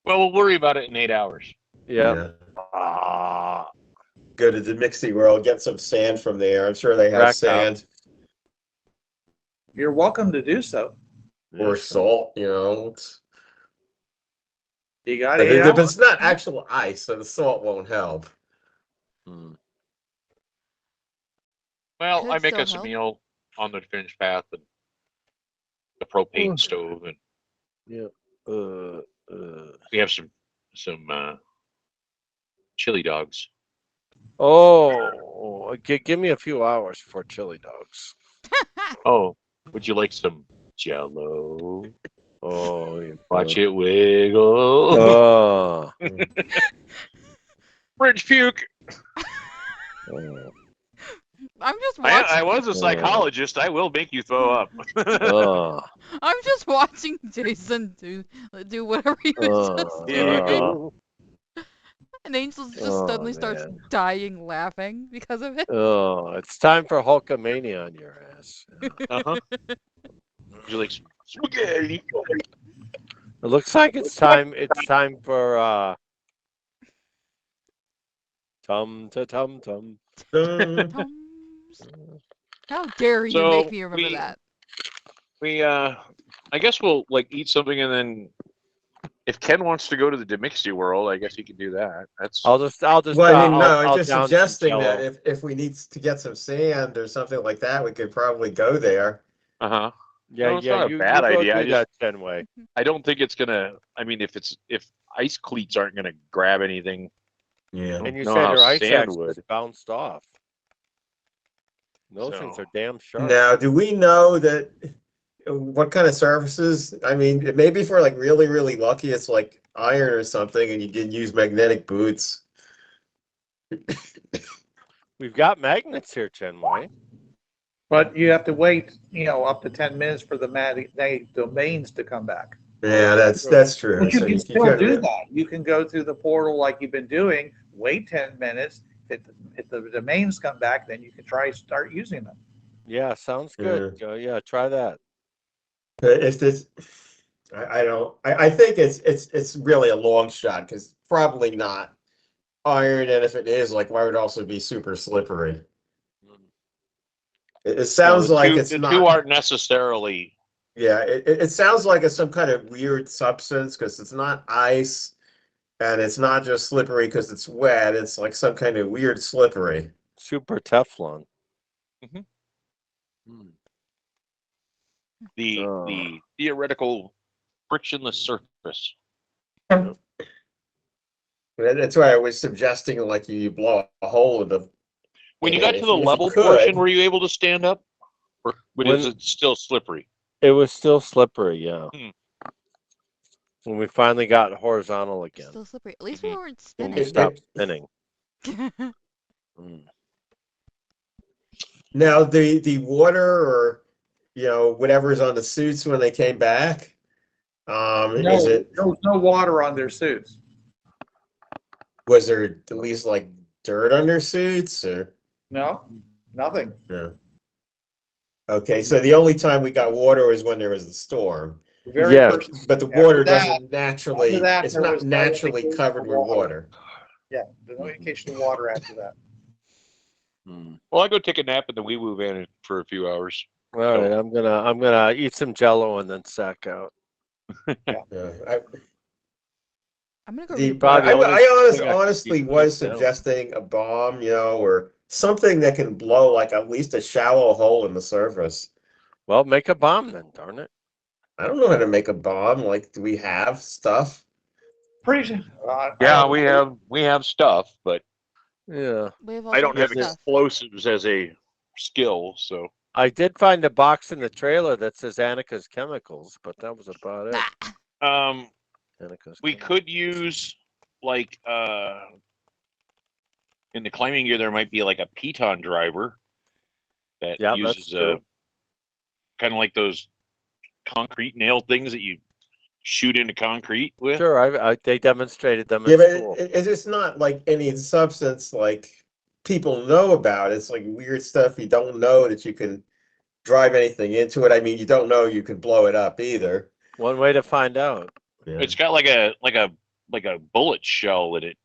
well, we'll worry about it in 8 hours. Yeah. Go to the Mixie World, get some sand from there. I'm sure they have Rack sand You're welcome to do so. or salt. You got But 8 if hours. it's not actual ice, so the salt won't help. Well, Could I make still us a help. meal on the finished path and the propane stove, and Yeah. we have some chili dogs. Oh, give me a few hours for chili dogs. Oh, Would you like some Jello? Oh, yeah. Watch it wiggle. Oh. Fridge puke. Oh. I'm just watching. I was a psychologist. I will make you throw up. Oh. I'm just watching Jason do whatever he was just doing, and Angel just suddenly starts Man. dying laughing because of it. Oh, it's time for Hulkamania on your ass. Yeah. Uh-huh. Would you like some spaghetti? It looks like it's time. It's time for tum to tum tum. Tums. How dare you So make me remember that? I guess we'll like eat something, and then if Ken wants to go to the Demixty World, I guess he can do that. That's I'll just. Well, I mean, no, I'm I'll just down some suggesting that Jell-O. if we need to get some sand or something like that, we could probably go there. uh-huh. Yeah, No, it's yeah. not a You bad go idea. do that, Chenway. I don't think it's gonna. I mean, if ice cleats aren't gonna grab anything, Yeah. And you know said how your ice sand axe would. was bounced off. Those things So- are damn sharp. Now, do we know that what kind of surfaces? I mean, maybe if we're like really, really lucky, it's like iron or something, and you can use magnetic boots. We've got magnets here, Chenway. But you have to wait, up to 10 minutes for the domains to come back. Yeah, that's true. But you So can you still kinda- do that. You can go through the portal like you've been doing, wait 10 minutes. If the domains come back, then you can start using them. Yeah, sounds good. Yeah, try that. If this, I don't. I think it's really a long shot because probably not iron, and if it is, like, why would it also be super slippery? It sounds like it's the not. two aren't necessarily. Yeah, it sounds like it's some kind of weird substance because it's not ice and it's not just slippery because it's wet. It's like some kind of weird slippery. Super Teflon. Mhm. Hmm. The theoretical frictionless surface. That's why I was suggesting like you blow a hole in the. When you in it, got to if the you level could. portion, were you able to stand up, or is When- it still slippery? It was still slippery, yeah. Hmm. When we finally got horizontal again. Still slippery. At least we Mhm. weren't When we spinning. stopped spinning. Mm. Now the water or whatever's on the suits when they came back. Is it There was no water on their suits. was there at least like dirt on their suits or No, nothing. no? Okay, so the only time we got water was when there was a storm. The very Yeah. first, But the After water that- doesn't naturally, after that, it's there not was no naturally indication covered of with water. water. there's no indication of water after that. Mm. Well, I go take a nap in the wee woo van for a few hours. All right, I'm gonna eat some Jello and then sack out. Yeah, I'm gonna go the, read. Probably the only I thing I can honestly keep was down. suggesting a bomb, or something that can blow like at least a shallow hole in the surface. Well, make a bomb then, darn it. I don't know how to make a bomb. Like, do we have stuff? Pretty sure. I Yeah, don't know. we have stuff, but Yeah. We have all I don't sorts have of stuff. explosives as a skill. So I did find a box in the trailer that says Annika's Chemicals, but that was about it. Ah, Annika's we Chemicals. could use like in the climbing gear there might be like a piton driver that Yeah, uses that's true. kind of like those concrete nail things that you shoot into concrete with. Sure, they demonstrated them Yeah, at but school. it's not like any substance like people know about. It's like weird stuff you don't know that you can drive anything into it. I mean, you don't know you can blow it up either. One way to find out. Yeah. It's got like a bullet shell that it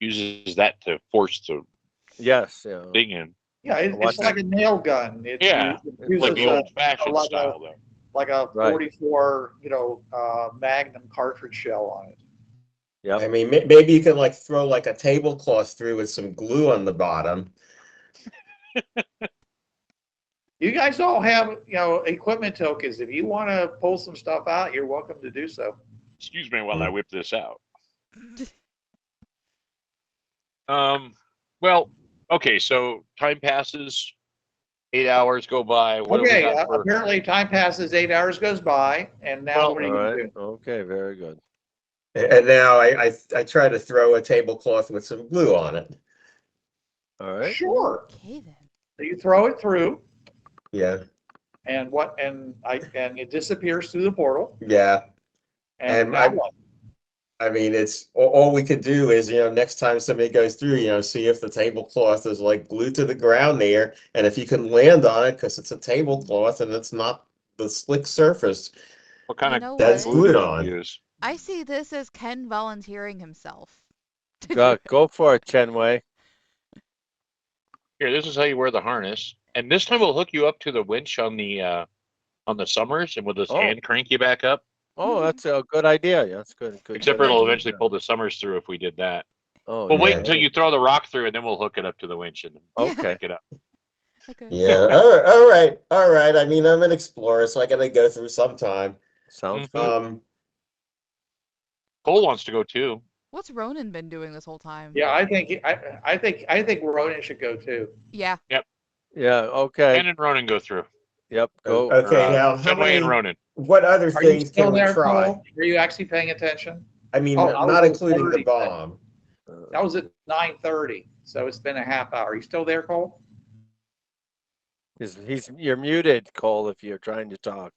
uses that to force the Yes, yeah. thing in. Yeah, Watch it's like a nail gun. It Yeah, uses Like the a- old fashioned like a- style though. like a Right. 44, Magnum cartridge shell on it. Yep. I mean, maybe you can like throw like a tablecloth through with some glue on the bottom. You guys all have, equipment tokens. If you want to pull some stuff out, you're welcome to do so. Excuse me while I whip this out. Well, okay, so time passes. 8 hours go by. What do we Okay, got for? apparently time passes, 8 hours goes by, and now Well, what are you All gonna right. do? Okay. Very good. And now I try to throw a tablecloth with some glue on it. All right. Sure. Okay then. So you throw it through, Yeah, and it disappears through the portal, yeah. and And now what? I mean, it's all we could do is, next time somebody goes through, see if the tablecloth is like glued to the ground there, and if you can land on it because it's a tablecloth and it's not the slick surface What kind You of know that's what? glue glued did you on. use? I see this as Ken volunteering himself to do Go, it. go for it, Chenwei. Here, this is how you wear the harness. And this time we'll hook you up to the winch on the Summers, and we'll just Oh. hand crank you back up. Oh, that's a good idea. Yeah, that's good. Good. Except good it'll idea. eventually pull the Summers through if we did that. Oh, We'll wait yeah. until you throw the rock through, and then we'll hook it up to the winch and Okay. crank it up. Okay. Yeah. All right. All right. I mean, I'm an explorer, so I got to go through sometime. Sounds Mhm. good. Cole wants to go too. What's Ronan been doing this whole time? Yeah, I think Ronan should go too. Yeah. Yeah. Okay. Ken and Ronan go through. Yep. Go. Okay. Now, how Chenwei and many? Ronan. What other Are you things still can we there, try? Cole? Are you actually paying attention? I mean, Oh, I not was including the 30. bomb. That was at 9:30, so it's been a half hour. You still there, Cole? You're muted, Cole, if you're trying to talk.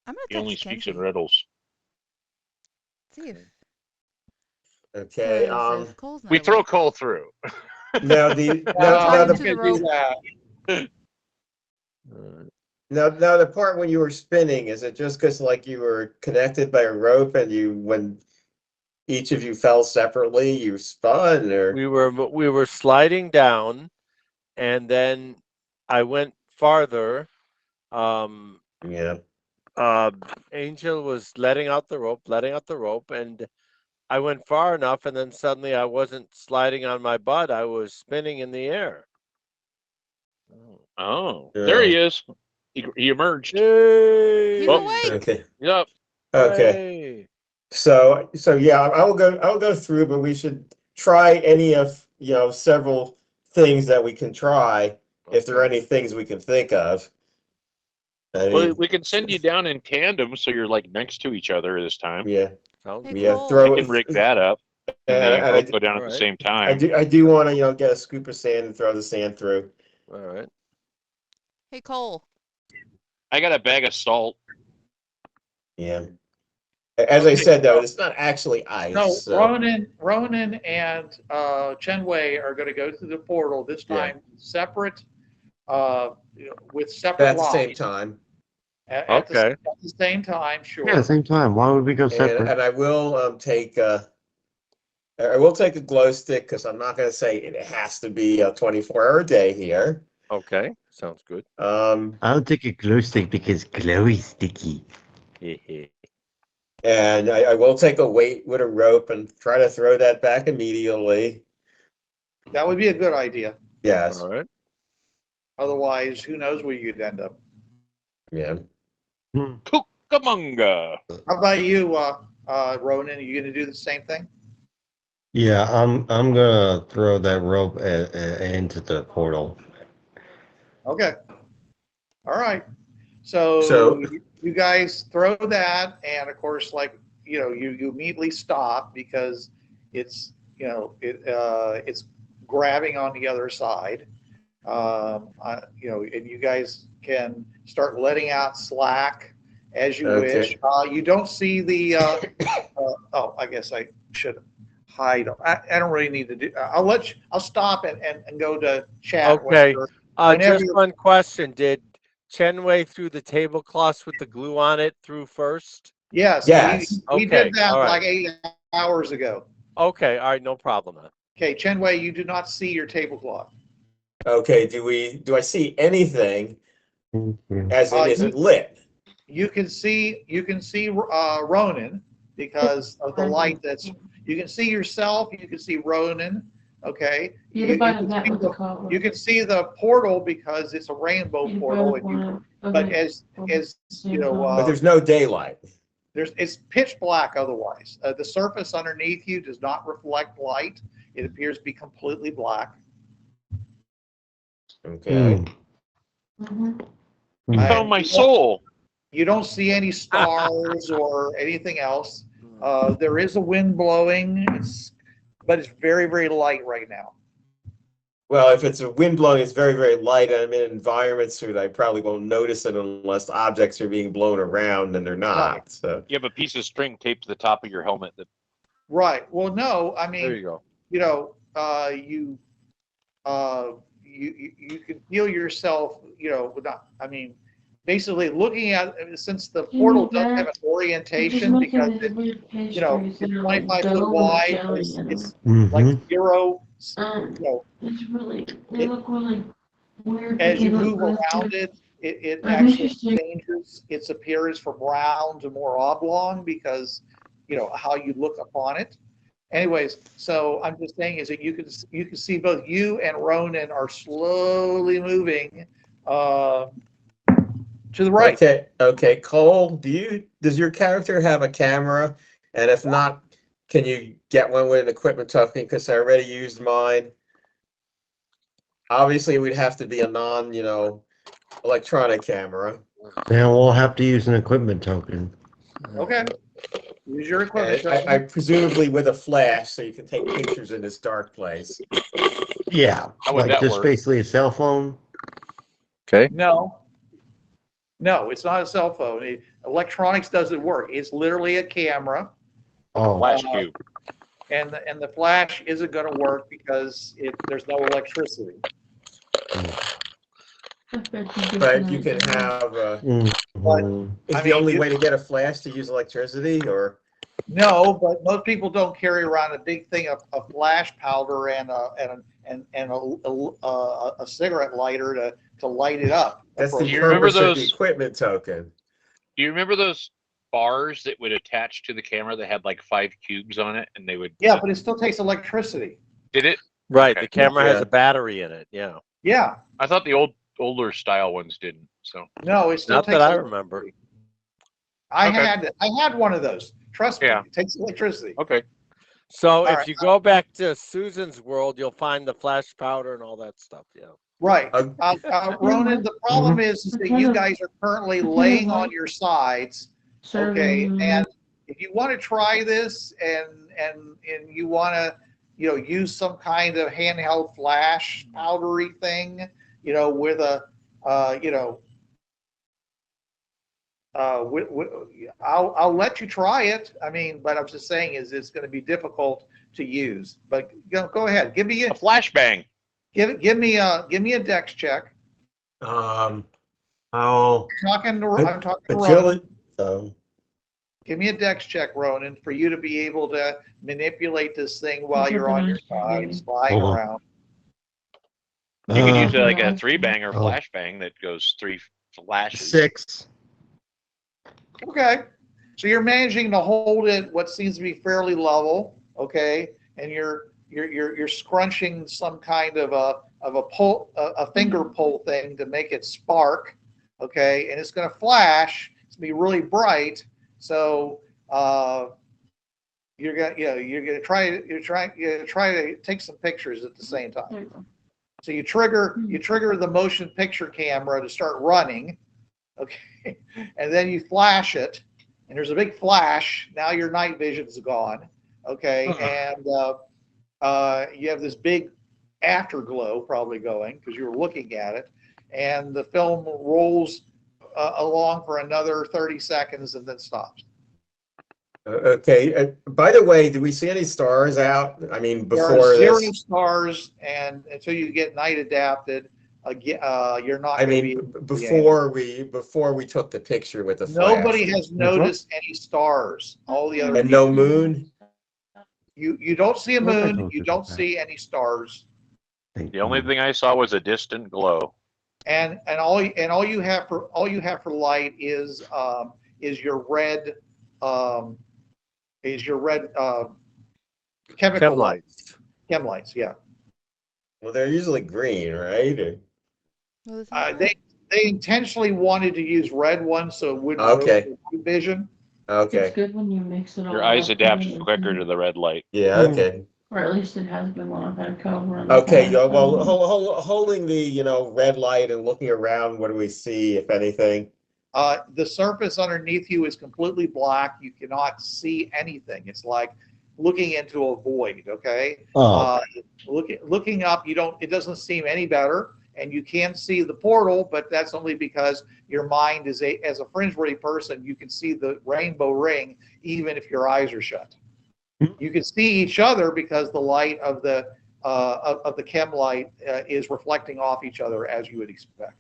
I'm gonna He only text speaks Kenzie. in riddles. See if Okay. if Cole's not We throw awake. Cole through. Now tie now him the to the rope. now the part when you were spinning, is it just because like you were connected by a rope and when each of you fell separately, you spun, or We were sliding down, and then I went farther. yeah. Angel was letting out the rope, and I went far enough, and then suddenly I wasn't sliding on my butt. I was spinning in the air. Oh, Yeah. there he is. He emerged. Yay! He's Oh. awake. Okay. Yep. Okay. Hooray. So yeah, I will go through, but we should try any of several things that we can try if there are any things we can think of. I Well, mean, we can send you down in tandem so you're like next to each other this time. yeah, Sounds Hey, good. yeah. Cole. Throw We can rig that up, and then you both go down at the Alright. same I time. do want to get a scoop of sand and throw the sand through. All right. Hey, Cole. I got a bag of salt. Yeah. As I said though, it's not actually ice. No, So. Ronan and Chenwei are going to go through the portal this time, separate, with separate At the same lines. time. At the same time, sure. Yeah, same time. Why would we go separate? And I will take a glow stick because I'm not going to say it has to be a 24-hour day here. Okay. Sounds good. I'll take a glow stick because glow is sticky. And I will take a weight with a rope and try to throw that back immediately. That would be a good idea. Yes. All right. Otherwise, who knows where you'd end up. Yeah. Cucamonga. How about you, Ronan? Are you going to do the same thing? Yeah, I'm gonna throw that rope into the portal. Okay. All right. So So- you guys throw that, and of course, like you immediately stop because it's it's grabbing on the other side. And you guys can start letting out slack as you wish. You don't see the. Oh, I guess I should hide. I don't really need to do. I'll stop and go to chat. Okay. Whenever Just one question. Did Chenwei threw the tablecloth with the glue on it through first? Yes. Yes. We Okay, did that all right. like 8 hours ago. Okay. All right. No problem. Okay, Chenwei, you do not see your tablecloth. Okay. Do I see anything? As in, is it lit? You can see Ronan because of the light that's. You can see yourself. You can see Ronan. Okay. You can see the portal because it's a rainbow portal. But as you know, But there's no daylight. it's pitch black otherwise. The surface underneath you does not reflect light. It appears to be completely black. Okay. You found my soul. You don't see any stars or anything else. There is a wind blowing, but it's very, very light right now. Well, if it's a wind blowing, it's very, very light, and I'm in an environment suit, I probably won't notice it unless objects are being blown around and they're not. Right. So You have a piece of string taped to the top of your helmet that Right. Well, no, I There mean, you go. you know, you can feel yourself, without, I mean, basically looking at, since the portal doesn't have an orientation because it's 25 foot wide, it's like Mhm. zero, It's really, they it, look really weird. as you because move of around the- it Like, actually interesting. changes its appearance from round to more oblong because, how you look upon it. Anyways, so I'm just saying is that you can see both you and Ronan are slowly moving to the right. okay, Cole, does your character have a camera? And if not, can you get one with an equipment token? Because I already used mine. Obviously, it would have to be a non, electronic camera. Now we'll have to use an equipment token. Okay. Use your equipment. And I presumably with a flash, so you can take pictures in this dark place. Yeah, How would like that just work? basically a cell phone. No, it's not a cell phone. Electronics doesn't work. It's literally a camera, Oh, flash cube. and the flash isn't going to work because there's no electricity. But you can have, mhm. is I the mean, only way to get a flash to use electricity, or? No, but most people don't carry around a big thing of flash powder and a cigarette lighter to light it up. That's the Do you remember purpose of the those- equipment token. Do you remember those bars that would attach to the camera that had like 5 cubes on it, and they would? Yeah, but it still takes electricity. Did it? Right. Okay. The camera has Yeah. a battery in it. Yeah. Yeah, I thought the older style ones didn't. So no, it still Not takes. that I electricity. remember. Okay. I had one of those. Trust me, Yeah. it takes electricity. okay. So if right. you go back to Susan's world, you'll find the flash powder and all that stuff. Yeah. Right. Uh, Ronan, the problem is that you guys are currently laying on your sides. Okay, and if you want to try this and you want to, use some kind of handheld flash powdery thing, with a, I'll let you try it. I mean, but I'm just saying is it's going to be difficult to use. But go ahead, give me A flashbang. give me a dex check. I'll I'm talking to Ronan. agility. Give me a dex check, Ronan, for you to be able to manipulate this thing while you're on your side, flying Hold on. around. You could use Uh, like a 3-bang or Oh. flashbang that goes 3 flashes. 6. Okay. So you're managing to hold it what seems to be fairly level, okay? And you're scrunching some kind of a finger pull thing to make it spark, okay? And it's going to flash. It's going to be really bright. So you're gonna try to take some pictures at the same time. So you trigger the motion picture camera to start running, okay, and then you flash it, and there's a big flash. Now your night vision is gone, okay, and you have this big afterglow probably going because you were looking at it, and the film rolls along for another 30 seconds and then stops. Okay. By the way, do we see any stars out? I mean, There before are 0 this. stars, and until you get night adapted, you're not I going to mean, be. before we took the picture with the flash. Nobody has noticed any stars. All the other And no moon. You don't see a What if I moon. don't You do don't that? see any stars, The only thing I saw was a distant glow. and all you have for light is your red chemical Chem light. lights. Chem lights, yeah. Well, they're usually green, right? Well, it's not They intentionally wanted to use red ones so it wouldn't Okay. ruin your vision. It's Okay. good when you mix it all Your eyes up adapt together. quicker to the red light. Yeah. Okay. Or at least it has been while I've had cover on the Okay, side, well, so- holding the, red light and looking around, what do we see, if anything? The surface underneath you is completely black. You cannot see anything. It's like looking into a void. Okay. Oh, Looking up, it doesn't seem any better, and you can see the portal, but that's only because your mind as a Fringeworthy person, you can see the rainbow ring even if your eyes are shut. You can see each other because the light of the chem light is reflecting off each other as you would expect.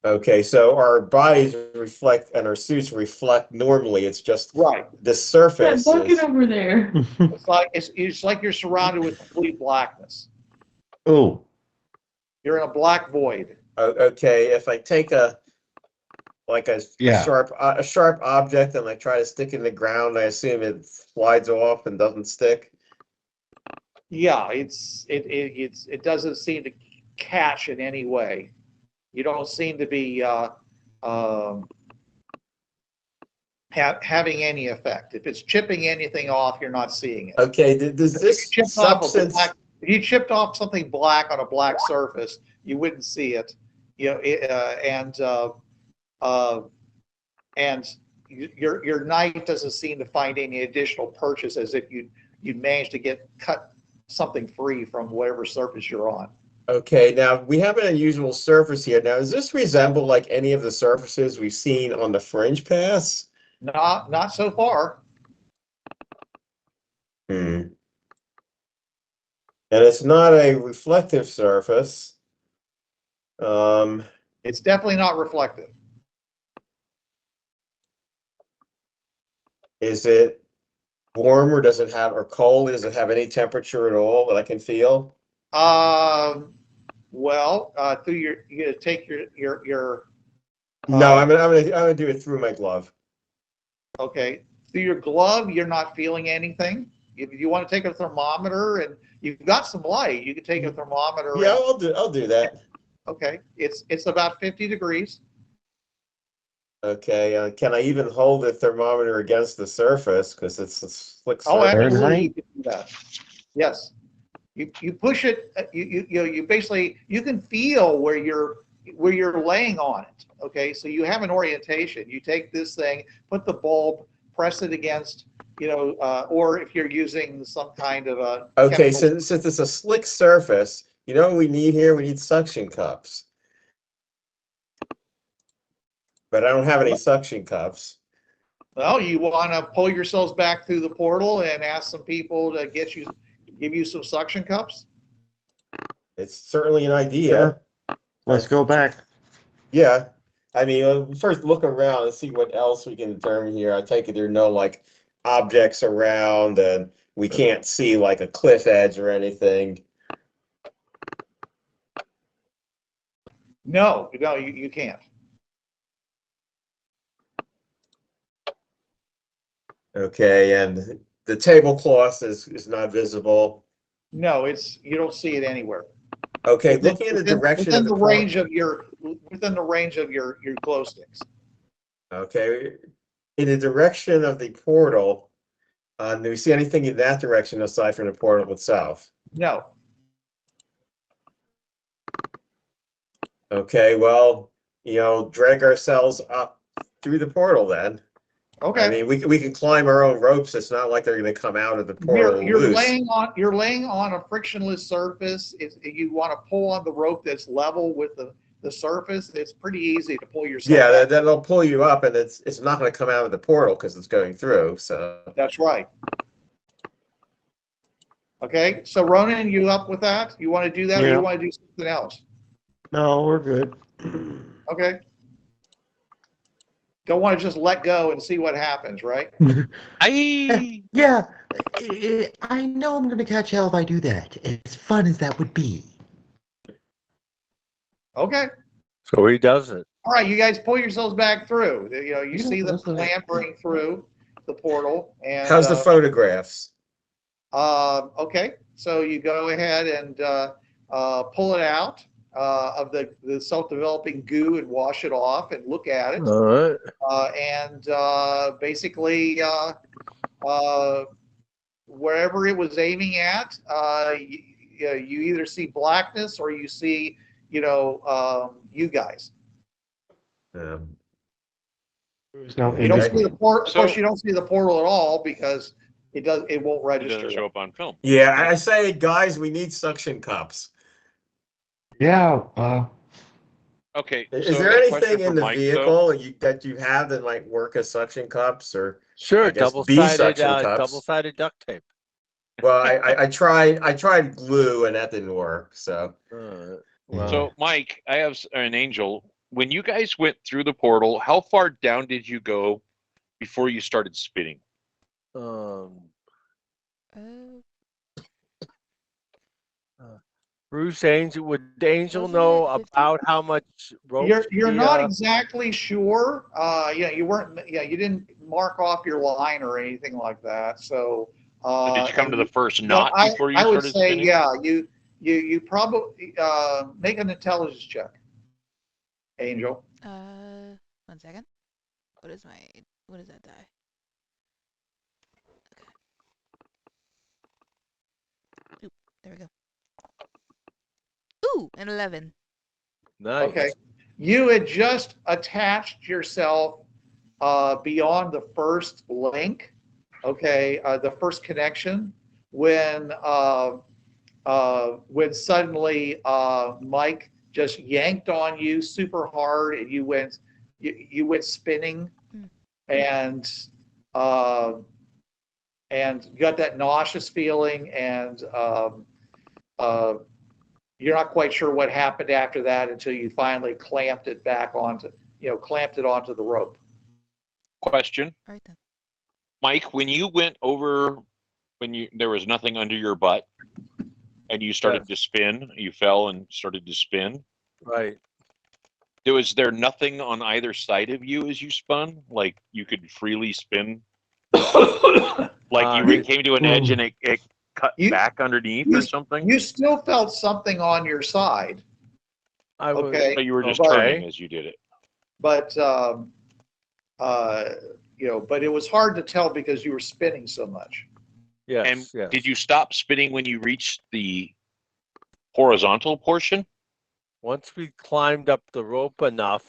Okay, so our bodies reflect and our suits reflect normally. It's just Right. the That surface bucket is. over there. It's like you're surrounded with complete blackness. oh, You're in a black void. Okay, if I take a Yeah. sharp object and I try to stick it in the ground, I assume it slides off and doesn't stick. Yeah, it doesn't seem to catch in any way. You don't seem to be having any effect. If it's chipping anything off, you're not seeing it. Okay, does this substance? If you chipped off something black on a black surface, you wouldn't see it. And your knight doesn't seem to find any additional purchase, as if you'd managed to cut something free from whatever surface you're on. Okay, now we have an unusual surface here. Now, does this resemble like any of the surfaces we've seen on the Fringe Pass? Not so far. And it's not a reflective surface. It's definitely not reflective. Is it warm or does it have, or cold? Does it have any temperature at all that I can feel? Well, you gotta take your. No, I'm gonna do it through my glove. Okay, through your glove, you're not feeling anything. If you want to take a thermometer, and you've got some light, you can take a thermometer. Yeah, I'll do that. Okay, it's about 50 degrees. Okay, can I even hold the thermometer against the surface because it's a slick Oh, surface? absolutely, you can do that. Yes, you push it. You basically you can feel where you're laying on it. Okay, so you have an orientation. You take this thing, put the bulb, press it against, or if you're using some kind of a Okay, chemical. since it's a slick surface, you know what we need here? We need suction cups. But I don't have any suction cups. Well, you want to pull yourselves back through the portal and ask some people to give you some suction cups. It's certainly an idea. let's go back. Yeah. I mean, first look around and see what else we can determine here. I take it there are no like objects around and we can't see like a cliff edge or anything. No, you can't. Okay, and the tablecloth is not visible. No, you don't see it anywhere. Okay, looking in the direction of the range of within the range of your glow sticks. Okay, in the direction of the portal, do we see anything in that direction aside from the portal itself? No. Okay, well, drag ourselves up through the portal then. Okay. I mean, we can climb our own ropes. It's not like they're going to come out of the portal You're loose. laying on a frictionless surface. You want to pull on the rope that's level with the surface. It's pretty easy to pull yourself. Yeah, that'll pull you up, and it's not going to come out of the portal because it's going through. So that's right. Okay, so Ronan, you up with that? You want to do that, or you want to do something else? No, we're good. Okay. Don't want to just let go and see what happens, right? Yeah, I know I'm going to catch hell if I do that. As fun as that would be. Okay. So he does it. All right, you guys pull yourselves back through. You see them clambering through the portal. And how's the photographs? Okay, so you go ahead and pull it out of the self-developing goo and wash it off and look at it. All right. And basically wherever it was aiming at, you either see blackness or you see, you guys. There's no You don't image. see the portal. Of So- course, you don't see the portal at all because it won't It register. doesn't show up on film. Yeah, I say, guys, we need suction cups. Yeah, Okay. Is so I there got a question anything in for the Mike, though. vehicle that you have that might work as suction cups, or Sure, I guess double-sided cups. double-sided duct tape. Well, I tried glue and that didn't work. So Well, So, Mike, I have an Angel. When you guys went through the portal, how far down did you go before you started spinning? Uh, Would Angel Wasn't know it 50? about how much rope? You're not exactly sure. You weren't. Yeah, you didn't mark off your line or anything like that. So. So did you come to the first No, knot before you I would started say, spinning? yeah, you probably make an intelligence check, Angel. 1 second. What is that die? Okay. Oop, there we go. Ooh, an 11. Nice. Okay, you had just attached yourself beyond the first link. Okay, the first connection when suddenly Mike just yanked on you super hard and you went spinning and you got that nauseous feeling and you're not quite sure what happened after that until you finally clamped it onto the rope. Question. All right then. Mike, when you went over, there was nothing under your butt and you started to spin, you fell and started to spin. Right. Was there nothing on either side of you as you spun? Like you could freely spin? Like you came to an edge and it cut back underneath or something? You still felt something on your side. Okay. But you were just Okay. turning as you did it. But but it was hard to tell because you were spinning so much. Yes. And yes. did you stop spinning when you reached the horizontal portion? Once we climbed up the rope enough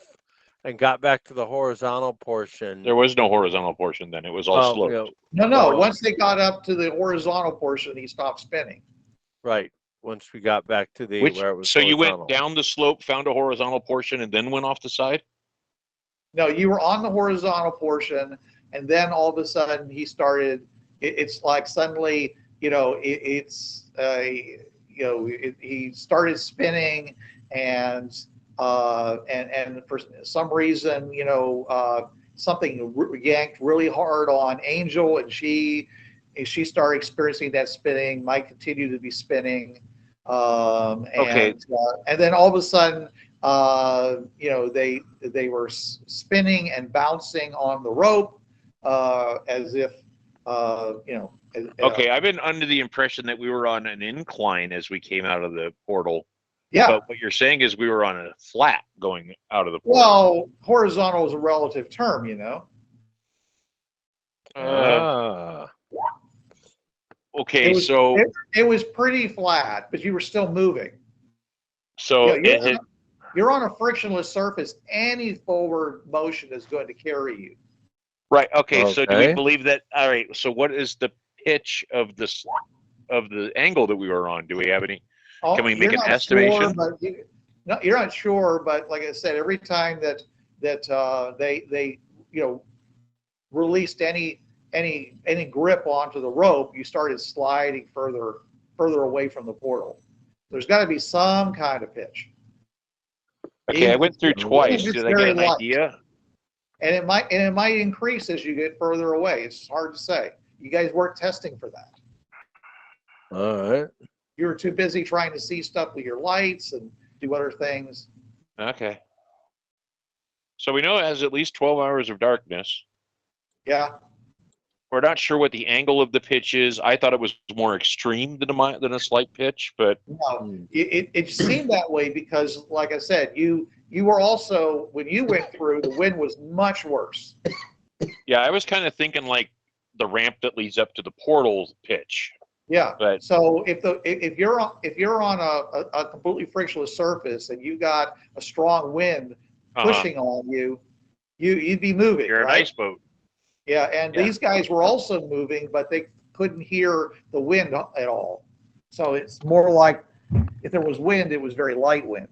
and got back to the horizontal portion. There was no horizontal portion then. It was all sloped. No. Once they got up to the horizontal portion, he stopped spinning. Right. Once we got back to the where it was. So you horizontal. went down the slope, found a horizontal portion, and then went off the side? No, you were on the horizontal portion, and then all of a sudden he started. It's like suddenly, he started spinning, and for some reason, something yanked really hard on Angel, and she started experiencing that spinning. Mike continued to be spinning, Okay. and then all of a sudden. They were spinning and bouncing on the rope as if, Okay, I've been under the impression that we were on an incline as we came out of the portal. Yeah. But what you're saying is we were on a flat going out of the portal. Well, horizontal is a relative term, Okay, it was pretty flat, but you were still moving. So you're on a frictionless surface. Any forward motion is going to carry you. Right. Okay. So do we believe that? All right. So what is the pitch of the angle that we were on? Do we have any? Can we make an estimation? Sure, you're not sure, but like I said, every time that they released any grip onto the rope, you started sliding further away from the portal. There's got to be some kind of pitch. Okay, I went through twice. Did I get an idea? And it might increase as you get further away. It's hard to say. You guys weren't testing for that. All right. You were too busy trying to see stuff with your lights and do other things. Okay. So we know it has at least 12 hours of darkness. Yeah. We're not sure what the angle of the pitch is. I thought it was more extreme than a slight pitch, but no, it seemed that way because, like I said, you were also, when you went through, the wind was much worse. Yeah, I was kind of thinking like the ramp that leads up to the portal pitch. Yeah. But So if you're on a completely frictionless surface and you got a strong wind pushing on you, you'd be moving. You're right? an ice boat. Yeah, and Yeah. these guys were also moving, but they couldn't hear the wind at all. So it's more like if there was wind, it was very light wind.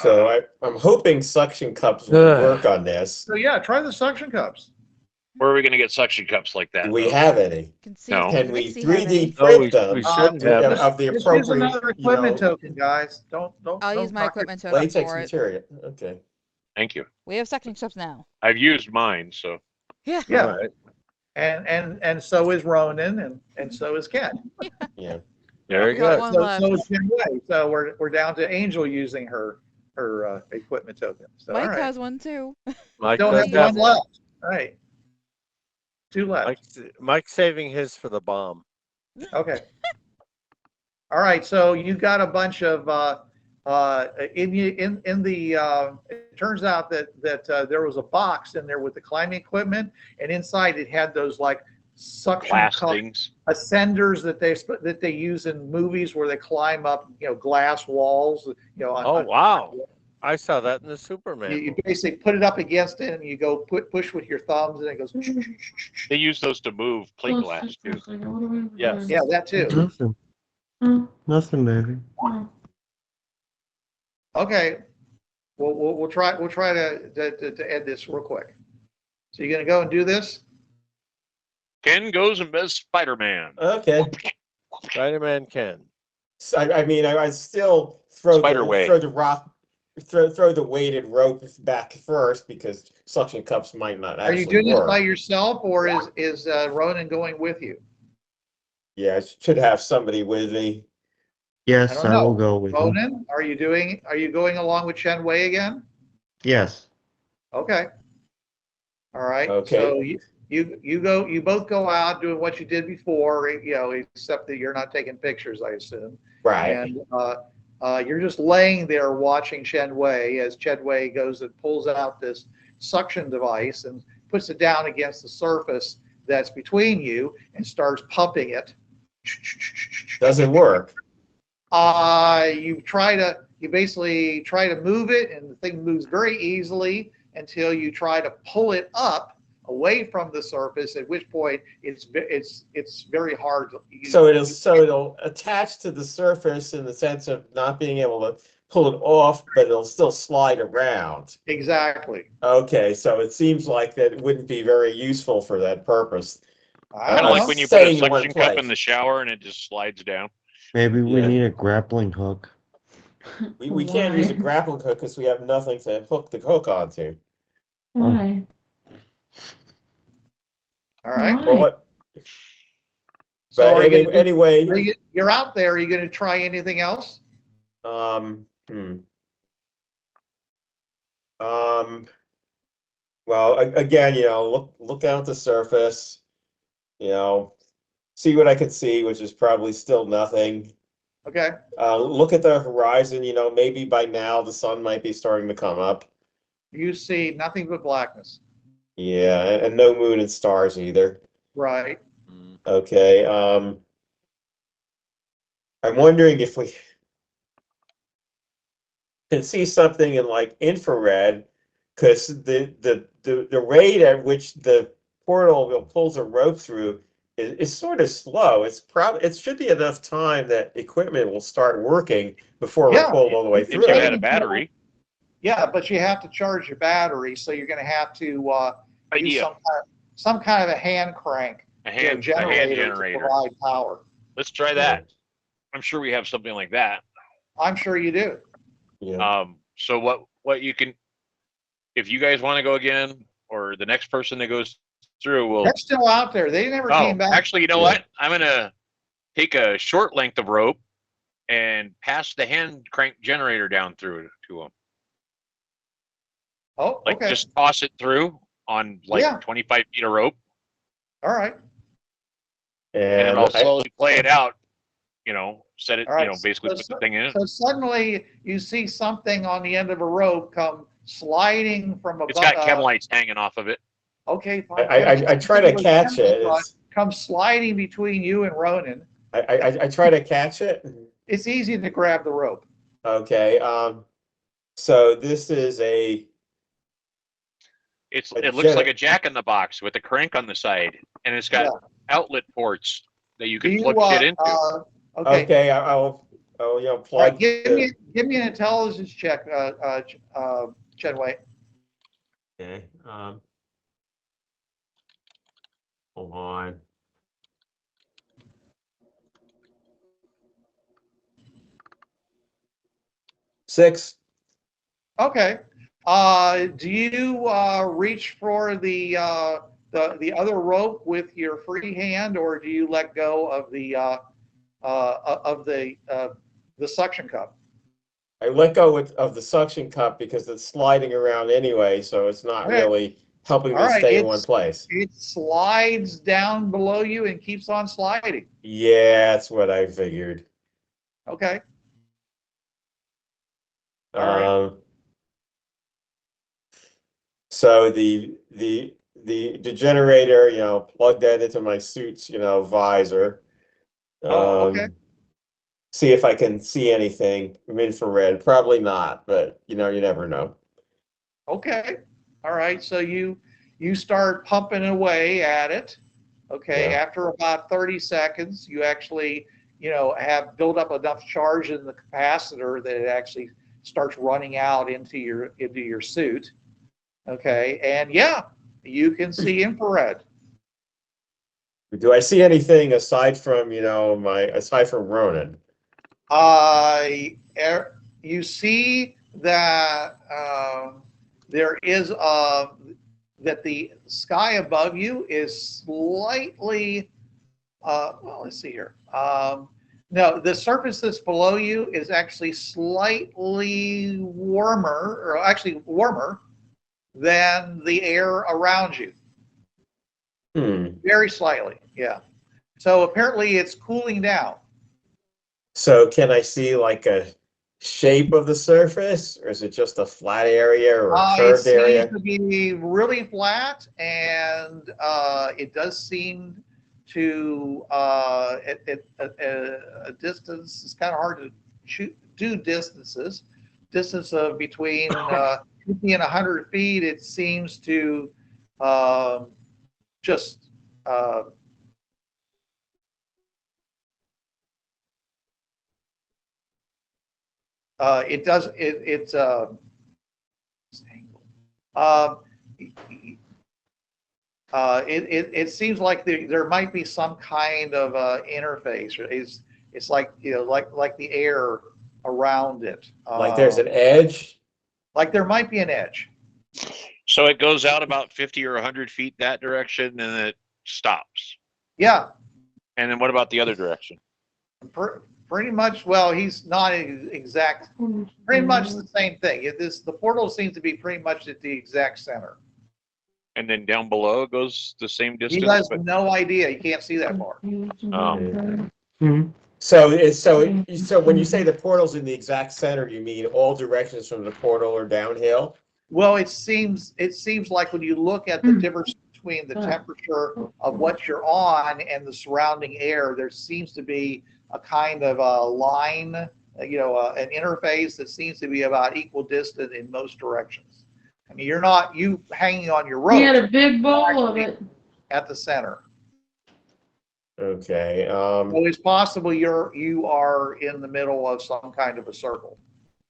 So I'm hoping suction cups will work on this. So yeah, try the suction cups. Where are we going to get suction cups like that? Do we though? have any? Can see No. Can we Mixie has 3D any. No, print them we shouldn't have. of the Just use appropriate, another equipment token, guys. Don't I'll use don't my knock your- equipment token latex for it. material? Okay. Thank you. We have suction cups now. I've used mine, so Yeah. Yeah. All right. And so is Ronan and so is Ken. Yeah. Very We got good. one So left. is Jim Way. So we're down to Angel using her equipment token. So all Mike right. has one too. Mike Don't does have have one left. All right. 2 left. Mike's saving his for the bomb. Okay. All right. So you got a bunch of it turns out that there was a box in there with the climbing equipment, and inside it had those like suction glass cup things. ascenders that they use in movies where they climb up, glass walls. Oh, wow. I saw that in the Superman. You movie. basically put it up against it, and you go push with your thumbs, and it goes. They use those to move plate glass too. Yes. Yeah, that too. Nothing. Nothing, baby. Okay. We'll try to end this real quick. So you're gonna go and do this? Ken goes and does Spider-Man. Okay. Spider-Man can. So, I mean, I still throw Spider way. throw the rock, throw the weighted rope back first because suction cups might not Are actually you doing this work. by yourself, or is Ronan going with you? Yeah, I should have somebody with me. Yes, I don't I will know. go with him. Ronan, are you going along with Chen Wei again? Yes. Okay. All right. Okay. So you both go out doing what you did before, except that you're not taking pictures, I assume. Right. And you're just laying there watching Chen Wei as Chen Wei goes and pulls out this suction device and puts it down against the surface that's between you and starts pumping it. Doesn't work. You basically try to move it, and the thing moves very easily until you try to pull it up away from the surface, at which point it's very hard to use. So it'll attach to the surface in the sense of not being able to pull it off, but it'll still slide around. Exactly. Okay, so it seems like that it wouldn't be very useful for that purpose. Kind of like when you put a Staying in one suction cup in place. the shower and it just slides down. Maybe we Yeah. need a grappling hook. We can't use a grappling hook because we have nothing to hook the hook onto. Why? All right. Why? Well, what? So But are you gonna do- anyway, You're out there. Are you going to try anything else? Well, again, look out the surface, see what I could see, which is probably still nothing. Okay. Look at the horizon, maybe by now the sun might be starting to come up. You see nothing but blackness. Yeah, and no moon and stars either. Right. Okay. I'm wondering if we can see something in like infrared, because the rate at which the portal pulls a rope through is sort of slow. It should be enough time that equipment will start working before we're Yeah. pulled all the way If through. you had a battery, Yeah, but you have to charge your battery, so you're going to have to use idea, some kind of a hand crank, a hand generator to generator. provide power. Let's try that. I'm sure we have something like that. I'm sure you do. Yeah. So what you can, if you guys want to go again, or the next person that goes through They're still out there. They never came back. actually, you know what? I'm gonna take a short length of rope and pass the hand crank generator down through it to them. Oh, Like okay. just toss it through on like Yeah. 25 feet of rope, All right. and then I'll slowly play it out. Set it, All right. basically put the thing in it. So suddenly you see something on the end of a rope come sliding from It's above. got chem lights hanging off of it. Okay, fine. I try to catch it. Comes sliding between you and Ronan. I try to catch it. It's easy to grab the rope. Okay. So this is a It looks like a jack in the box with a crank on the side, and it's got outlet ports that you can plug shit into. Okay. Okay. I'll All right, plug. give me an intelligence check, Chenway. Okay. Hold on. 6. Okay. Do you reach for the other rope with your free hand, or do you let go of the suction cup? I let go of the suction cup because it's sliding around anyway, so it's not Okay. really helping me All right, stay in one place. It slides down below you and keeps on sliding. Yeah, that's what I figured. Okay. All right. So the generator, plug that into my suit's, visor. Okay. See if I can see anything from infrared. Probably not, but you never know. Okay. All right. So you start pumping away at it. Okay. Yeah. After about 30 seconds, you actually, have built up enough charge in the capacitor that it actually starts running out into your suit. Okay. And yeah, you can see infrared. Do I see anything aside from Ronan? You see that there is that the sky above you is slightly. Well, let's see here. No, the surface that's below you is actually slightly warmer, or actually warmer than the air around you. Very slightly, yeah. So apparently it's cooling down. So can I see like a shape of the surface, or is it just a flat area or a curved area? It seems to be really flat, and it does seem to at a distance. It's kind of hard to do distances. Distance of between 50 and 100 feet. It seems to just it does it it seems like there might be some kind of interface. It's like like the air around it. Like there's an edge? Like there might be an edge. So it goes out about 50 or 100 feet that direction, and then it stops. Yeah. And then what about the other direction? Pretty much. Well, he's not exact. Pretty much the same thing. The portal seems to be pretty much at the exact center. And then down below it goes the same distance. He has no idea. You can't see that far. So when you say the portal's in the exact center, you mean all directions from the portal are downhill? Well, it seems like when you look at the difference between the temperature of what you're on and the surrounding air, there seems to be a kind of a line, an interface that seems to be about equal distance in most directions. I mean, you're not hanging on your rope. He had a big bowl of it at the center. Okay. So it's possible you are in the middle of some kind of a circle.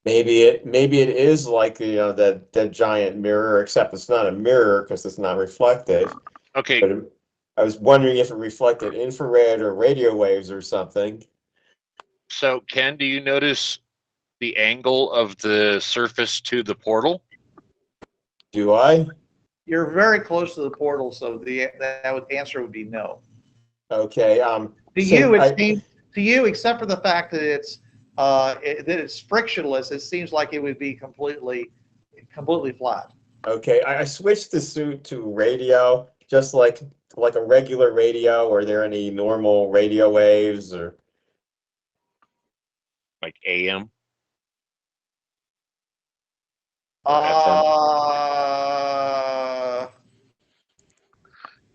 Maybe it is like that giant mirror, except it's not a mirror because it's not reflective. Okay. But I was wondering if it reflected infrared or radio waves or something. So Ken, do you notice the angle of the surface to the portal? Do I? You're very close to the portal, so answer would be no. Okay. To you, except for the fact that it's frictionless, it seems like it would be completely flat. Okay, I switched the suit to radio, just like a regular radio. Are there any normal radio waves or like AM?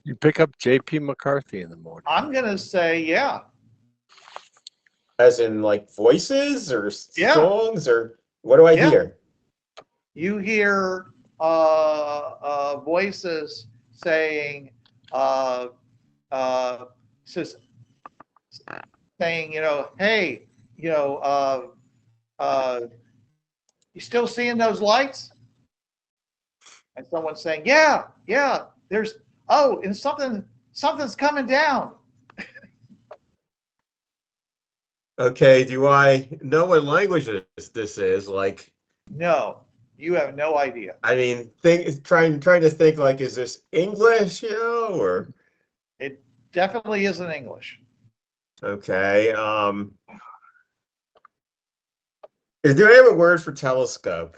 You pick up J.P. McCarthy in the morning. I'm gonna say yeah. As in like voices or Yeah. songs, or what do I Yeah. hear? You hear voices saying, says, saying, hey, you still seeing those lights? And someone's saying, yeah, there's, and something's coming down. Okay, do I know what language this is? Like, No, you have no idea. I mean, trying to think, like, is this English, or It definitely isn't English. okay? Do I have a word for telescope?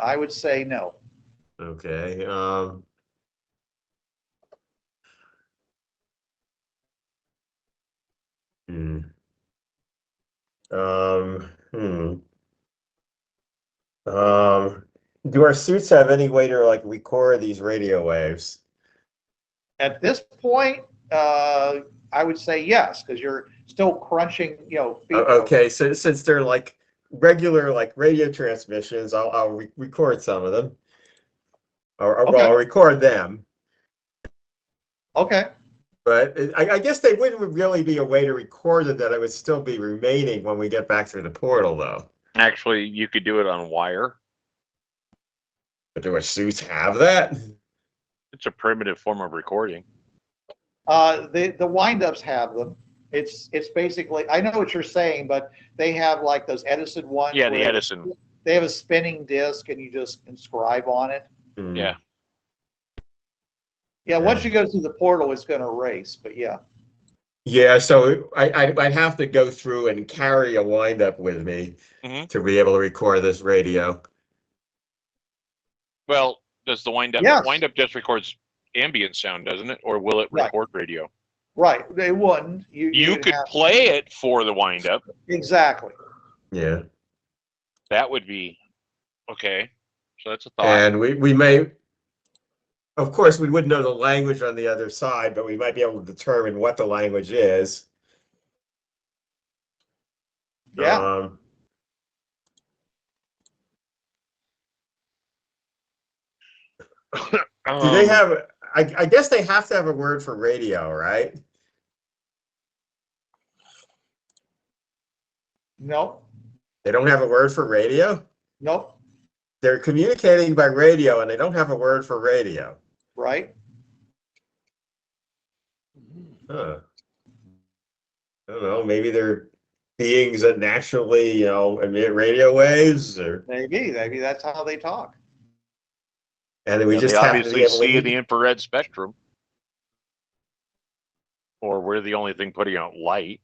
I would say no. Okay. Hmm. Hmm. Do our suits have any way to like record these radio waves? At this point, I would say yes, because you're still crunching, Okay, so since they're like regular like radio transmissions, I'll record some of them, or Okay. I'll record them. Okay. But I guess they wouldn't really be a way to record it that it would still be remaining when we get back through the portal, though. Actually, you could do it on wire. But do our suits have that? It's a primitive form of recording. The windups have them. It's basically, I know what you're saying, but they have like those Edison ones. Yeah, the where Edison. They have a spinning disc, and you just inscribe on it. Hmm. Yeah. Yeah, once you go through the portal, it's going to erase. But yeah. Yeah, so I'd have to go through and carry a windup with me to be able to record this radio. Well, does the windup? Yes. Windup just records ambient sound, doesn't it? Or will it Right. record radio? Right. They wouldn't. You would could have play it for the windup. Exactly. Yeah. That would be okay. So that's a thought. And we may, of course, we wouldn't know the language on the other side, but we might be able to determine what the language is. Yeah. Do they have? I guess they have to have a word for radio, right? Nope. They don't have a word for radio? Nope. They're communicating by radio and they don't have a word for radio. Right. Huh. I don't know. Maybe they're beings that naturally, emit radio waves, or Maybe that's how they talk. and then we just they have to obviously be able see to. in the infrared spectrum, or we're the only thing putting out light.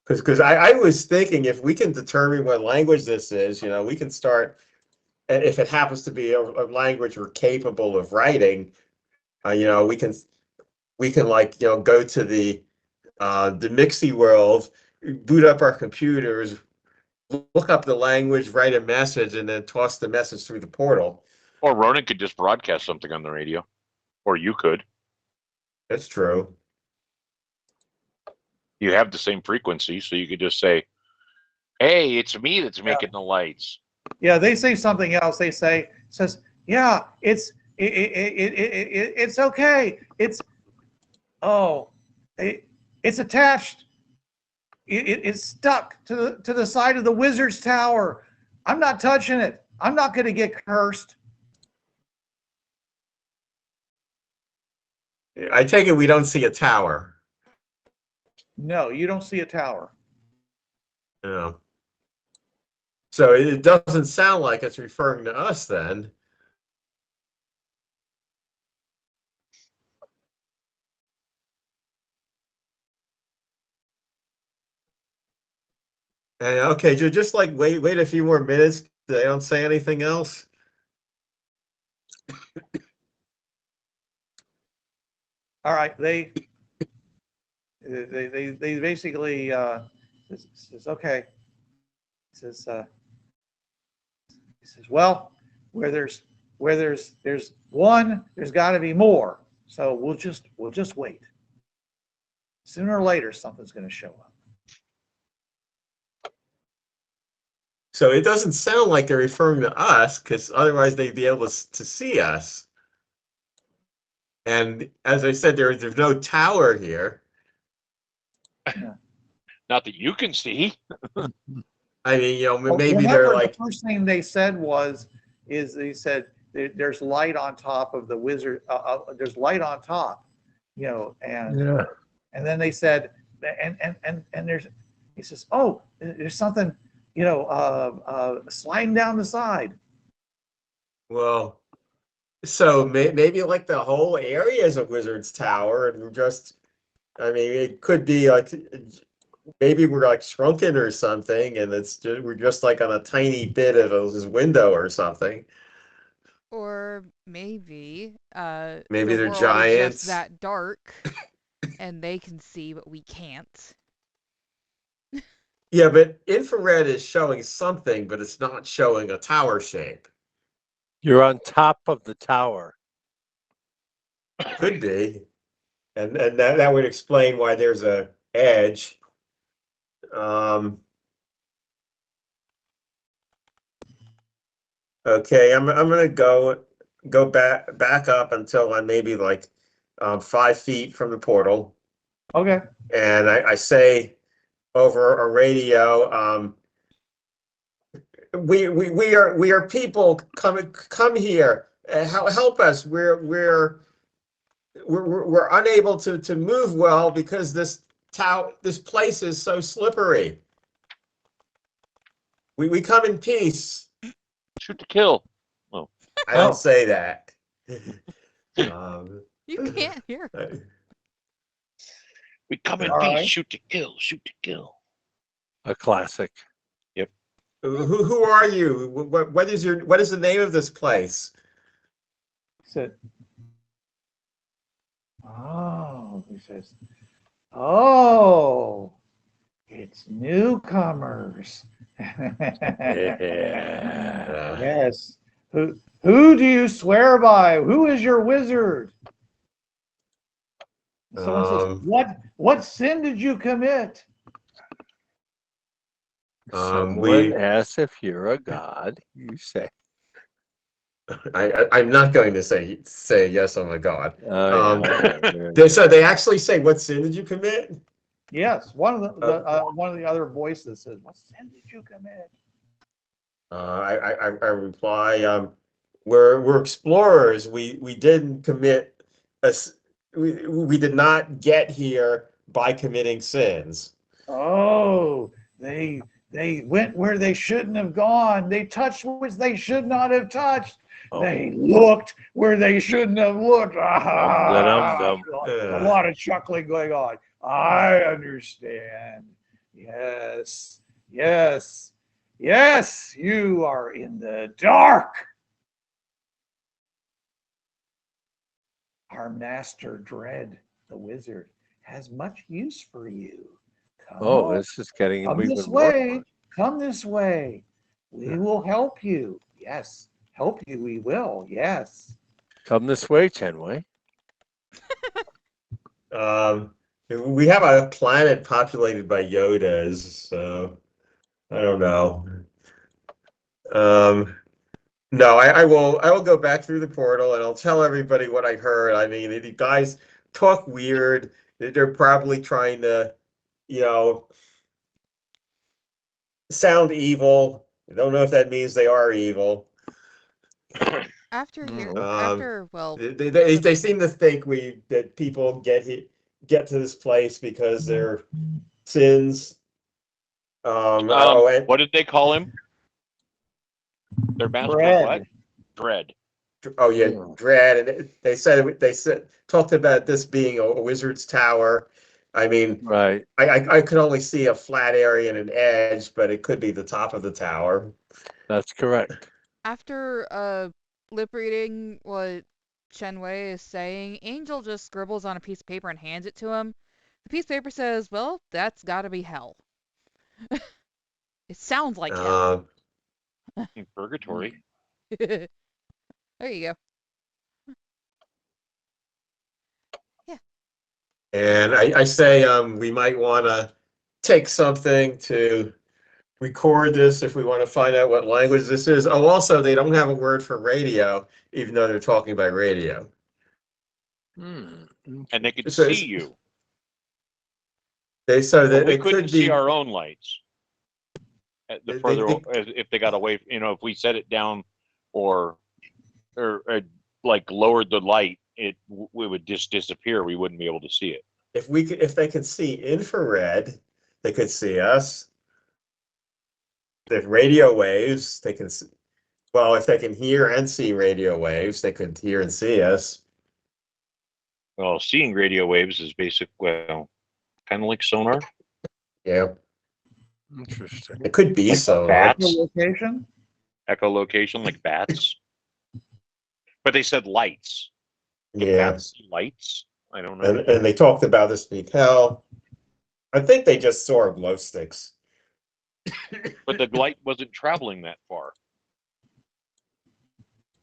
Because I was thinking, if we can determine what language this is, we can start. And if it happens to be a language we're capable of writing, we can like go to the Mixie world, boot up our computers, look up the language, write a message, and then toss the message through the portal. Or Ronan could just broadcast something on the radio, or you could. That's true. You have the same frequency, so you could just say, "Hey, it's me that's making the lights." Yeah, they say something else. They says, yeah, it's okay. It's attached. It's stuck to the side of the wizard's tower. I'm not touching it. I'm not going to get cursed. I take it we don't see a tower. No, you don't see a tower. No. So it doesn't sound like it's referring to us then. And okay, just like wait a few more minutes. They don't say anything else. All right, they basically says okay. He says, well, where there's one, there's got to be more. So we'll just wait. Sooner or later, something's going to show up. So it doesn't sound like they're referring to us, because otherwise they'd be able to see us. And as I said, there's no tower here. Not that you can see. I mean, maybe Remember, they're like, the first thing they said is they said there's light on top of the wizard. There's light on top, and and then they said and there's, he says, oh, there's something, sliding down the side. well, so maybe like the whole area is a wizard's tower, and I mean, it could be like maybe we're like shrunken or something, and we're just like on a tiny bit of his window or something. Or maybe Maybe the they're world is giants. just that dark and they can see but we can't. Yeah, but infrared is showing something, but it's not showing a tower shape. You're on top of the tower. Could be. And that would explain why there's a edge. Okay, I'm gonna go back up until I'm maybe like 5 feet from the portal, Okay. and I say over a radio, we are people, come here, help us. We're unable to move well because this place is so slippery. We come in peace. Shoot to kill. I don't say that. You can't hear. We come in All peace. right. Shoot to kill. Shoot to kill. A classic. Who are you? What is the name of this place? He said, oh, he says, oh, it's newcomers. Yeah. Yes. Who do you swear by? Who is your wizard? Someone says, what sin did you commit? Someone asks if you're a god. You say. I'm not going to say yes. Oh my God. Yeah. So they actually say, "What sin did you commit?" Yes, one of the other voices says, what sin did you commit? I reply, we're explorers. We didn't commit we did not get here by committing sins. Oh, they went where they shouldn't have gone. They touched what they should not have touched. Oh. They looked where they shouldn't have looked. A lot of chuckling going on. I understand. Yes, yes, yes, you are in the dark. Our master Dread, the wizard, has much use for you. Come, this is getting come even this more way. fun. Come this way. We will help you. Yes, help you. We will. Yes. Come this way, Chenwei. We have a planet populated by Yodas, so I don't know. No, I will go back through the portal and I'll tell everybody what I heard. I mean, the guys talk weird. They're probably trying to, sound evil. I don't know if that means they are evil. After They seem to think that people get to this place because their sins. What did they call him? Their master was what? Dread. Oh yeah, Dread, and they said talked about this being a wizard's tower. I mean, right. I could only see a flat area and an edge, but it could be the top of the tower. That's correct. After lip reading what Shenwei is saying, Angel just scribbles on a piece of paper and hands it to him. The piece of paper says, well, that's got to be hell. It sounds like hell. In purgatory. There you go. And I say we might want to take something to record this if we want to find out what language this is. Oh, also, they don't have a word for radio, even though they're talking by radio. And they could So see you. So But we they couldn't could see be. our own lights. The They- further, they- if they got away, if we set it down or like lowered the light, we would just disappear. We wouldn't be able to see it. If they could see infrared, they could see us. The radio waves, they can. Well, if they can hear and see radio waves, they could hear and see us. Well, seeing radio waves is kind of like sonar. Yeah, Interesting. it could be so. Bats location. Echolocation, like bats. But they said lights. Can Yeah, bats see lights? I don't know. and they talked about this speak hell. I think they just saw glow sticks. But the light wasn't traveling that far.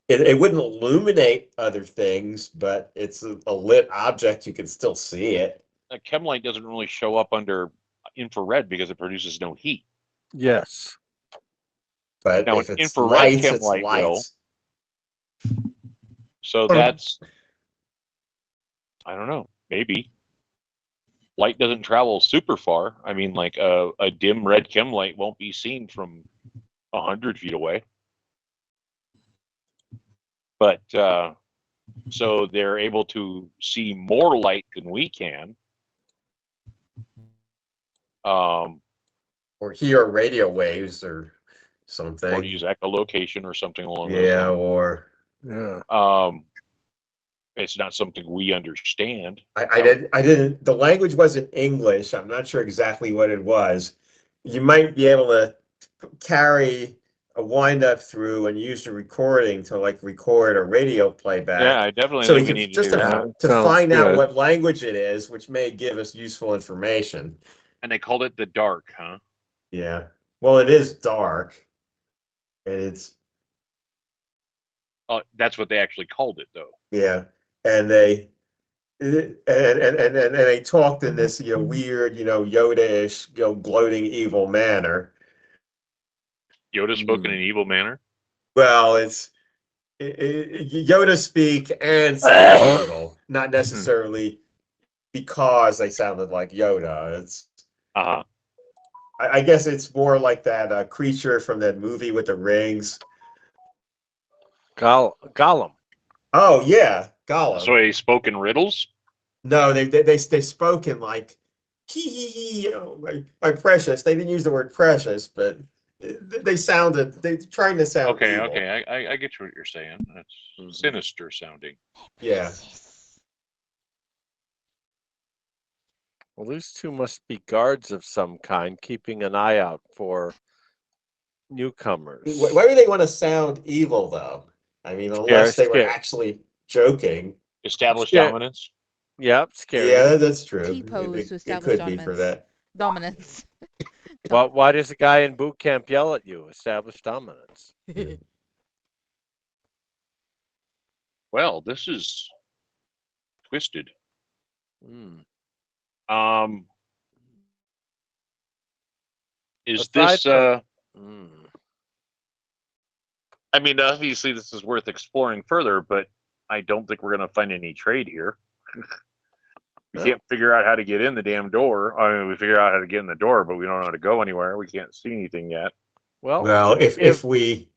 It wouldn't illuminate other things, but it's a lit object. You can still see it. A chem light doesn't really show up under infrared because it produces no heat. Yes. But Now, if an it's infrared lights, chem it's light will. lights. So that's, I don't know, maybe. Light doesn't travel super far. I mean, like a dim red chem light won't be seen from 100 feet away. But so they're able to see more light than we can. Or hear radio waves or something. Or use echolocation or something along those Yeah, lines. or It's not something we understand. I didn't. The language wasn't English. I'm not sure exactly what it was. You might be able to carry a wind up through and use the recording to like record a radio playback. Yeah, I definitely So think we we can need to do that. to Sounds find out good. what language it is, which may give us useful information. And they called it the dark, huh? Yeah. Well, it is dark, and it's That's what they actually called it, though. yeah, and they and they talked in this weird Yoda-ish gloating evil manner. Yoda spoke in an evil manner. Well, it's Yoda speak and sound evil, not necessarily because they sounded like Yoda. It's I guess it's more like that creature from that movie with the rings. Gollum. Oh yeah, Gollum. So he spoke in riddles. No, they spoke in like my precious. They didn't use the word precious, but they're trying to sound Okay, evil. okay, I get what you're saying. That's sinister sounding. Yeah. Well, these two must be guards of some kind, keeping an eye out for newcomers. Why do they want to sound evil though? I mean, unless they were actually joking. Establish dominance. Yep, scary. Yeah, that's true. T-pose to It establish could be for dominance. that. Dominance. Well, why does a guy in boot camp yell at you? Establish dominance. Well, this is twisted. Is Aside this I mean, obviously this is worth exploring further, but I don't think we're going to find any trade here. We can't figure out how to get in the damn door. I mean, we figure out how to get in the door, but we don't know how to go anywhere. We can't see anything yet. Well, if we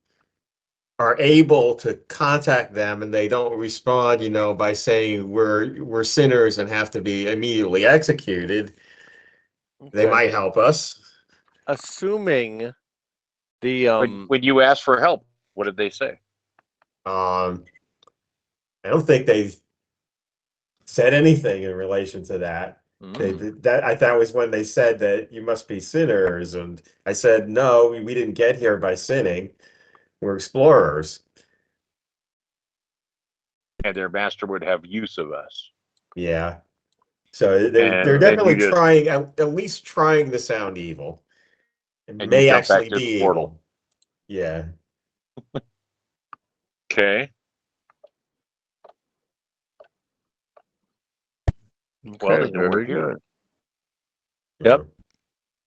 are able to contact them and they don't respond, by saying we're sinners and have to be immediately executed, they might help us. Assuming the when you asked for help, what did they say? I don't think they've said anything in relation to that. That was when they said that you must be sinners, and I said no, we didn't get here by sinning. We're explorers. And their master would have use of us. Yeah. So they're And then definitely you just trying, at least trying to sound evil. It and you may jump back actually to the be portal. evil. Yeah. Okay. Well, Okay, they know we're very here. good. Yep.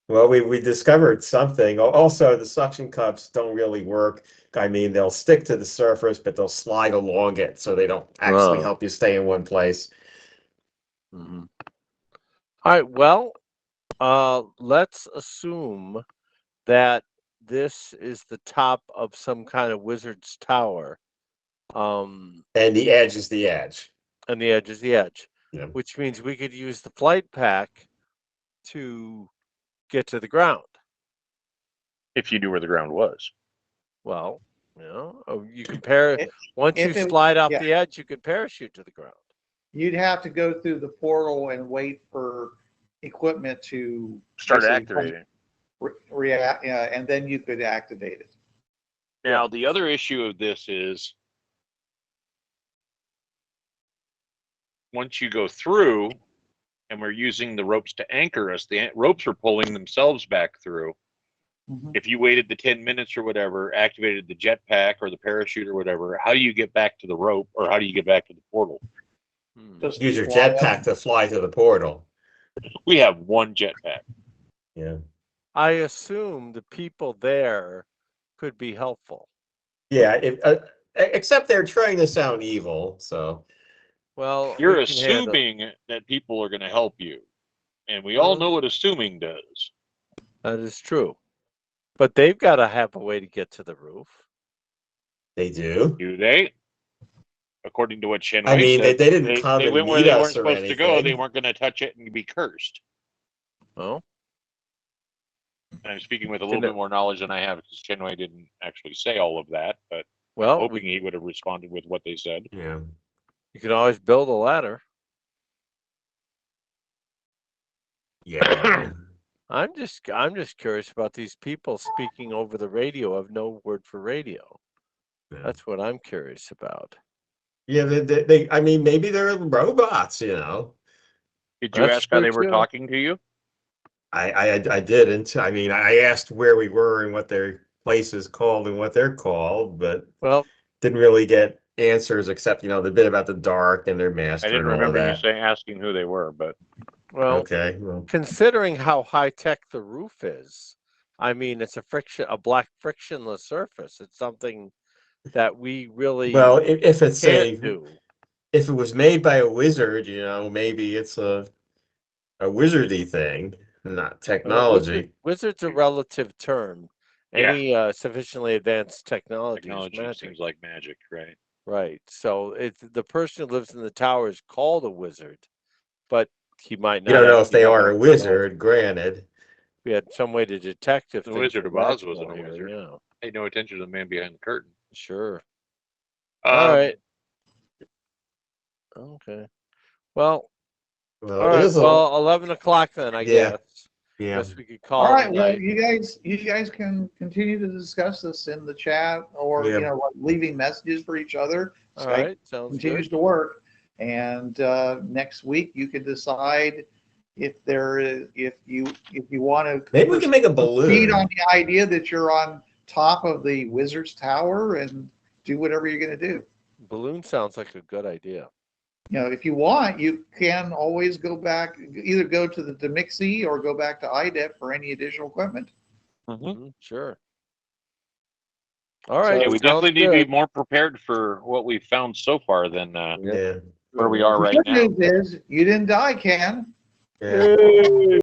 Well, we discovered something. Also, the suction cups don't really work. I mean, they'll stick to the surface, but they'll slide along it, so they don't actually Oh. help you stay in one place. Mhm. All right. Well, let's assume that this is the top of some kind of wizard's tower. And the edge is the edge. And the edge is the edge, Yeah. which means we could use the flight pack to get to the ground. If you knew where the ground was. Well, you can once you If it, slide off yeah, the edge, you can parachute to the ground. you'd have to go through the portal and wait for equipment to Start basically activating. react, and then you could activate it. Now, the other issue of this is once you go through and we're using the ropes to anchor us, the ropes are pulling themselves back through. Mhm. If you waited the 10 minutes or whatever, activated the jetpack or the parachute or whatever, how do you get back to the rope or how do you get back to the portal? Just Use your fly up. jetpack to fly to the portal. We have one jetpack. Yeah. I assume the people there could be helpful. Yeah. Except they're trying to sound evil. So Well, You're we can handle. assuming that people are going to help you. And we all know what assuming does. That is true. But they've got to have a way to get to the roof. they do. Do they? According to what Shenwei I mean, said, they didn't come they and went where meet they weren't us or supposed to go. They anything. weren't going to touch it and be cursed. Oh, And I'm speaking with a little bit more knowledge than I have because Shenwei didn't actually say all of that, but I'm well, hoping he would have responded with what they said. Yeah. you can always build a ladder. Yeah. I'm just curious about these people speaking over the radio. Have no word for radio. That's what I'm curious about. Yeah. I mean, maybe they're robots. You know. Did you ask how they were talking to you? I didn't. I mean, I asked where we were and what their place is called and what they're called, but Well, didn't really get answers except the bit about the dark and their I master didn't and all of remember you that. asking who they were, but Okay. Well, considering how high tech the roof is, I mean, it's a black frictionless surface. It's something that we really if it's can't do. if it was made by a wizard, maybe it's a wizardy thing, not technology. Wizard's a relative term. Any sufficiently advanced technology is magic. seems like magic, right? Right. So it's the person who lives in the tower is called a wizard, but he might not. You don't know if actually they have are that a wizard, technology. granted. We had some way to detect if The things Wizard were of Oz magical wasn't a here, wizard. Yeah. Paid no attention to the man behind the curtain. Sure. All right. Okay. Well. Well, All it right. is Well, 11 o'clock then, I guess. Yeah. Guess we could call All it right. a Well, night. you guys can continue to discuss this in the chat, or Yeah. like leaving messages for each other. All Skype right. Sounds continues good. to work, and next week you can decide if you want to Maybe we can make a feed balloon. on the idea that you're on top of the wizard's tower and do whatever you're going to do. Balloon sounds like a good idea. If you want, you can always go back, either go to the Demixie or go back to IDEP for any additional equipment. Sure. All right. Yeah, we sounds definitely need to good. be more prepared for what we've found so far than Yeah. where we are The right good now. news is you didn't die, Ken. Yeah.